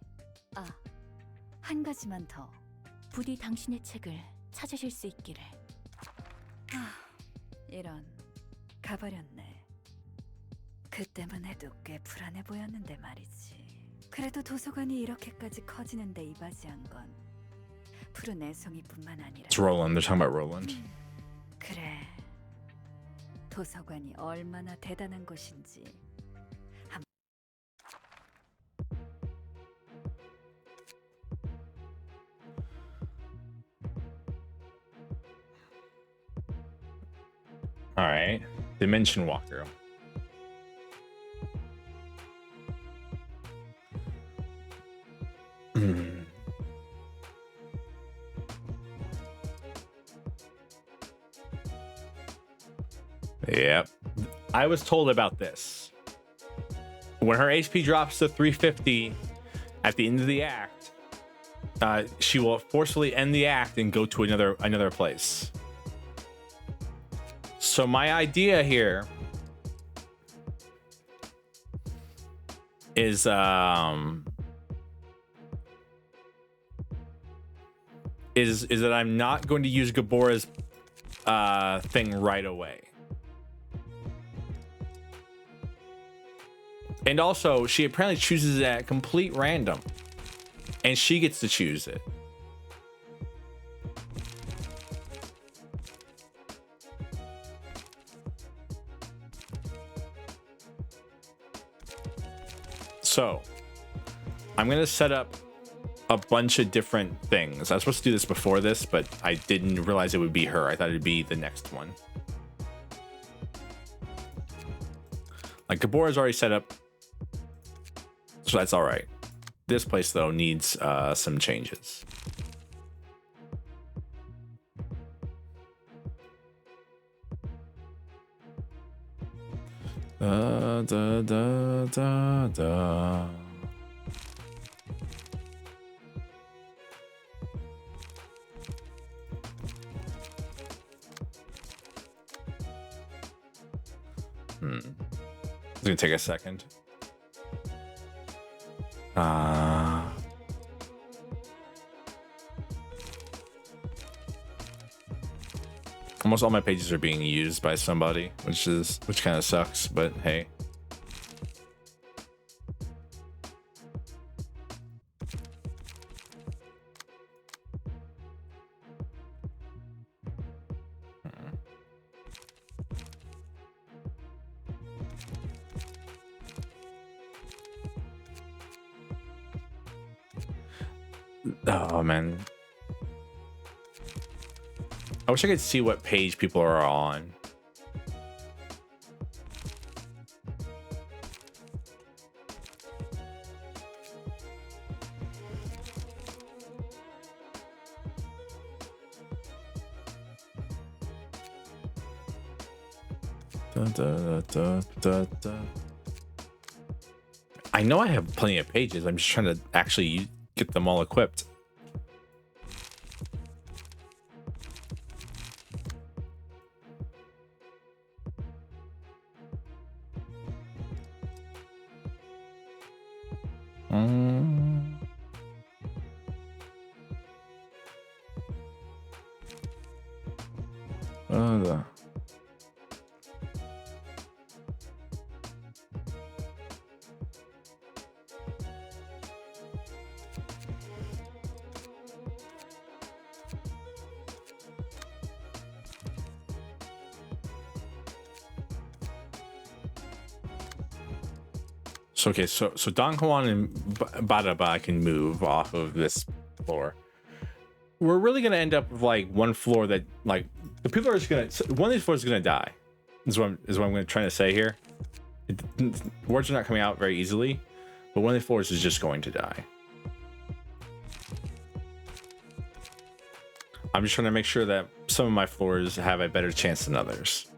아, 한 가지만 더. 부디 당신의 책을 찾으실 수 있기를. 이런, 가버렸네. 그 때문에도 꽤 불안해 보였는데 말이지. 그래도 도서관이 이렇게까지 커지는데 이바지한 건 푸른 애송이뿐만 아니라. It's Roland. They're talking about Roland. 그래. 도서관이 얼마나 대단한 곳인지. All right, Dimension Walker. Yep. I was told about this. When her HP drops to 350 at the end of the act, she will forcefully end the act and go to another place. So my idea here is that I'm not going to use Gabora's thing right away. And also, she apparently chooses it at complete random, and she gets to choose it. So, I'm gonna set up a bunch of different things. I was supposed to do this before this, but I didn't realize it would be her. I thought it'd be the next one. Like, Gabora's already set up, so that's all right. This place, though, needs some changes. Da, da, da, da, da. It's gonna take a second. Almost all my pages are being used by somebody, which kind of sucks, but hey. Oh man, I wish I could see what page people are on. Da, da, da, da, da. I know I have plenty of pages. I'm just trying to actually get them all equipped. So, okay, so Don Juan and Badaba can move off of this floor. We're really gonna end up with like one floor that like the people are just gonna, one of these floors is gonna die. Is what I'm trying to say here. Words are not coming out very easily, but one of the floors is just going to die. I'm just trying to make sure that some of my floors have a better chance than others.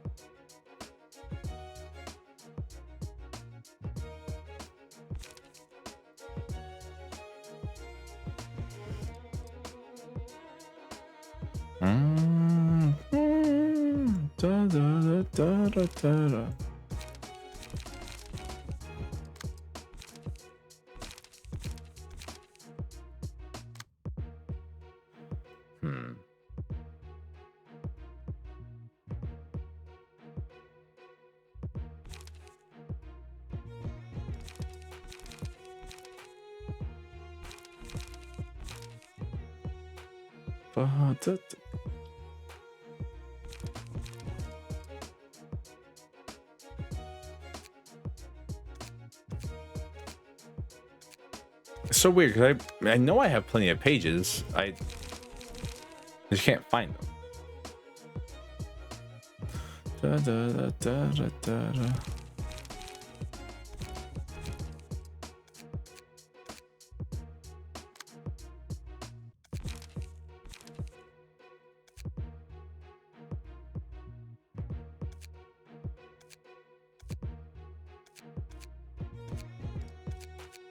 It's so weird because I know I have plenty of pages. I just can't find them. Da, da, da, da, da, da, da.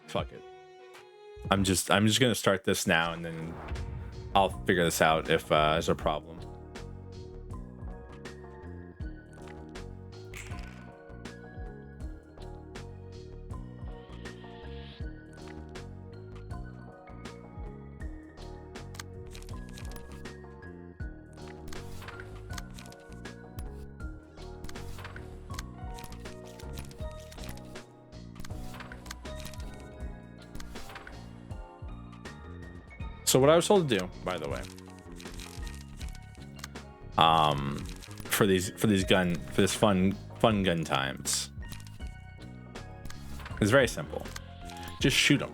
Fuck it. I'm just gonna start this now, and then I'll figure this out if there's a problem. So what I was told to do, by the way, for this fun gun times, is very simple. Just shoot them.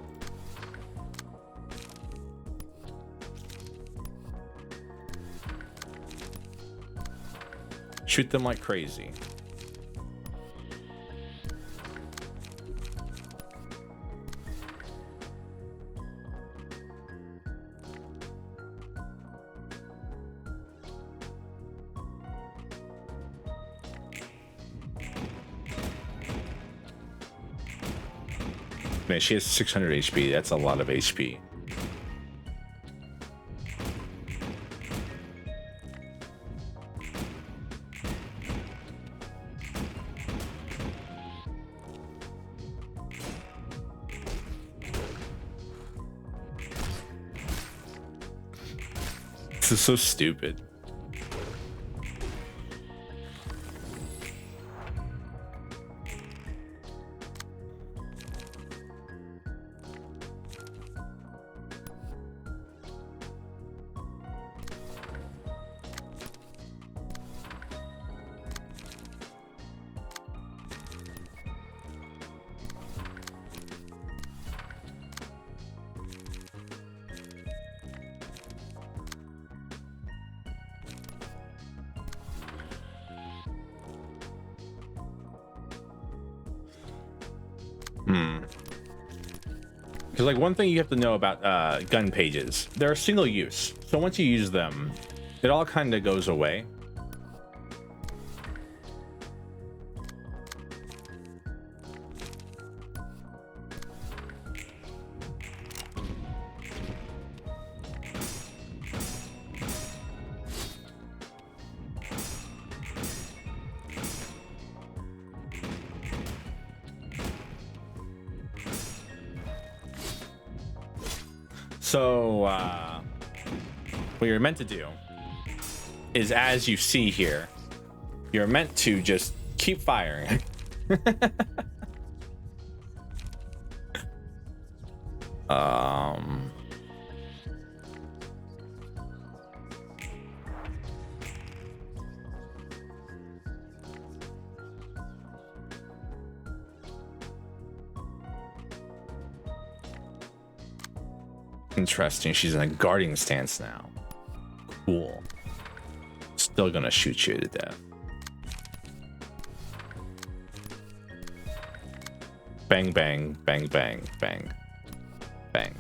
Shoot them like crazy. Man, she has 600 HP. That's a lot of HP. This is so stupid. Because like one thing you have to know about gun pages, they're single use. So once you use them, it all kind of goes away. So what you're meant to do is, as you see here, you're meant to just keep firing. Interesting. She's in a guarding stance now. Cool. Still gonna shoot you to death. Bang, bang, bang, bang, bang, bang.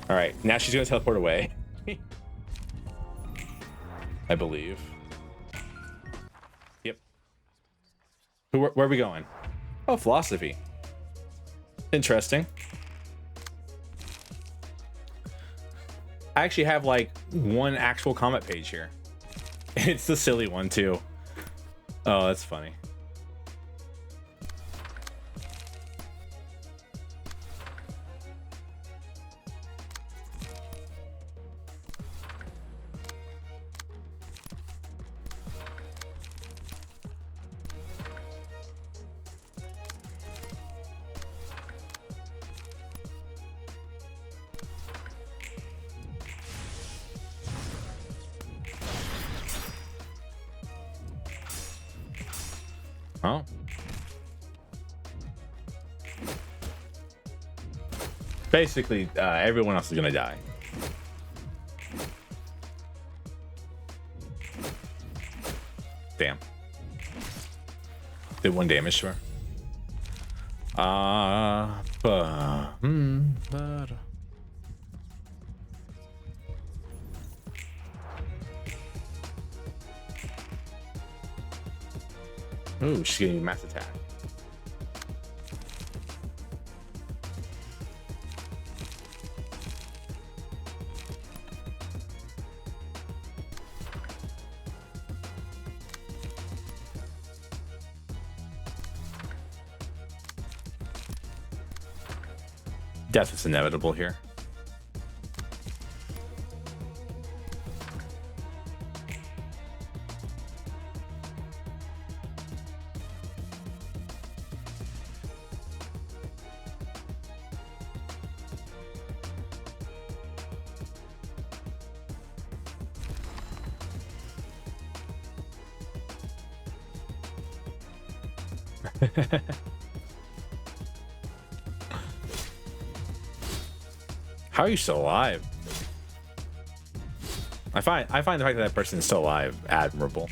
All right, now she's gonna teleport away. I believe. Yep. Where are we going? Oh, philosophy. Interesting. I actually have like one actual comment page here. It's the silly one too. Oh, that's funny. Oh. Basically, everyone else is gonna die. Damn. Did 1 damage to her. Ooh, she's getting a mass attack. Death is inevitable here. How are you still alive? I find the fact that that person is still alive admirable.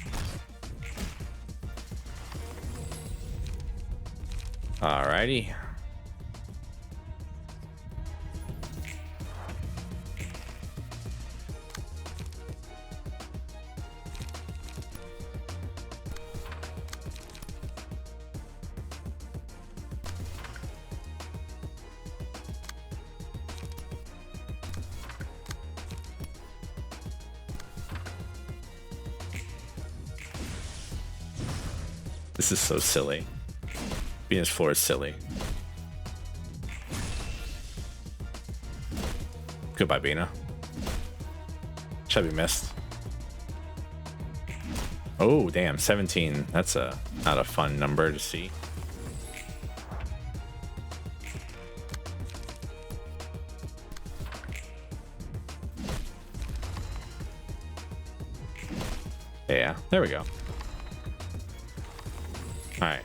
Alrighty. This is so silly. Venus floor is silly. Goodbye, Bina. Should be missed. Oh, damn, 17. That's not a fun number to see. Yeah, there we go. All right.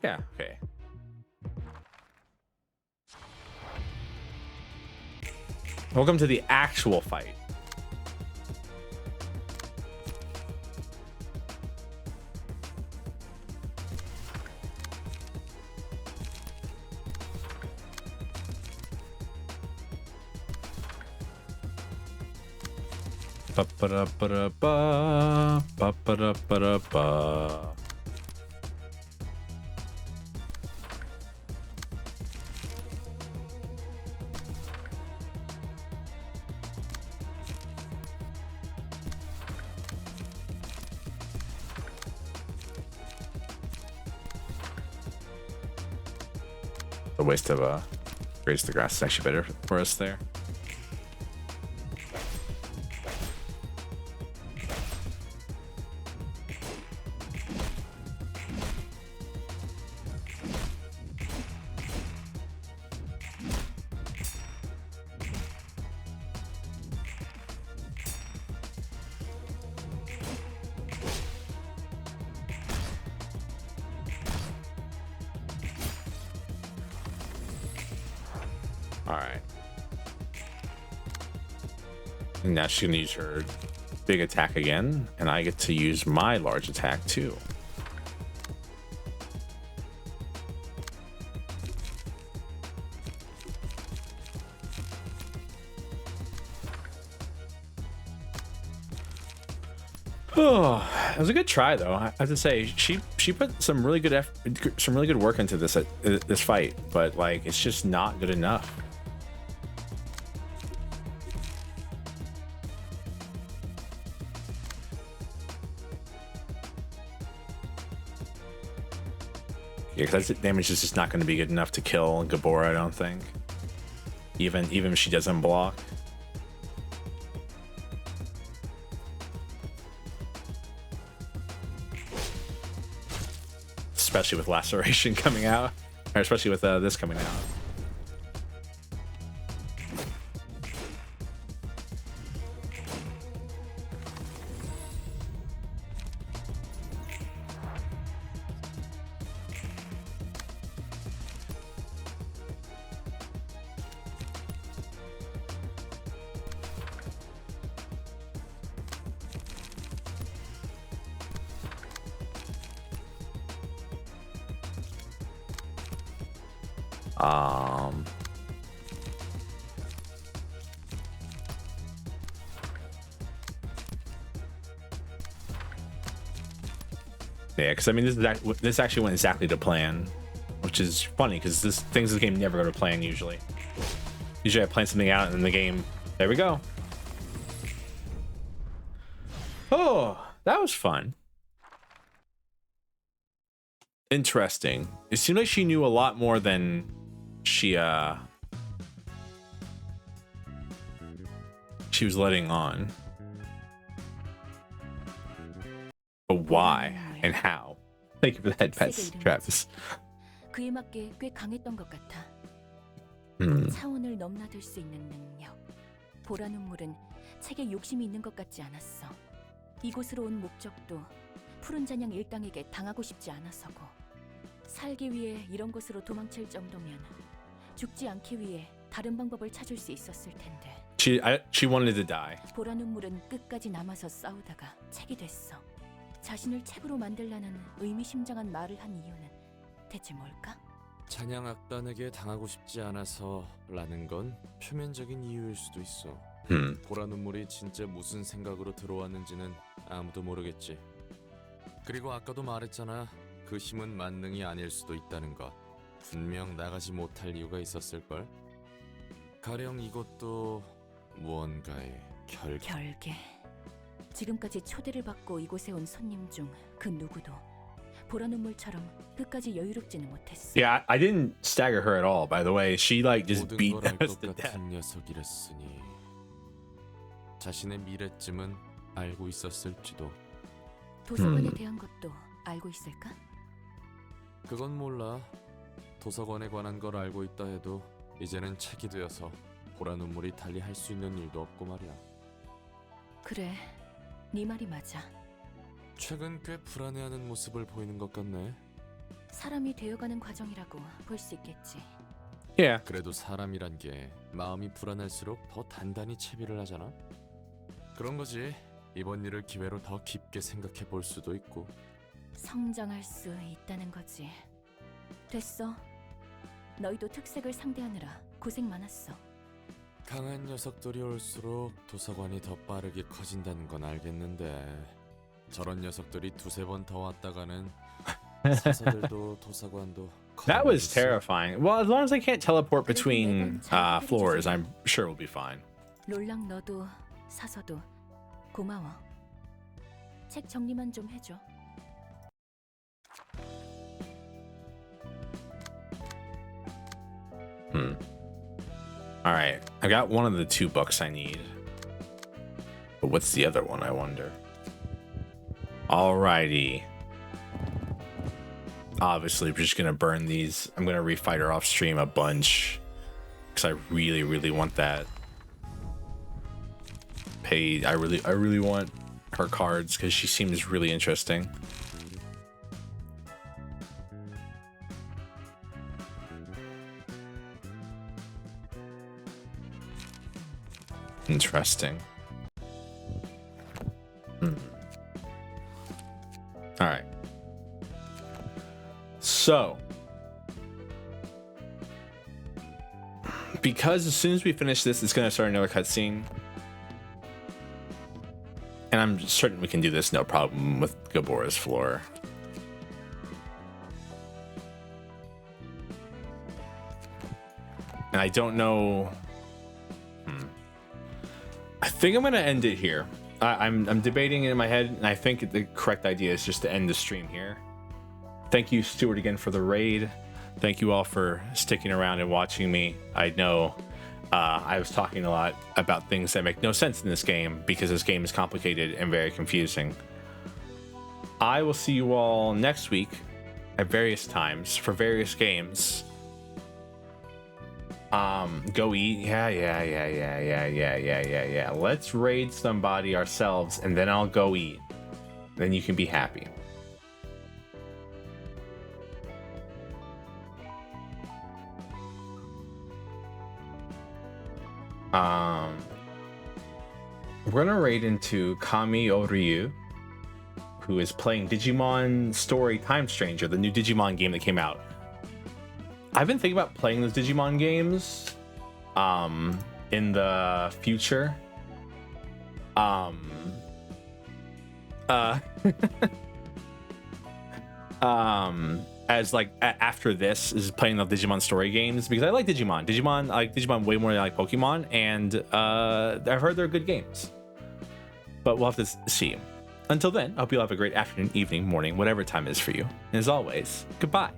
Yeah, okay. Welcome to the actual fight. Ba-ba-da-ba-da-ba, ba-ba-da-ba-da-ba. The waste of graze the grass is actually better for us there. Alright. And now she's gonna use her big attack again, and I get to use my large attack too. Oh, it was a good try though. I have to say, she put some really good work into this fight, but like it's just not good enough. Yeah, because that damage is just not going to be good enough to kill Gabora, I don't think. Even if she doesn't block. Especially with Laceration coming out. Or especially with this coming out. Yeah, because I mean, this actually went exactly to plan, which is funny because things in the game never go to plan usually. Usually I plan something out and in the game, there we go. Oh, that was fun. Interesting. It seemed like she knew a lot more than she was letting on. But why and how? Thank you for that, pets, Travis. 그에 맞게 꽤 강했던 것 같아. 차원을 넘나들 수 있는 능력. 보라 눈물은 책에 욕심이 있는 것 같지 않았어. 이곳으로 온 목적도 푸른 잔향 일당에게 당하고 싶지 않아서고. 살기 위해 이런 곳으로 도망칠 정도면 죽지 않기 위해 다른 방법을 찾을 수 있었을 텐데. She wanted to die. 보라 눈물은 끝까지 남아서 싸우다가 책이 됐어. 자신을 책으로 만들라는 의미심장한 말을 한 이유는 대체 뭘까? 잔향 악단에게 당하고 싶지 않아서라는 건 표면적인 이유일 수도 있어. 보라 눈물이 진짜 무슨 생각으로 들어왔는지는 아무도 모르겠지. 그리고 아까도 말했잖아. 그 힘은 만능이 아닐 수도 있다는 거. 분명 나가지 못할 이유가 있었을걸. 가령 이것도 무언가의 결계. 지금까지 초대를 받고 이곳에 온 손님 중 그 누구도 보라 눈물처럼 끝까지 여유롭지는 못했어. Yeah, I didn't stagger her at all. By the way, she like just 모든 beat 걸 알 us 것 to death. 같은 녀석이랬으니 자신의 미래쯤은 알고 있었을지도. 도서관에 대한 것도 알고 있을까? 그건 몰라. 도서관에 관한 걸 알고 있다 해도 이제는 책이 되어서 보라 눈물이 달리 할 수 있는 일도 없고 말이야. 그래, 네 말이 맞아. 최근 꽤 불안해하는 모습을 보이는 것 같네. 사람이 되어가는 과정이라고 볼 수 있겠지. Yeah. 그래도 사람이란 게 마음이 불안할수록 더 단단히 채비를 하잖아. 그런 거지. 이번 일을 기회로 더 깊게 생각해 볼 수도 있고. 성장할 수 있다는 거지. 됐어. 너희도 특색을 상대하느라 고생 많았어. 강한 녀석들이 올수록 도서관이 더 빠르게 커진다는 건 알겠는데 저런 녀석들이 두세 번 더 왔다가는 사서들도 도서관도 That was terrifying. Well, as long as I can't teleport between floors, I'm sure we'll be fine. 롤랑 너도 사서도 고마워. 책 정리만 좀 해줘. All right, I got one of the two books I need. But what's the other one, I wonder? Alrighty. Obviously, we're just gonna burn these. I'm gonna refight her off stream a bunch because I really, really want that. Paid. I really want her cards because she seems really interesting. Interesting. All right. So, because as soon as we finish this, it's going to start another cutscene. And I'm certain we can do this no problem with Gabora's floor. And I don't know. I think I'm going to end it here. I'm debating it in my head, and I think the correct idea is just to end the stream here. Thank you, Stuart, again for the raid. Thank you all for sticking around and watching me. I know I was talking a lot about things that make no sense in this game because this game is complicated and very confusing. I will see you all next week at various times for various games. Go eat. Yeah. Let's raid somebody ourselves, and then I'll go eat. Then you can be happy. We're gonna raid into Kami Oryu, who is playing Digimon Story Time Stranger, the new Digimon game that came out. I've been thinking about playing those Digimon games in the future. As like after this is playing the Digimon story games, because I like Digimon. I like Digimon way more than I like Pokemon, and I've heard they're good games. But we'll have to see. Until then, I hope you'll have a great afternoon, evening, morning, whatever time it is for you. And as always, goodbye.